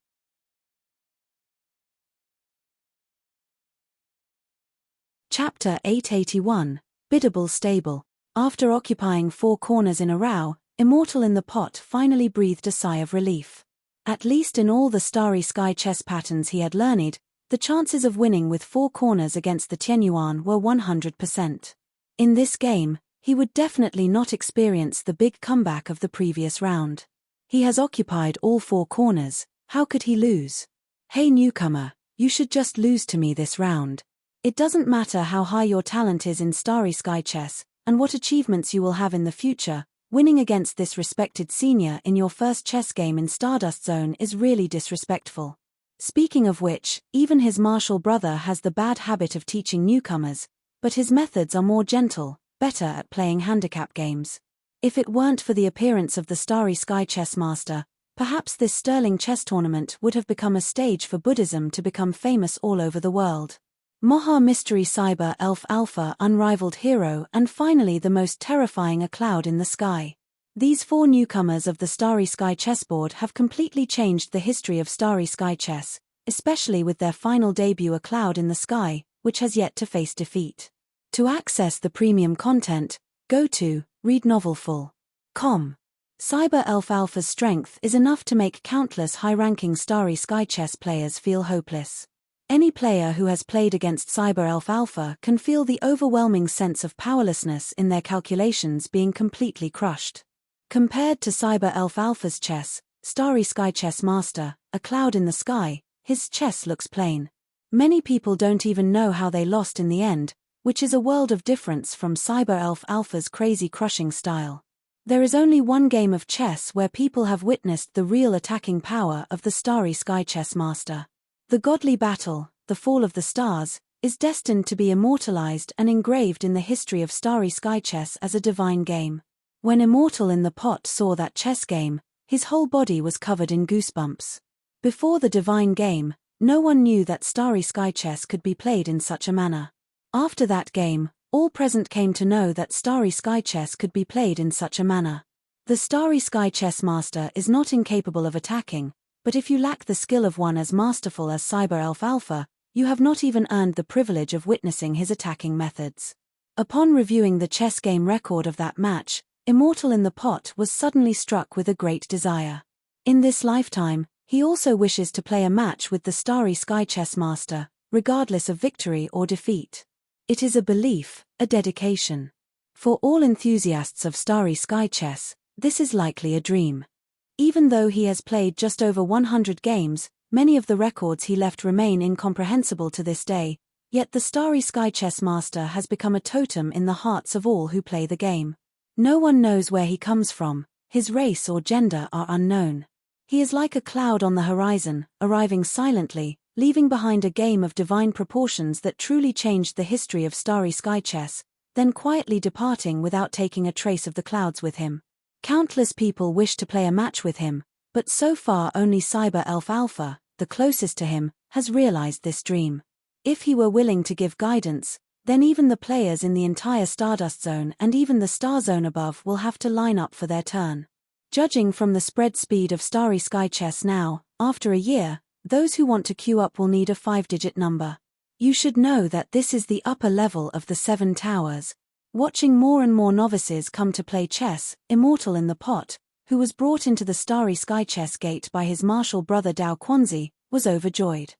Chapter 881, Biddable Stable. After occupying 4 corners in a row, Immortal in the pot finally breathed a sigh of relief. At least in all the starry sky chess patterns he had learned, the chances of winning with 4 corners against the Tianyuan were 100%. In this game, he would definitely not experience the big comeback of the previous round. He has occupied all 4 corners, how could he lose? Hey newcomer, you should just lose to me this round. It doesn't matter how high your talent is in starry sky chess, and what achievements you will have in the future, winning against this respected senior in your first chess game in Stardust Zone is really disrespectful. Speaking of which, even his martial brother has the bad habit of teaching newcomers, but his methods are more gentle, better at playing handicap games. If it weren't for the appearance of the Starry Sky Chess Master, perhaps this sterling chess tournament would have become a stage for Buddhism to become famous all over the world. Moha Mystery Cyber Elf Alpha Unrivaled Hero and finally the most terrifying A Cloud in the Sky. These 4 newcomers of the Starry Sky chessboard have completely changed the history of Starry Sky chess, especially with their final debut A Cloud in the Sky, which has yet to face defeat. To access the premium content, go to readnovelfull.com. Cyber Elf Alpha's strength is enough to make countless high-ranking Starry Sky chess players feel hopeless. Any player who has played against Cyber Elf Alpha can feel the overwhelming sense of powerlessness in their calculations being completely crushed. Compared to Cyber Elf Alpha's chess, Starry Sky Chess Master, A Cloud in the Sky, his chess looks plain. Many people don't even know how they lost in the end, which is a world of difference from Cyber Elf Alpha's crazy crushing style. There is only one game of chess where people have witnessed the real attacking power of the Starry Sky Chess Master. The godly battle, the Fall of the Stars, is destined to be immortalized and engraved in the history of Starry Sky Chess as a divine game. When Immortal in the pot saw that chess game, his whole body was covered in goosebumps. Before the divine game, no one knew that Starry Sky Chess could be played in such a manner. After that game, all present came to know that Starry Sky Chess could be played in such a manner. The Starry Sky Chess Master is not incapable of attacking, but if you lack the skill of one as masterful as Cyber Elf Alpha, you have not even earned the privilege of witnessing his attacking methods. Upon reviewing the chess game record of that match, Immortal in the pot was suddenly struck with a great desire. In this lifetime, he also wishes to play a match with the Starry Sky Chess Master, regardless of victory or defeat. It is a belief, a dedication. For all enthusiasts of Starry Sky Chess, this is likely a dream. Even though he has played just over 100 games, many of the records he left remain incomprehensible to this day, yet the Starry Sky Chess Master has become a totem in the hearts of all who play the game. No one knows where he comes from, his race or gender are unknown. He is like a cloud on the horizon, arriving silently, leaving behind a game of divine proportions that truly changed the history of Starry Sky Chess, then quietly departing without taking a trace of the clouds with him. Countless people wish to play a match with him, but so far only Cyber Elf Alpha, the closest to him, has realized this dream. If he were willing to give guidance, then even the players in the entire Stardust Zone and even the Star Zone above will have to line up for their turn. Judging from the spread speed of Starry Sky Chess now, after a year, those who want to queue up will need a 5-digit number. You should know that this is the upper level of the 7 towers. Watching more and more novices come to play chess, Immortal in the pot, who was brought into the Starry Sky Chess Gate by his martial brother Dao Quanzi, was overjoyed.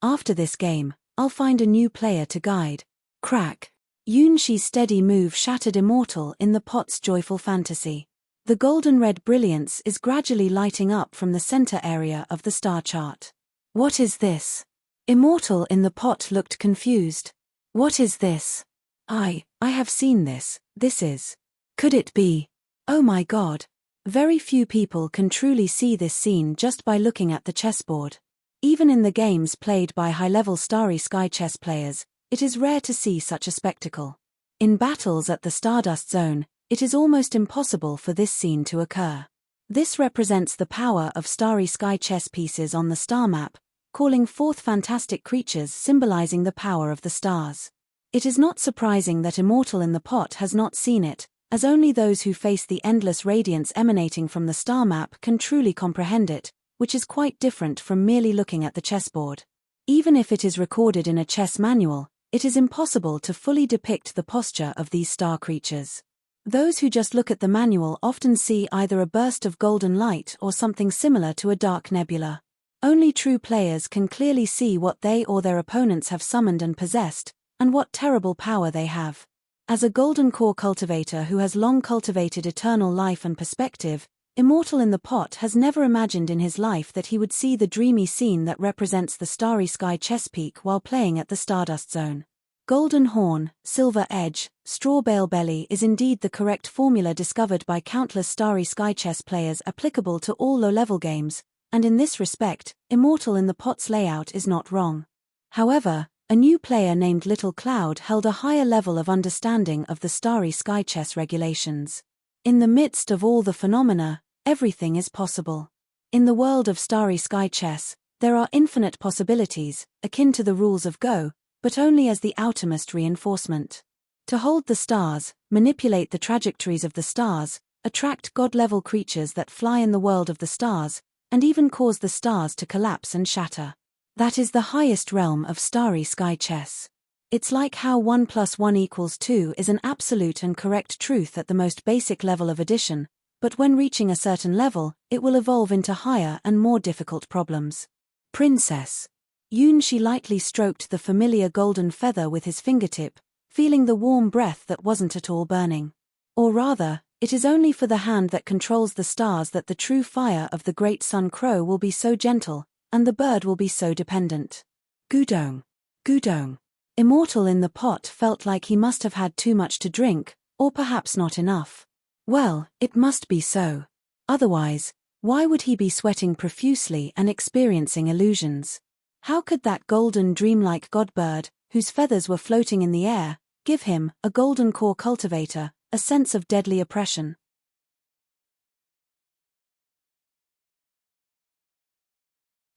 After this game, I'll find a new player to guide. Crack. Yunshi's steady move shattered Immortal in the pot's joyful fantasy. The golden-red brilliance is gradually lighting up from the center area of the star chart. What is this? Immortal in the pot looked confused. What is this? I have seen this. This is. Could it be? Oh my god. Very few people can truly see this scene just by looking at the chessboard. Even in the games played by high-level Starry Sky chess players, it is rare to see such a spectacle. In battles at the Stardust Zone, it is almost impossible for this scene to occur. This represents the power of Starry Sky chess pieces on the star map, calling forth fantastic creatures symbolizing the power of the stars. It is not surprising that Immortal in the pot has not seen it, as only those who face the endless radiance emanating from the star map can truly comprehend it, which is quite different from merely looking at the chessboard. Even if it is recorded in a chess manual, it is impossible to fully depict the posture of these star creatures. Those who just look at the manual often see either a burst of golden light or something similar to a dark nebula. Only true players can clearly see what they or their opponents have summoned and possessed, and what terrible power they have. As a golden core cultivator who has long cultivated eternal life and perspective, Immortal in the Pot has never imagined in his life that he would see the dreamy scene that represents the starry sky chess peak while playing at the Stardust Zone. Golden horn, silver edge, straw bale belly is indeed the correct formula discovered by countless starry sky chess players applicable to all low-level games, and in this respect, Immortal in the Pot's layout is not wrong. However, a new player named Little Cloud held a higher level of understanding of the starry sky chess regulations. In the midst of all the phenomena, everything is possible. In the world of starry sky chess, there are infinite possibilities, akin to the rules of Go, but only as the outermost reinforcement. To hold the stars, manipulate the trajectories of the stars, attract god-level creatures that fly in the world of the stars, and even cause the stars to collapse and shatter. That is the highest realm of starry sky chess. It's like how 1 + 1 = 2 is an absolute and correct truth at the most basic level of addition, but when reaching a certain level, it will evolve into higher and more difficult problems. Princess. She lightly stroked the familiar golden feather with his fingertip, feeling the warm breath that wasn't at all burning. Or rather, it is only for the hand that controls the stars that the true fire of the great sun crow will be so gentle, and the bird will be so dependent. Gudong. Gudong. Immortal in the Pot felt like he must have had too much to drink, or perhaps not enough. Well, it must be so. Otherwise, why would he be sweating profusely and experiencing illusions? How could that golden dreamlike godbird, whose feathers were floating in the air, give him, a golden core cultivator, a sense of deadly oppression?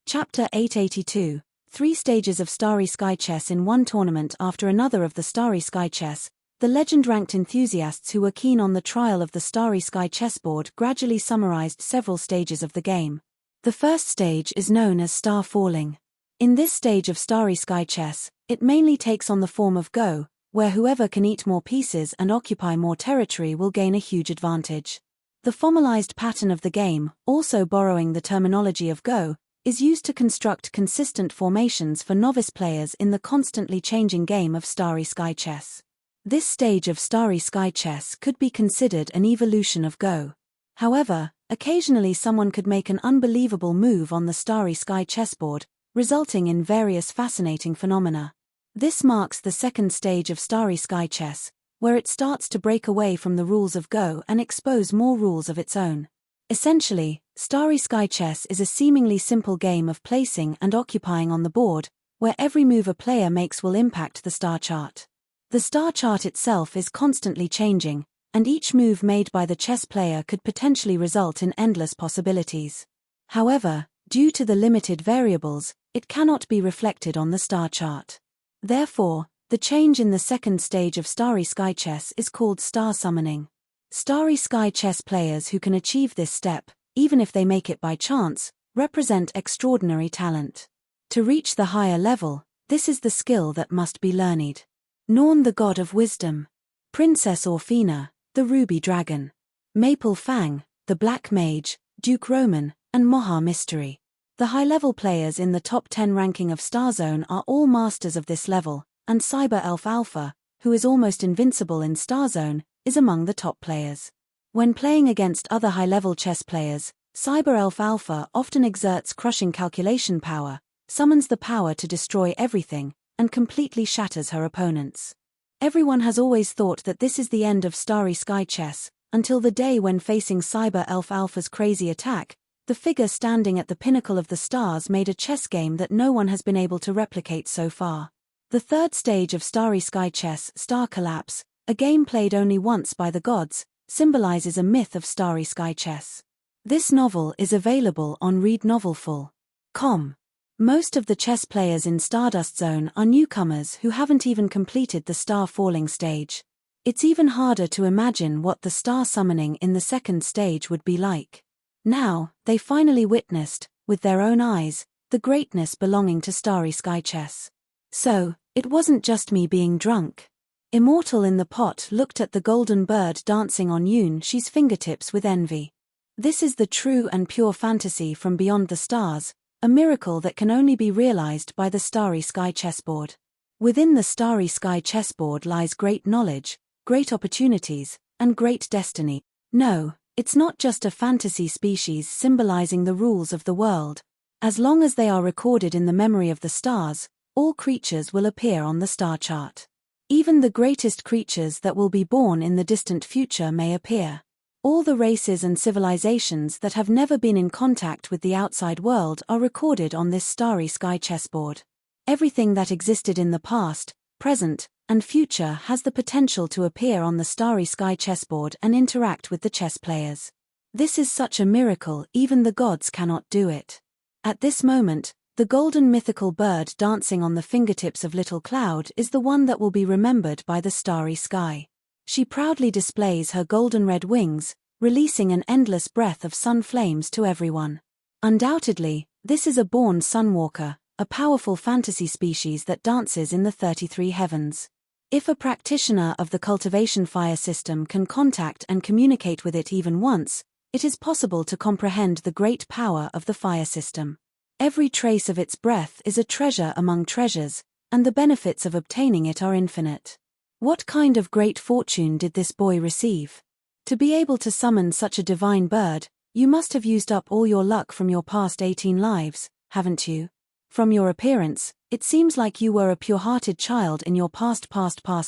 Chapter 882, 3 stages of Starry Sky Chess in one tournament after another of the Starry Sky Chess. The legend-ranked enthusiasts who were keen on the trial of the Starry Sky chessboard gradually summarized several stages of the game. The first stage is known as Star Falling. In this stage of Starry Sky Chess, it mainly takes on the form of Go, where whoever can eat more pieces and occupy more territory will gain a huge advantage. The formalized pattern of the game, also borrowing the terminology of Go, is used to construct consistent formations for novice players in the constantly changing game of Starry Sky Chess. This stage of Starry Sky Chess could be considered an evolution of Go. However, occasionally someone could make an unbelievable move on the Starry Sky chessboard, resulting in various fascinating phenomena. This marks the second stage of Starry Sky Chess, where it starts to break away from the rules of Go and expose more rules of its own. Essentially, Starry Sky Chess is a seemingly simple game of placing and occupying on the board, where every move a player makes will impact the star chart. The star chart itself is constantly changing, and each move made by the chess player could potentially result in endless possibilities. However, due to the limited variables, it cannot be reflected on the star chart. Therefore, the change in the second stage of Starry Sky Chess is called star summoning. Starry Sky Chess players who can achieve this step, even if they make it by chance, represent extraordinary talent. To reach the higher level, this is the skill that must be learned. Norn the God of Wisdom. Princess Orphina, the Ruby Dragon. Maple Fang, the Black Mage, Duke Roman, and Moha Mystery. The high-level players in the top 10 ranking of Starzone are all masters of this level, and Cyber Elf Alpha, who is almost invincible in Starzone, is among the top players. When playing against other high-level chess players, Cyber Elf Alpha often exerts crushing calculation power, summons the power to destroy everything, and completely shatters her opponents. Everyone has always thought that this is the end of Starry Sky Chess, until the day when facing Cyber Elf Alpha's crazy attack, the figure standing at the pinnacle of the stars made a chess game that no one has been able to replicate so far. The third stage of Starry Sky Chess, Star Collapse, a game played only once by the gods, symbolizes a myth of Starry Sky Chess. This novel is available on readnovelful.com. Most of the chess players in Stardust Zone are newcomers who haven't even completed the star falling stage. It's even harder to imagine what the star summoning in the second stage would be like. Now, they finally witnessed, with their own eyes, the greatness belonging to Starry Sky Chess. So, it wasn't just me being drunk. Immortal in the pot looked at the golden bird dancing on Yunshi's fingertips with envy. This is the true and pure fantasy from beyond the stars, a miracle that can only be realized by the starry sky chessboard. Within the starry sky chessboard lies great knowledge, great opportunities, and great destiny. No, it's not just a fantasy species symbolizing the rules of the world. As long as they are recorded in the memory of the stars, all creatures will appear on the star chart. Even the greatest creatures that will be born in the distant future may appear. All the races and civilizations that have never been in contact with the outside world are recorded on this starry sky chessboard. Everything that existed in the past, present, and future has the potential to appear on the starry sky chessboard and interact with the chess players. This is such a miracle, even the gods cannot do it. At this moment, the golden mythical bird dancing on the fingertips of Little Cloud is the one that will be remembered by the starry sky. She proudly displays her golden red wings, releasing an endless breath of sun flames to everyone. Undoubtedly, this is a born sunwalker, a powerful fantasy species that dances in the 33 heavens. If a practitioner of the cultivation fire system can contact and communicate with it even once, it is possible to comprehend the great power of the fire system. Every trace of its breath is a treasure among treasures, and the benefits of obtaining it are infinite. What kind of great fortune did this boy receive? To be able to summon such a divine bird, you must have used up all your luck from your past 18 lives, haven't you? From your appearance, it seems like you were a pure-hearted child in your past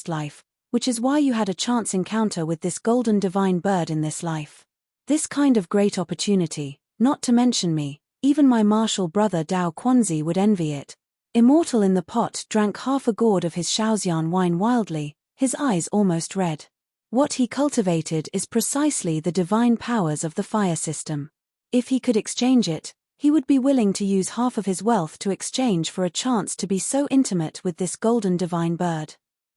life, which is why you had a chance encounter with this golden divine bird in this life. This kind of great opportunity, not to mention me, even my martial brother Dao Quanzi would envy it. Immortal in the pot drank half a gourd of his Shaoxian wine wildly, his eyes almost red. What he cultivated is precisely the divine powers of the fire system. If he could exchange it, he would be willing to use half of his wealth to exchange for a chance to be so intimate with this golden divine bird.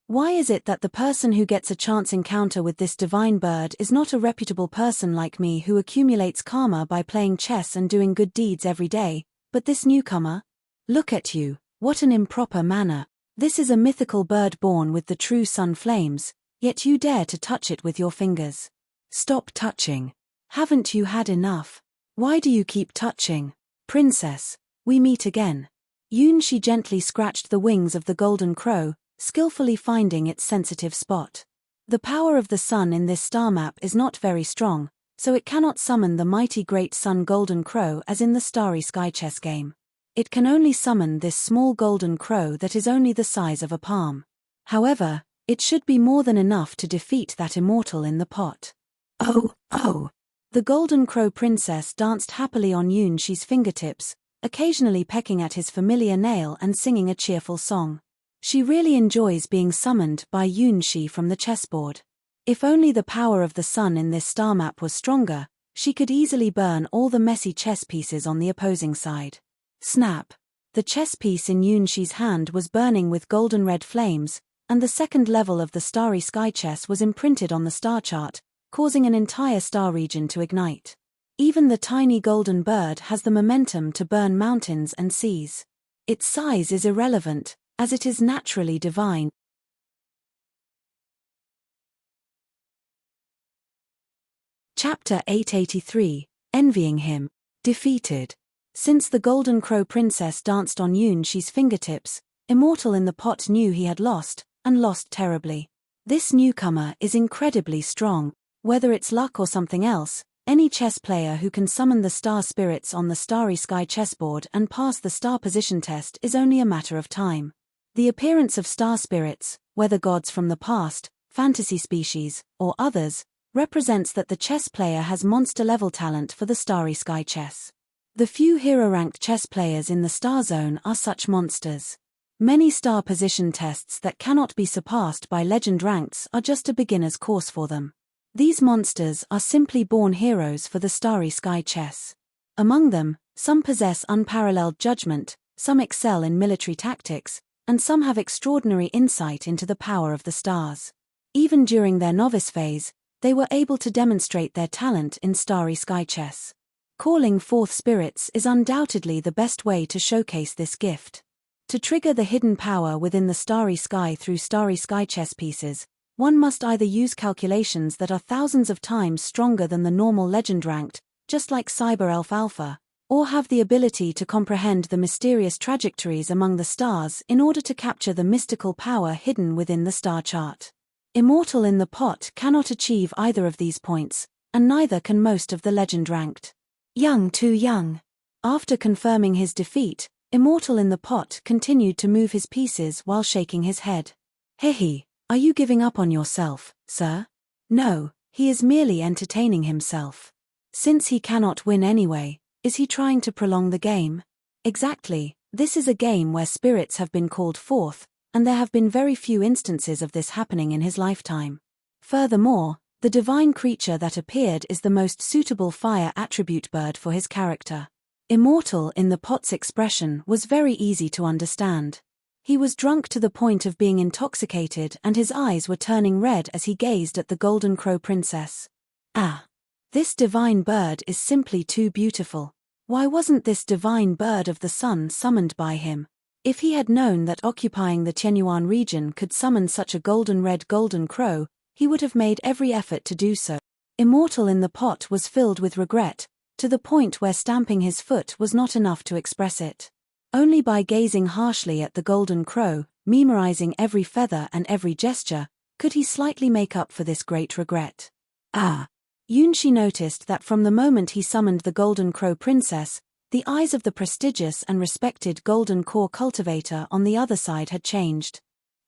Why is it that the person who gets a chance encounter with this divine bird is not a reputable person like me who accumulates karma by playing chess and doing good deeds every day, but this newcomer? Look at you, what an improper manner. This is a mythical bird born with the true sun flames, yet you dare to touch it with your fingers. Stop touching. Haven't you had enough? Why do you keep touching? Princess, we meet again. Yunshi gently scratched the wings of the golden crow, skillfully finding its sensitive spot. The power of the sun in this star map is not very strong, so it cannot summon the mighty great sun golden crow as in the starry sky chess game. It can only summon this small golden crow that is only the size of a palm. However, it should be more than enough to defeat that immortal in the pot. Oh, oh! The golden crow princess danced happily on Yunshi's fingertips, occasionally pecking at his familiar nail and singing a cheerful song. She really enjoys being summoned by Yunshi from the chessboard. If only the power of the sun in this star map was stronger, she could easily burn all the messy chess pieces on the opposing side. Snap! The chess piece in Yunshi's hand was burning with golden red flames, and the second level of the starry sky chess was imprinted on the star chart, causing an entire star region to ignite. Even the tiny golden bird has the momentum to burn mountains and seas. Its size is irrelevant, as it is naturally divine. Chapter 883, Envying Him. Defeated. Since the golden crow princess danced on Yunshi's fingertips, Immortal in the pot knew he had lost, and lost terribly. This newcomer is incredibly strong. Whether it's luck or something else, any chess player who can summon the star spirits on the starry sky chessboard and pass the star position test is only a matter of time. The appearance of star spirits, whether gods from the past, fantasy species, or others, represents that the chess player has monster-level talent for the starry sky chess. The few hero-ranked chess players in the star zone are such monsters. Many star position tests that cannot be surpassed by legend ranks are just a beginner's course for them. These monsters are simply born heroes for the starry sky chess. Among them, some possess unparalleled judgment, some excel in military tactics, and some have extraordinary insight into the power of the stars. Even during their novice phase, they were able to demonstrate their talent in starry sky chess. Calling forth spirits is undoubtedly the best way to showcase this gift. To trigger the hidden power within the starry sky through starry sky chess pieces, one must either use calculations that are thousands of times stronger than the normal legend ranked, just like Cyber Elf Alpha, or have the ability to comprehend the mysterious trajectories among the stars in order to capture the mystical power hidden within the star chart. Immortal in the Pot cannot achieve either of these points, and neither can most of the legend ranked. Too young. After confirming his defeat, Immortal in the Pot continued to move his pieces while shaking his head. Hehe, are you giving up on yourself, sir? No, he is merely entertaining himself. Since he cannot win anyway, is he trying to prolong the game? Exactly, this is a game where spirits have been called forth, and there have been very few instances of this happening in his lifetime. Furthermore, the divine creature that appeared is the most suitable fire attribute bird for his character. Immortal in the Pot's expression was very easy to understand. He was drunk to the point of being intoxicated and his eyes were turning red as he gazed at the Golden Crow Princess. Ah! This divine bird is simply too beautiful. Why wasn't this divine bird of the sun summoned by him? If he had known that occupying the Tianyuan region could summon such a golden-red golden crow, he would have made every effort to do so. Immortal in the Pot was filled with regret, to the point where stamping his foot was not enough to express it. Only by gazing harshly at the golden crow, memorizing every feather and every gesture, could he slightly make up for this great regret. Yunshi noticed that from the moment he summoned the Golden Crow Princess, the eyes of the prestigious and respected Golden Core cultivator on the other side had changed.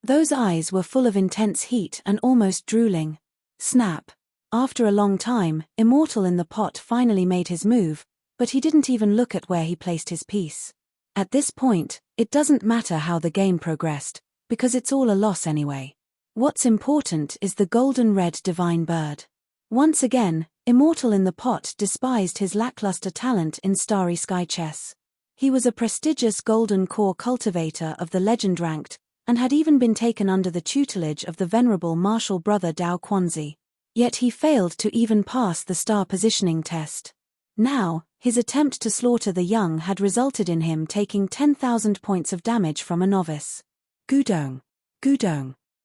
Those eyes were full of intense heat and almost drooling. Snap! After a long time, Immortal in the Pot finally made his move, but he didn't even look at where he placed his piece. At this point, it doesn't matter how the game progressed, because it's all a loss anyway. What's important is the golden red divine bird. Once again, Immortal in the Pot despised his lackluster talent in starry sky chess. He was a prestigious Golden Core cultivator of the legend ranked, and had even been taken under the tutelage of the venerable martial brother Dao Quanzi. Yet he failed to even pass the star positioning test. Now, his attempt to slaughter the young had resulted in him taking 10,000 points of damage from a novice. Gudong.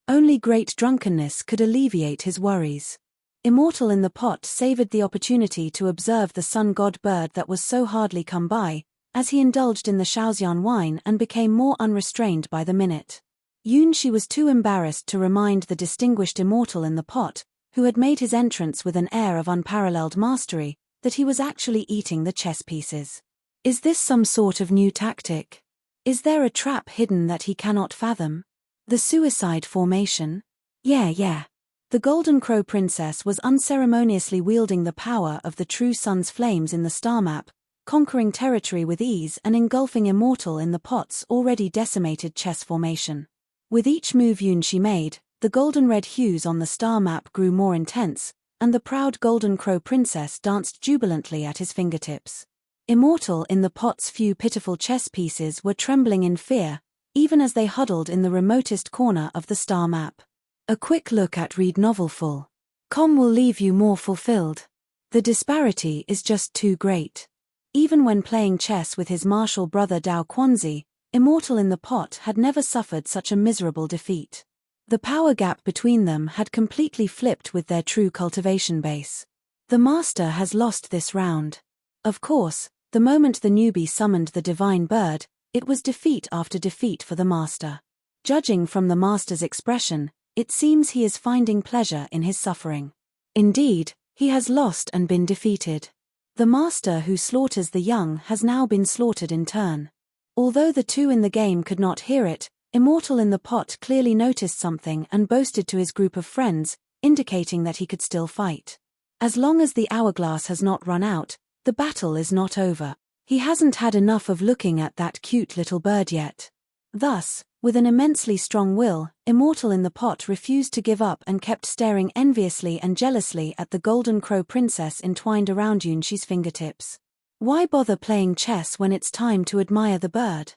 Only great drunkenness could alleviate his worries. Immortal in the Pot savored the opportunity to observe the sun god bird that was so hardly come by, as he indulged in the Shaoxian wine and became more unrestrained by the minute. Yunshi was too embarrassed to remind the distinguished Immortal in the Pot, who had made his entrance with an air of unparalleled mastery, that he was actually eating the chess pieces. Is this some sort of new tactic? Is there a trap hidden that he cannot fathom? The suicide formation? Yeah. The Golden Crow Princess was unceremoniously wielding the power of the true sun's flames in the star map, conquering territory with ease and engulfing Immortal in the Pot's already decimated chess formation. With each move Yunshi made, the golden red hues on the star map grew more intense, and the proud Golden Crow Princess danced jubilantly at his fingertips. Immortal in the Pot's few pitiful chess pieces were trembling in fear, even as they huddled in the remotest corner of the star map. A quick look at Read Novel Full.com will leave you more fulfilled. The disparity is just too great. Even when playing chess with his martial brother Dao Quanzi, Immortal in the Pot had never suffered such a miserable defeat. The power gap between them had completely flipped with their true cultivation base. The master has lost this round. Of course, the moment the newbie summoned the divine bird, it was defeat after defeat for the master. Judging from the master's expression, it seems he is finding pleasure in his suffering. Indeed, he has lost and been defeated. The master who slaughters the young has now been slaughtered in turn. Although the two in the game could not hear it, Immortal in the Pot clearly noticed something and boasted to his group of friends, indicating that he could still fight. As long as the hourglass has not run out, the battle is not over. He hasn't had enough of looking at that cute little bird yet. Thus, with an immensely strong will, Immortal in the Pot refused to give up and kept staring enviously and jealously at the Golden Crow Princess entwined around Yunshi's fingertips. Why bother playing chess when it's time to admire the bird?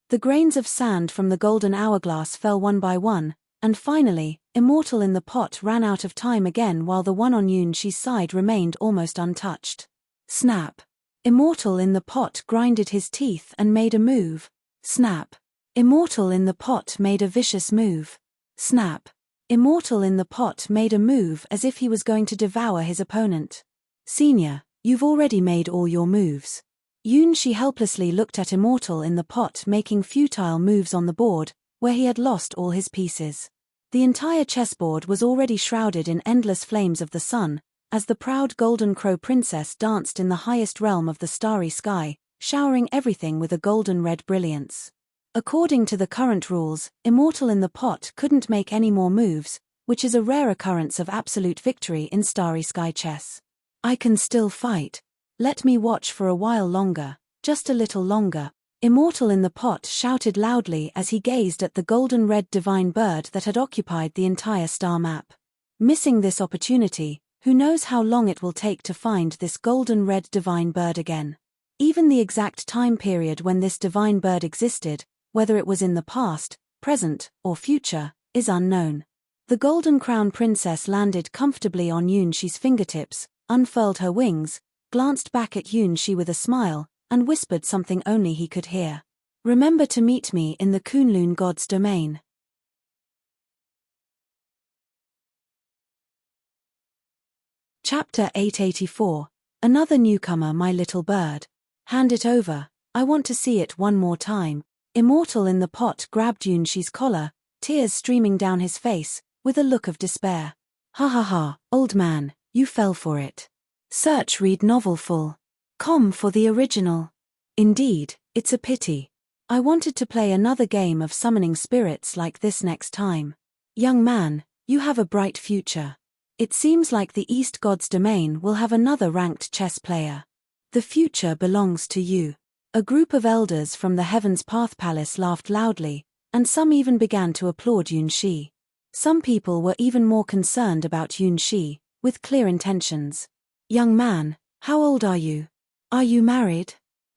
The grains of sand from the golden hourglass fell one by one, and finally, Immortal in the Pot ran out of time again while the one on Yunshi's side remained almost untouched. Snap! Immortal in the Pot grinded his teeth and made a move. Snap! Immortal in the pot made a vicious move. Snap. Immortal in the pot made a move as if he was going to devour his opponent. Senior, you've already made all your moves. Yunshi helplessly looked at Immortal in the pot making futile moves on the board, where he had lost all his pieces. The entire chessboard was already shrouded in endless flames of the sun, as the proud Golden Crow Princess danced in the highest realm of the starry sky, showering everything with a golden-red brilliance. According to the current rules, Immortal in the pot couldn't make any more moves, which is a rare occurrence of absolute victory in Starry Sky chess. I can still fight. Let me watch for a while longer, just a little longer. Immortal in the pot shouted loudly as he gazed at the golden-red divine bird that had occupied the entire star map. Missing this opportunity, who knows how long it will take to find this golden-red divine bird again. Even the exact time period when this divine bird existed, whether it was in the past, present, or future, is unknown. The Golden Crown Princess landed comfortably on Yunshi's fingertips, unfurled her wings, glanced back at Yunshi with a smile, and whispered something only he could hear. Remember to meet me in the Kunlun God's domain. Chapter 884. Another newcomer, my little bird. Hand it over, I want to see it one more time. Immortal in the pot grabbed Yunshi's collar, tears streaming down his face, with a look of despair. Ha ha ha, old man, you fell for it. Search read novel full. Com for the original. Indeed, it's a pity. I wanted to play another game of summoning spirits like this next time. Young man, you have a bright future. It seems like the East God's domain will have another ranked chess player. The future belongs to you. A group of elders from the Heaven's Path Palace laughed loudly, and some even began to applaud Yunshi. Some people were even more concerned about Yunshi, with clear intentions. Young man, how old are you? Are you married?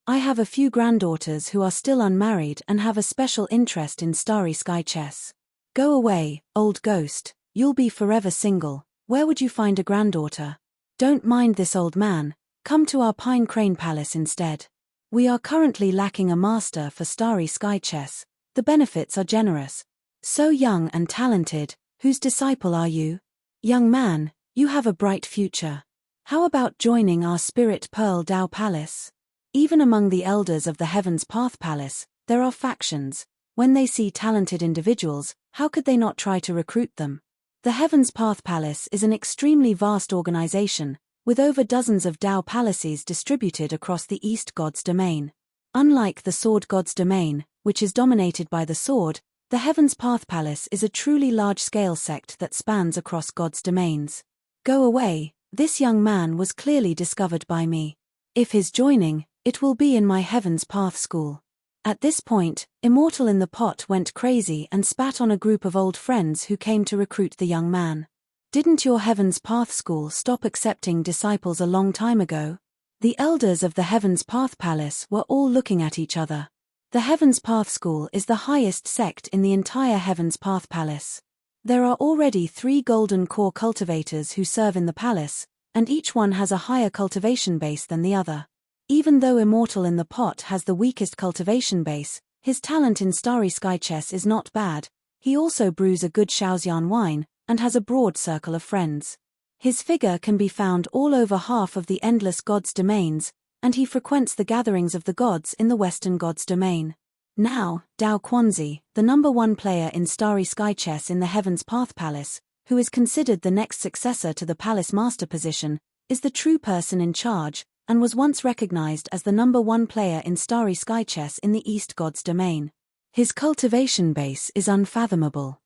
I have a few granddaughters who are still unmarried and have a special interest in Starry Sky chess. Go away, old ghost, you'll be forever single. Where would you find a granddaughter? Don't mind this old man, come to our Pine Crane Palace instead. We are currently lacking a master for Starry Sky chess. The benefits are generous. So young and talented, whose disciple are you? Young man, you have a bright future. How about joining our Spirit Pearl Dao Palace? Even among the elders of the Heaven's Path Palace, there are factions. When they see talented individuals, how could they not try to recruit them? The Heaven's Path Palace is an extremely vast organization, with over dozens of Dao palaces distributed across the East God's domain. Unlike the Sword God's domain, which is dominated by the sword, the Heaven's Path Palace is a truly large-scale sect that spans across God's domains. Go away, this young man was clearly discovered by me. If he's joining, it will be in my Heaven's Path school. At this point, Immortal in the pot went crazy and spat on a group of old friends who came to recruit the young man. Didn't your Heaven's Path school stop accepting disciples a long time ago? The elders of the Heaven's Path Palace were all looking at each other. The Heaven's Path school is the highest sect in the entire Heaven's Path Palace. There are already 3 golden core cultivators who serve in the palace, and each one has a higher cultivation base than the other. Even though Immortal in the pot has the weakest cultivation base, his talent in Starry Sky chess is not bad. He also brews a good Shaoxian wine, and has a broad circle of friends. His figure can be found all over half of the Endless Gods domains, and he frequents the gatherings of the gods in the Western Gods domain. Now, Dao Quanzi, the #1 player in Starry Sky chess in the Heaven's Path Palace, who is considered the next successor to the Palace Master position, is the true person in charge, and was once recognized as the #1 player in Starry Sky chess in the East Gods domain. His cultivation base is unfathomable.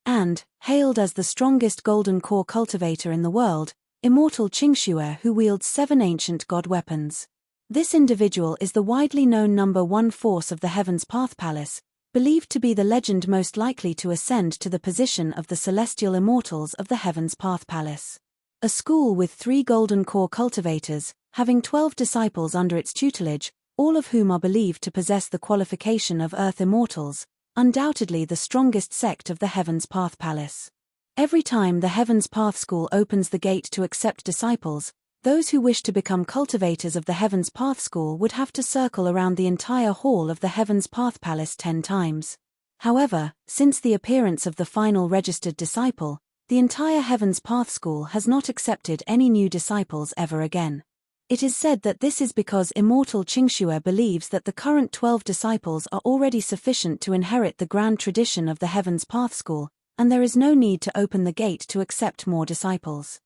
And, hailed as the strongest golden core cultivator in the world, Immortal Qingxue, who wields 7 ancient god weapons. This individual is the widely known #1 force of the Heaven's Path Palace, believed to be the legend most likely to ascend to the position of the celestial immortals of the Heaven's Path Palace. A school with 3 golden core cultivators, having 12 disciples under its tutelage, all of whom are believed to possess the qualification of Earth Immortals, undoubtedly the strongest sect of the Heaven's Path Palace. Every time the Heaven's Path School opens the gate to accept disciples, those who wish to become cultivators of the Heaven's Path School would have to circle around the entire hall of the Heaven's Path Palace 10 times. However, since the appearance of the final registered disciple, the entire Heaven's Path School has not accepted any new disciples ever again. It is said that this is because Immortal Qingxue believes that the current 12 disciples are already sufficient to inherit the grand tradition of the Heaven's Path School, and there is no need to open the gate to accept more disciples.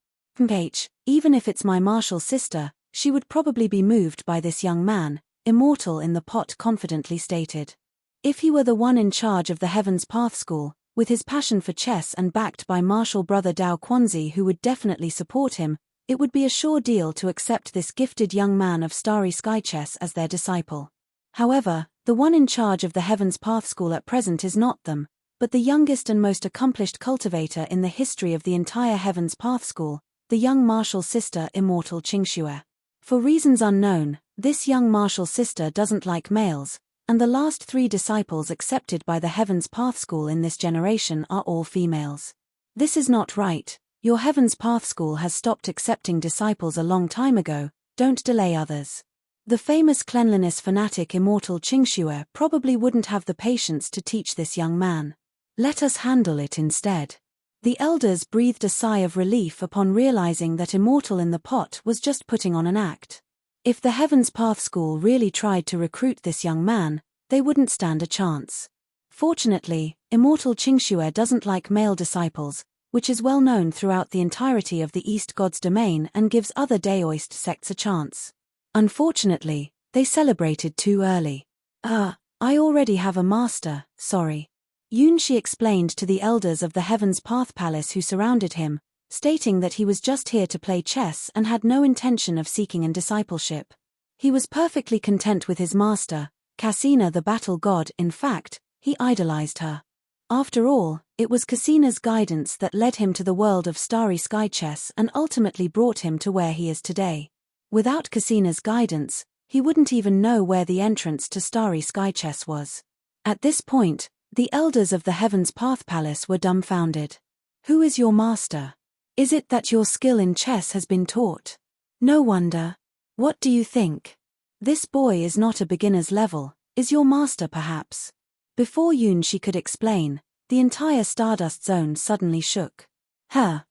Even if it's my martial sister, she would probably be moved by this young man, Immortal in the pot confidently stated. If he were the one in charge of the Heaven's Path School, with his passion for chess and backed by martial brother Dao Quanzi who would definitely support him, it would be a sure deal to accept this gifted young man of Starry Sky Chess as their disciple. However, the one in charge of the Heaven's Path School at present is not them, but the youngest and most accomplished cultivator in the history of the entire Heaven's Path School, the young martial sister Immortal Qingxue. For reasons unknown, this young martial sister doesn't like males, and the last 3 disciples accepted by the Heaven's Path School in this generation are all females. This is not right. Your Heaven's Path School has stopped accepting disciples a long time ago, don't delay others. The famous cleanliness fanatic Immortal Qingxue probably wouldn't have the patience to teach this young man. Let us handle it instead. The elders breathed a sigh of relief upon realizing that Immortal in the pot was just putting on an act. If the Heaven's Path School really tried to recruit this young man, they wouldn't stand a chance. Fortunately, Immortal Qingxue doesn't like male disciples, which is well known throughout the entirety of the East God's domain and gives other Daoist sects a chance. Unfortunately, they celebrated too early. I already have a master, sorry. Yunxi explained to the elders of the Heaven's Path Palace who surrounded him, stating that he was just here to play chess and had no intention of seeking in discipleship. He was perfectly content with his master, Cassina the battle god. In fact, he idolized her. After all, it was Cassina's guidance that led him to the world of Starry Sky Chess and ultimately brought him to where he is today. Without Cassina's guidance, he wouldn't even know where the entrance to Starry Sky Chess was. At this point, the elders of the Heaven's Path Palace were dumbfounded. Who is your master? Is it that your skill in chess has been taught? No wonder. What do you think? This boy is not a beginner's level, is your master perhaps? Before Yunxi could explain, the entire Stardust Zone suddenly shook.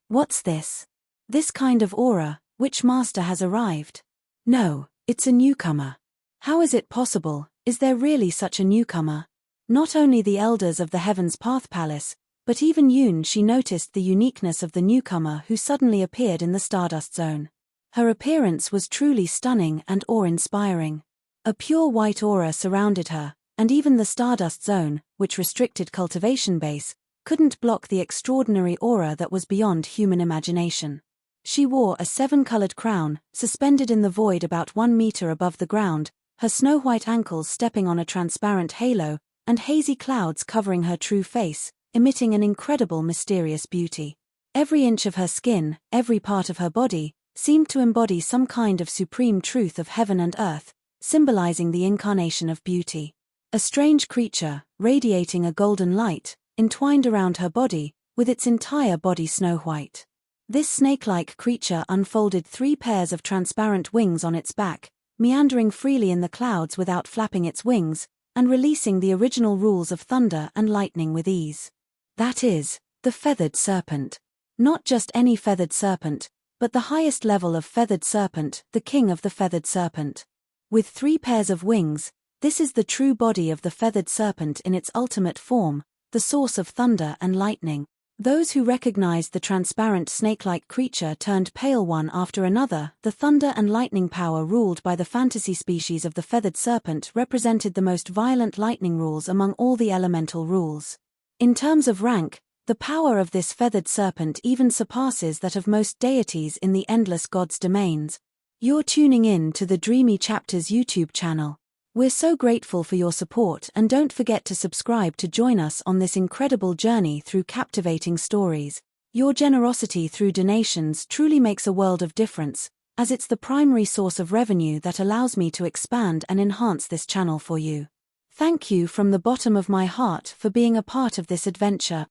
What's this? This kind of aura, which master has arrived? No, it's a newcomer. How is it possible? Is there really such a newcomer? Not only the elders of the Heaven's Path Palace, but even Yunxi noticed the uniqueness of the newcomer who suddenly appeared in the Stardust Zone. Her appearance was truly stunning and awe-inspiring. A pure white aura surrounded her, and even the Stardust Zone, which restricted cultivation base, couldn't block the extraordinary aura that was beyond human imagination. She wore a 7-colored crown, suspended in the void about 1 meter above the ground, her snow-white ankles stepping on a transparent halo, and hazy clouds covering her true face, emitting an incredible mysterious beauty. Every inch of her skin, every part of her body, seemed to embody some kind of supreme truth of heaven and earth, symbolizing the incarnation of beauty. A strange creature, radiating a golden light, entwined around her body, with its entire body snow-white. This snake-like creature unfolded 3 pairs of transparent wings on its back, meandering freely in the clouds without flapping its wings, and releasing the original rules of thunder and lightning with ease. That is, the feathered serpent. Not just any feathered serpent, but the highest level of feathered serpent, the king of the feathered serpent. With 3 pairs of wings, this is the true body of the feathered serpent in its ultimate form, the source of thunder and lightning. Those who recognized the transparent snake-like creature turned pale one after another. The thunder and lightning power ruled by the fantasy species of the feathered serpent represented the most violent lightning rules among all the elemental rules. In terms of rank, the power of this feathered serpent even surpasses that of most deities in the endless gods' domains. You're tuning in to the Dreamy Chapters YouTube channel. We're so grateful for your support, and don't forget to subscribe to join us on this incredible journey through captivating stories. Your generosity through donations truly makes a world of difference, as it's the primary source of revenue that allows me to expand and enhance this channel for you. Thank you from the bottom of my heart for being a part of this adventure.